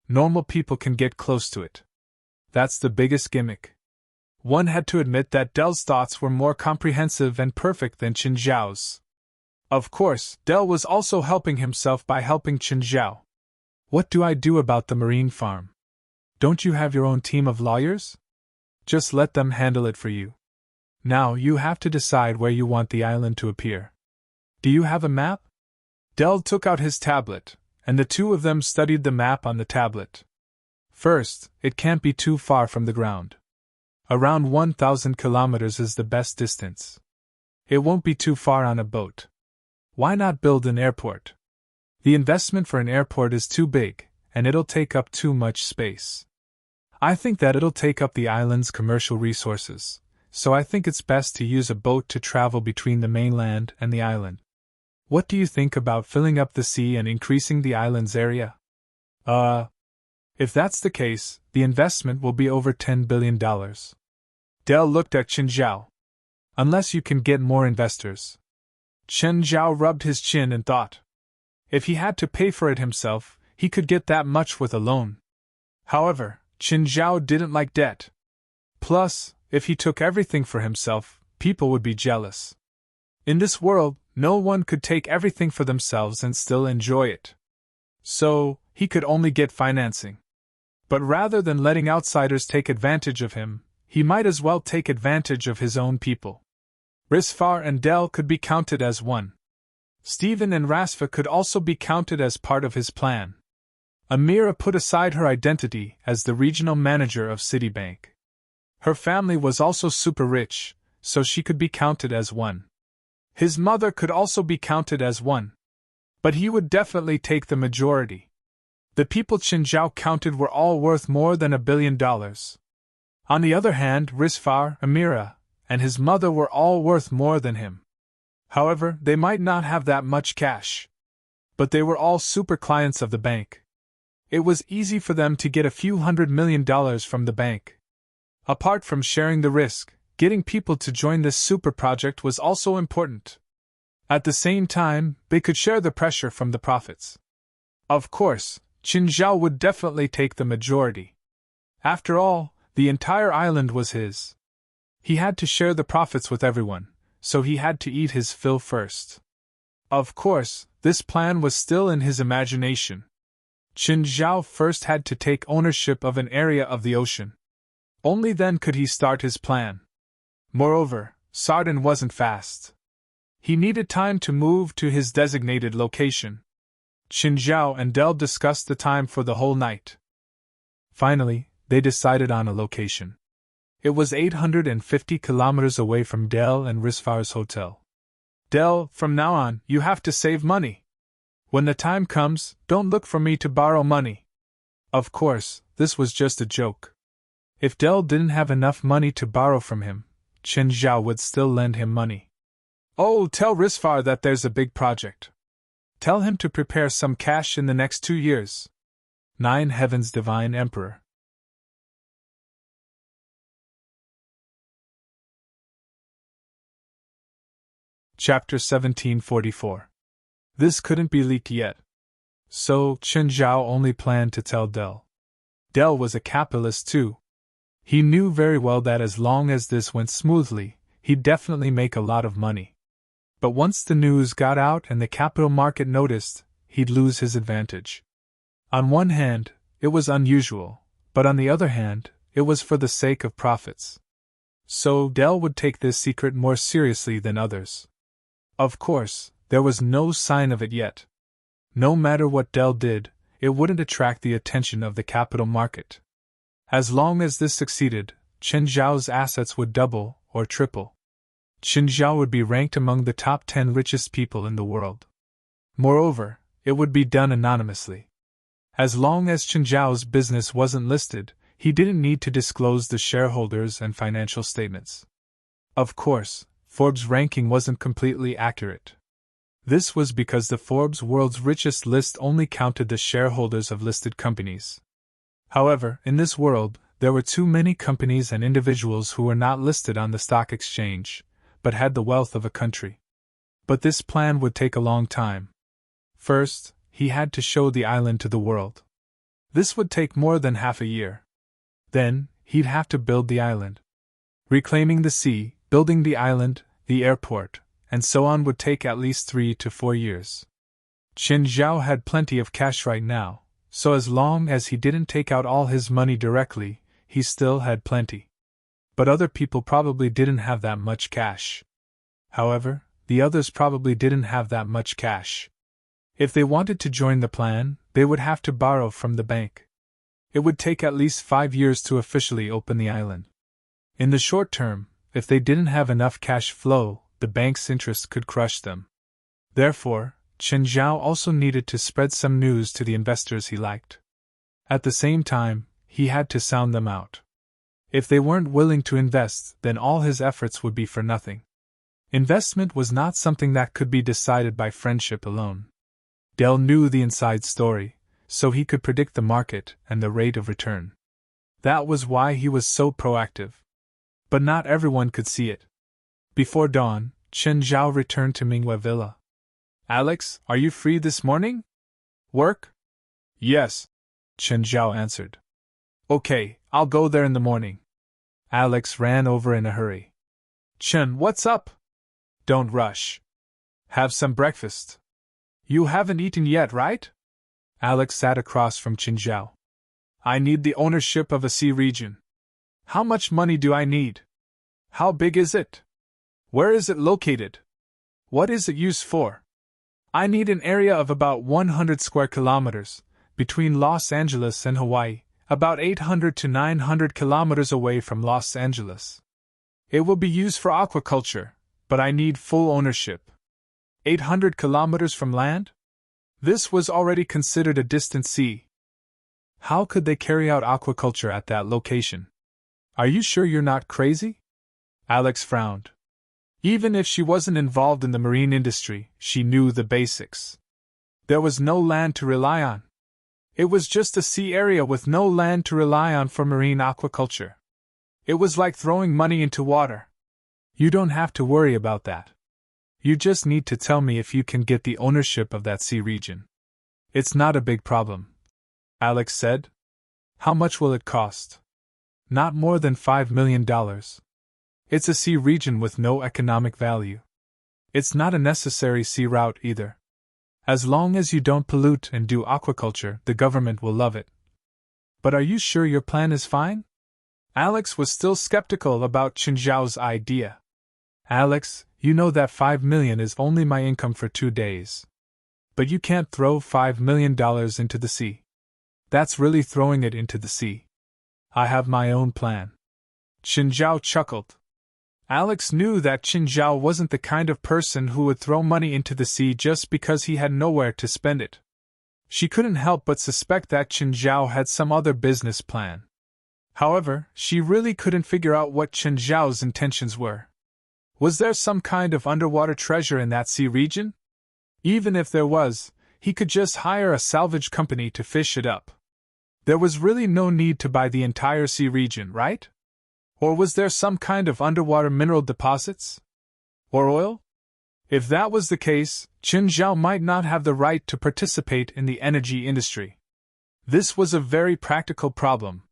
Normal people can get close to it. That's the biggest gimmick. One had to admit that Dell's thoughts were more comprehensive and perfect than Qin Zhao's. Of course, Dell was also helping himself by helping Qin Zhao. What do I do about the marine farm? Don't you have your own team of lawyers? Just let them handle it for you. Now you have to decide where you want the island to appear. Do you have a map? Dell took out his tablet, and the two of them studied the map on the tablet. First, it can't be too far from the ground. Around 1,000 kilometers is the best distance. It won't be too far on a boat. Why not build an airport? The investment for an airport is too big, and it'll take up too much space. I think that it'll take up the island's commercial resources, so I think it's best to use a boat to travel between the mainland and the island. What do you think about filling up the sea and increasing the island's area? If that's the case, the investment will be over $10 billion. Dell looked at Qin Zhao. Unless you can get more investors. Qin Zhao rubbed his chin and thought. If he had to pay for it himself, he could get that much with a loan. However, Qin Zhao didn't like debt. Plus, if he took everything for himself, people would be jealous. In this world, no one could take everything for themselves and still enjoy it. So, he could only get financing. But rather than letting outsiders take advantage of him, he might as well take advantage of his own people. Risfar and Del could be counted as one. Stephen and Rasfa could also be counted as part of his plan. Amira put aside her identity as the regional manager of Citibank. Her family was also super rich, so she could be counted as one. His mother could also be counted as one. But he would definitely take the majority. The people Qin Zhao counted were all worth more than $1 billion. On the other hand, Risfar, Amira, and his mother were all worth more than him. However, they might not have that much cash. But they were all super clients of the bank. It was easy for them to get a few $100 million from the bank. Apart from sharing the risk, getting people to join this super project was also important. At the same time, they could share the pressure from the profits. Of course, Qin Zhao would definitely take the majority. After all, the entire island was his. He had to share the profits with everyone, so he had to eat his fill first. Of course, this plan was still in his imagination. Qin Zhao first had to take ownership of an area of the ocean. Only then could he start his plan. Moreover, Sardin wasn't fast. He needed time to move to his designated location. Qin Zhao and Del discussed the time for the whole night. Finally, they decided on a location. It was 850 kilometers away from Del and Risfar's hotel. Del, from now on, you have to save money. When the time comes, don't look for me to borrow money. Of course, this was just a joke. If Del didn't have enough money to borrow from him, Qin Zhao would still lend him money. Oh, tell Risfar that there's a big project. Tell him to prepare some cash in the next 2 years. 9 Heaven's Divine Emperor. Chapter 1744. This couldn't be leaked yet. So, Qin Zhao only planned to tell Del. Del was a capitalist too. He knew very well that as long as this went smoothly, he'd definitely make a lot of money. But once the news got out and the capital market noticed, he'd lose his advantage. On one hand, it was unusual, but on the other hand, it was for the sake of profits. So Del would take this secret more seriously than others. Of course, there was no sign of it yet. No matter what Del did, it wouldn't attract the attention of the capital market. As long as this succeeded, Qin Zhao's assets would double or triple. Qin Zhao would be ranked among the top 10 richest people in the world. Moreover, it would be done anonymously. As long as Qin Zhao's business wasn't listed, he didn't need to disclose the shareholders and financial statements. Of course, Forbes' ranking wasn't completely accurate. This was because the Forbes World's Richest list only counted the shareholders of listed companies. However, in this world, there were too many companies and individuals who were not listed on the stock exchange, but had the wealth of a country. But this plan would take a long time. First, he had to show the island to the world. This would take more than half a year. Then, he'd have to build the island. Reclaiming the sea, building the island, the airport, and so on would take at least 3 to 4 years. Qin Zhao had plenty of cash right now, so as long as he didn't take out all his money directly, he still had plenty. But other people probably didn't have that much cash. However, the others probably didn't have that much cash. If they wanted to join the plan, they would have to borrow from the bank. It would take at least 5 years to officially open the island. In the short term, if they didn't have enough cash flow, the bank's interest could crush them. Therefore, Qin Zhao also needed to spread some news to the investors he liked. At the same time, he had to sound them out. If they weren't willing to invest, then all his efforts would be for nothing. Investment was not something that could be decided by friendship alone. Del knew the inside story, so he could predict the market and the rate of return. That was why he was so proactive. But not everyone could see it. Before dawn, Qin Zhao returned to Minghua Villa. Alex, are you free this morning? Work? Yes, Chen Zhao answered. Okay, I'll go there in the morning. Alex ran over in a hurry. Chen, what's up? Don't rush. Have some breakfast. You haven't eaten yet, right? Alex sat across from Chen Zhao. I need the ownership of a sea region. How much money do I need? How big is it? Where is it located? What is it used for? I need an area of about 100 square kilometers, between Los Angeles and Hawaii, about 800 to 900 kilometers away from Los Angeles. It will be used for aquaculture, but I need full ownership. 800 kilometers from land? This was already considered a distant sea. How could they carry out aquaculture at that location? Are you sure you're not crazy? Alex frowned. Even if she wasn't involved in the marine industry, she knew the basics. There was no land to rely on. It was just a sea area with no land to rely on for marine aquaculture. It was like throwing money into water. You don't have to worry about that. You just need to tell me if you can get the ownership of that sea region. It's not a big problem, Alex said. How much will it cost? Not more than $5 million. It's a sea region with no economic value. It's not a necessary sea route either. As long as you don't pollute and do aquaculture, the government will love it. But are you sure your plan is fine? Alex was still skeptical about Chen Zhao's idea. Alex, you know that $5 million is only my income for 2 days. But you can't throw $5 million into the sea. That's really throwing it into the sea. I have my own plan. Chen Zhao chuckled. Alex knew that Chen Zhao wasn't the kind of person who would throw money into the sea just because he had nowhere to spend it. She couldn't help but suspect that Chen Zhao had some other business plan. However, she really couldn't figure out what Chen Zhao's intentions were. Was there some kind of underwater treasure in that sea region? Even if there was, he could just hire a salvage company to fish it up. There was really no need to buy the entire sea region, right? Or was there some kind of underwater mineral deposits? Or oil? If that was the case, Chen Zhao might not have the right to participate in the energy industry. This was a very practical problem.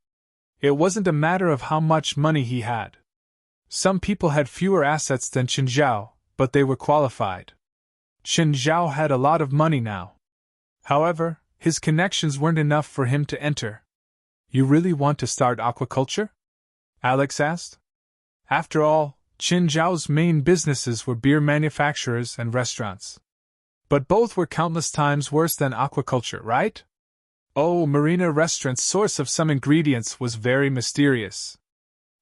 It wasn't a matter of how much money he had. Some people had fewer assets than Chen Zhao, but they were qualified. Chen Zhao had a lot of money now. However, his connections weren't enough for him to enter. You really want to start aquaculture? Alex asked. After all, Chen Zhao's main businesses were beer manufacturers and restaurants. But both were countless times worse than aquaculture, right? Oh, Marina Restaurant's source of some ingredients was very mysterious.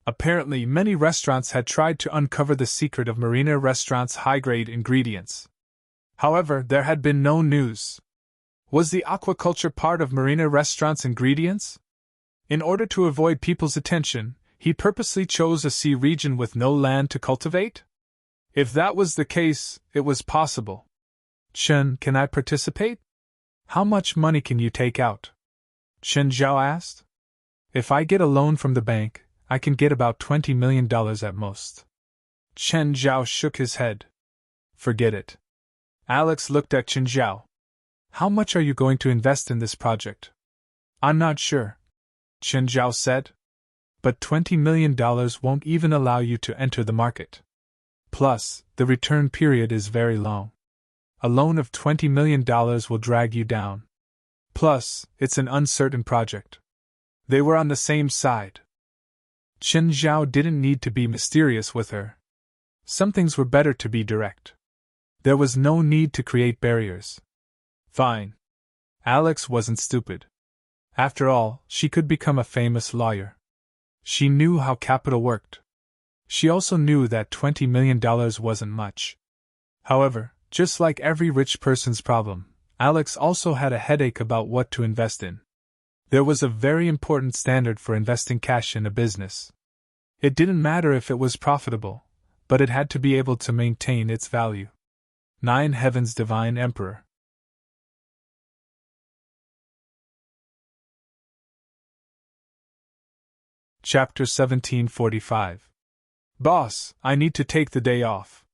Apparently, many restaurants had tried to uncover the secret of Marina Restaurant's high-grade ingredients. However, there had been no news. Was the aquaculture part of Marina Restaurant's ingredients? In order to avoid people's attention, he purposely chose a sea region with no land to cultivate? If that was the case, it was possible. Chen, can I participate? How much money can you take out? Chen Zhao asked. If I get a loan from the bank, I can get about $20 million at most. Chen Zhao shook his head. Forget it. Alex looked at Chen Zhao. How much are you going to invest in this project? I'm not sure, Chen Zhao said. But $20 million won't even allow you to enter the market. Plus, the return period is very long. A loan of $20 million will drag you down. Plus, it's an uncertain project. They were on the same side. Chen Zhao didn't need to be mysterious with her. Some things were better to be direct. There was no need to create barriers. Fine. Alex wasn't stupid. After all, she could become a famous lawyer. She knew how capital worked. She also knew that $20 million wasn't much. However, just like every rich person's problem, Alex also had a headache about what to invest in. There was a very important standard for investing cash in a business. It didn't matter if it was profitable, but it had to be able to maintain its value. 9 Heaven's Divine Emperor. Chapter 1745. Boss, I need to take the day off.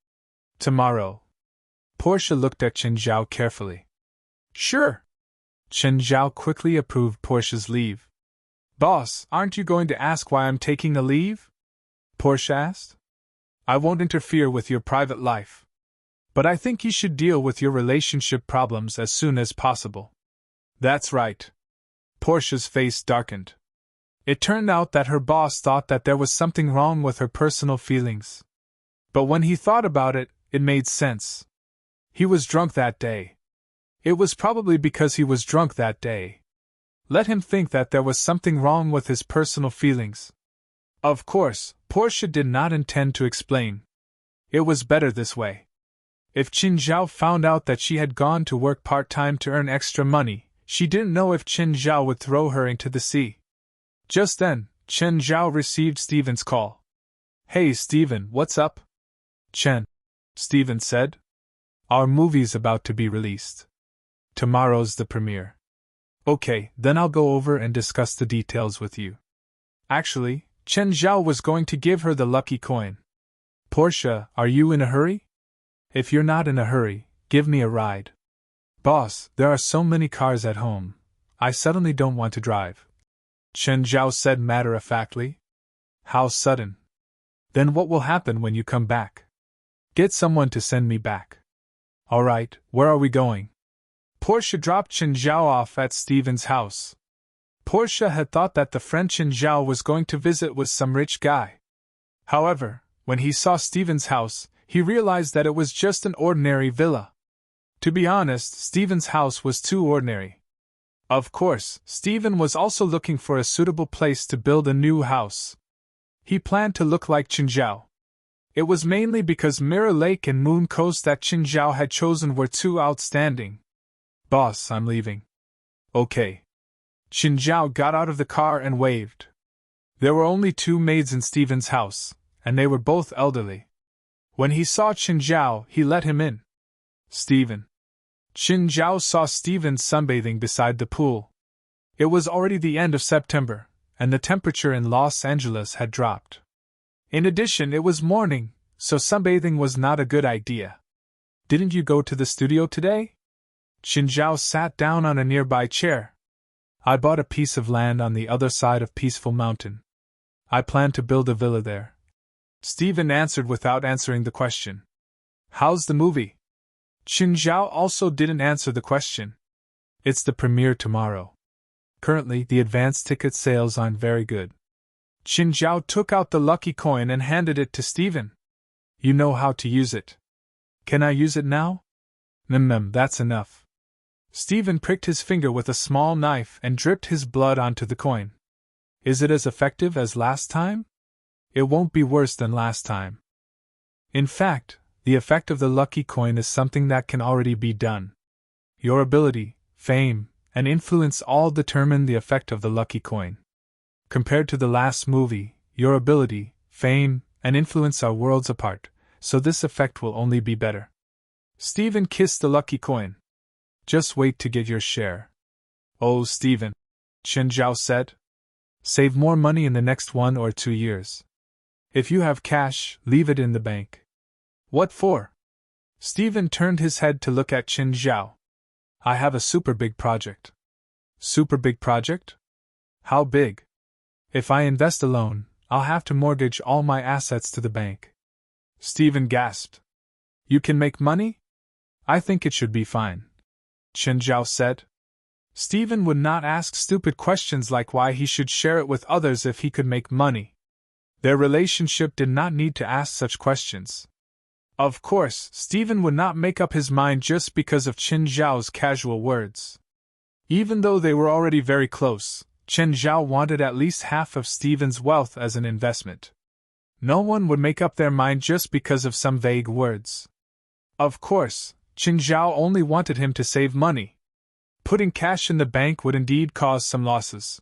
Tomorrow. Portia looked at Chen Zhao carefully. Sure. Chen Zhao quickly approved Portia's leave. Boss, aren't you going to ask why I'm taking a leave? Portia asked. I won't interfere with your private life. But I think you should deal with your relationship problems as soon as possible. That's right. Portia's face darkened. It turned out that her boss thought that there was something wrong with her personal feelings. But when he thought about it, it made sense. He was drunk that day. It was probably because he was drunk that day. Let him think that there was something wrong with his personal feelings. Of course, Portia did not intend to explain. It was better this way. If Qin Zhao found out that she had gone to work part-time to earn extra money, she didn't know if Qin Zhao would throw her into the sea. Just then, Chen Zhao received Steven's call. Hey Steven, what's up? Chen, Steven said. Our movie's about to be released. Tomorrow's the premiere. Okay, then I'll go over and discuss the details with you. Actually, Chen Zhao was going to give her the lucky coin. Portia, are you in a hurry? If you're not in a hurry, give me a ride. Boss, there are so many cars at home. I suddenly don't want to drive. Chen Zhao said matter-of-factly. How sudden? Then what will happen when you come back? Get someone to send me back. Alright, where are we going? Portia dropped Chen Zhao off at Steven's house. Portia had thought that the friend Chen Zhao was going to visit with some rich guy. However, when he saw Steven's house, he realized that it was just an ordinary villa. To be honest, Steven's house was too ordinary. Of course, Steven was also looking for a suitable place to build a new house. He planned to look like Qin Zhao. It was mainly because Mirror Lake and Moon Coast that Qin Zhao had chosen were too outstanding. Boss, I'm leaving. Okay. Qin Zhao got out of the car and waved. There were only 2 maids in Steven's house, and they were both elderly. When he saw Qin Zhao, he let him in. Steven. Qin Zhao saw Steven sunbathing beside the pool. It was already the end of September, and the temperature in Los Angeles had dropped. In addition, it was morning, so sunbathing was not a good idea. Didn't you go to the studio today? Qin Zhao sat down on a nearby chair. I bought a piece of land on the other side of Peaceful Mountain. I plan to build a villa there. Steven answered without answering the question. How's the movie? Qin Zhao also didn't answer the question. It's the premiere tomorrow. Currently, the advance ticket sales aren't very good. Qin Zhao took out the lucky coin and handed it to Steven. You know how to use it. Can I use it now? That's enough. Steven pricked his finger with a small knife and dripped his blood onto the coin. Is it as effective as last time? It won't be worse than last time. In fact, the effect of the lucky coin is something that can already be done. Your ability, fame, and influence all determine the effect of the lucky coin. Compared to the last movie, your ability, fame, and influence are worlds apart, so this effect will only be better. Steven kissed the lucky coin. Just wait to get your share. Oh, Steven, Qin Zhao said. Save more money in the next 1 or 2 years. If you have cash, leave it in the bank. What for? Steven turned his head to look at Qin Zhao. I have a super big project. Super big project? How big? If I invest alone, I'll have to mortgage all my assets to the bank. Steven gasped. You can make money? I think it should be fine. Qin Zhao said. Steven would not ask stupid questions like why he should share it with others if he could make money. Their relationship did not need to ask such questions. Of course, Steven would not make up his mind just because of Qin Zhao's casual words. Even though they were already very close, Qin Zhao wanted at least half of Steven's wealth as an investment. No one would make up their mind just because of some vague words. Of course, Qin Zhao only wanted him to save money. Putting cash in the bank would indeed cause some losses.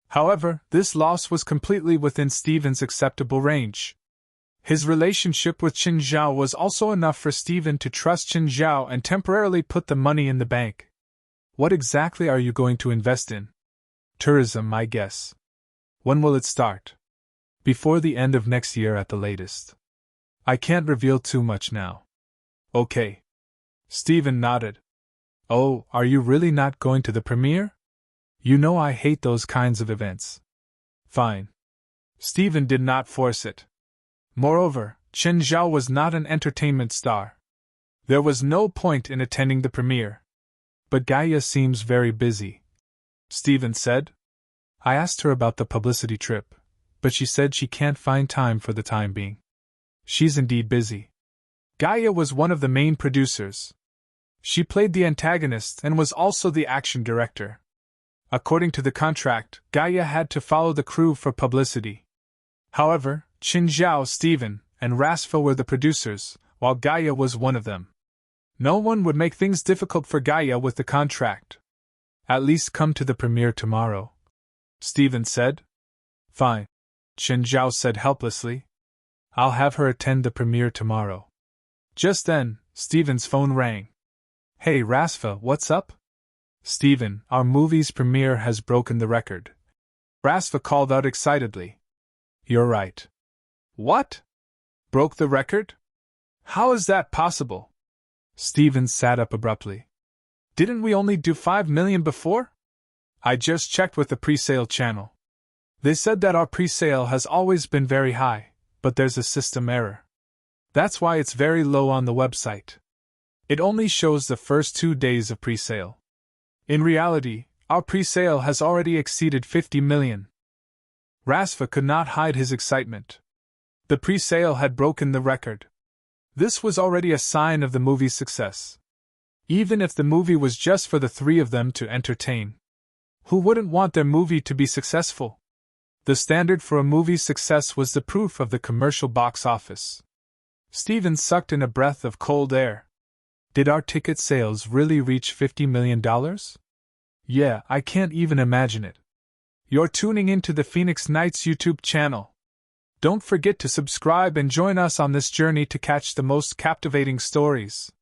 However, this loss was completely within Steven's acceptable range. His relationship with Qin Zhao was also enough for Steven to trust Qin Zhao and temporarily put the money in the bank. What exactly are you going to invest in? Tourism, I guess. When will it start? Before the end of next year at the latest. I can't reveal too much now. Okay. Steven nodded. Oh, are you really not going to the premiere? You know I hate those kinds of events. Fine. Stephen did not force it. Moreover, Chen Zhao was not an entertainment star. There was no point in attending the premiere. But Gaia seems very busy, Stephen said. I asked her about the publicity trip, but she said she can't find time for the time being. She's indeed busy. Gaia was one of the main producers. She played the antagonist and was also the action director. According to the contract, Gaia had to follow the crew for publicity. However, Qin Zhao, Stephen, and Rasfa were the producers, while Gaia was one of them. No one would make things difficult for Gaia with the contract. At least come to the premiere tomorrow, Stephen said. Fine, Qin Zhao said helplessly. I'll have her attend the premiere tomorrow. Just then, Stephen's phone rang. Hey Rasfa, what's up? Stephen, our movie's premiere has broken the record. Rasfa called out excitedly. You're right. What? Broke the record? How is that possible? Stephen sat up abruptly. Didn't we only do 5 million before? I just checked with the pre-sale channel. They said that our pre-sale has always been very high, but there's a system error. That's why it's very low on the website. It only shows the first 2 days of pre-sale. In reality, our pre-sale has already exceeded 50 million. Rasfa could not hide his excitement. The pre-sale had broken the record. This was already a sign of the movie's success. Even if the movie was just for the three of them to entertain. Who wouldn't want their movie to be successful? The standard for a movie's success was the proof of the commercial box office. Stephen sucked in a breath of cold air. Did our ticket sales really reach $50 million? Yeah, I can't even imagine it. You're tuning into the Phoenix Nights YouTube channel. Don't forget to subscribe and join us on this journey to catch the most captivating stories.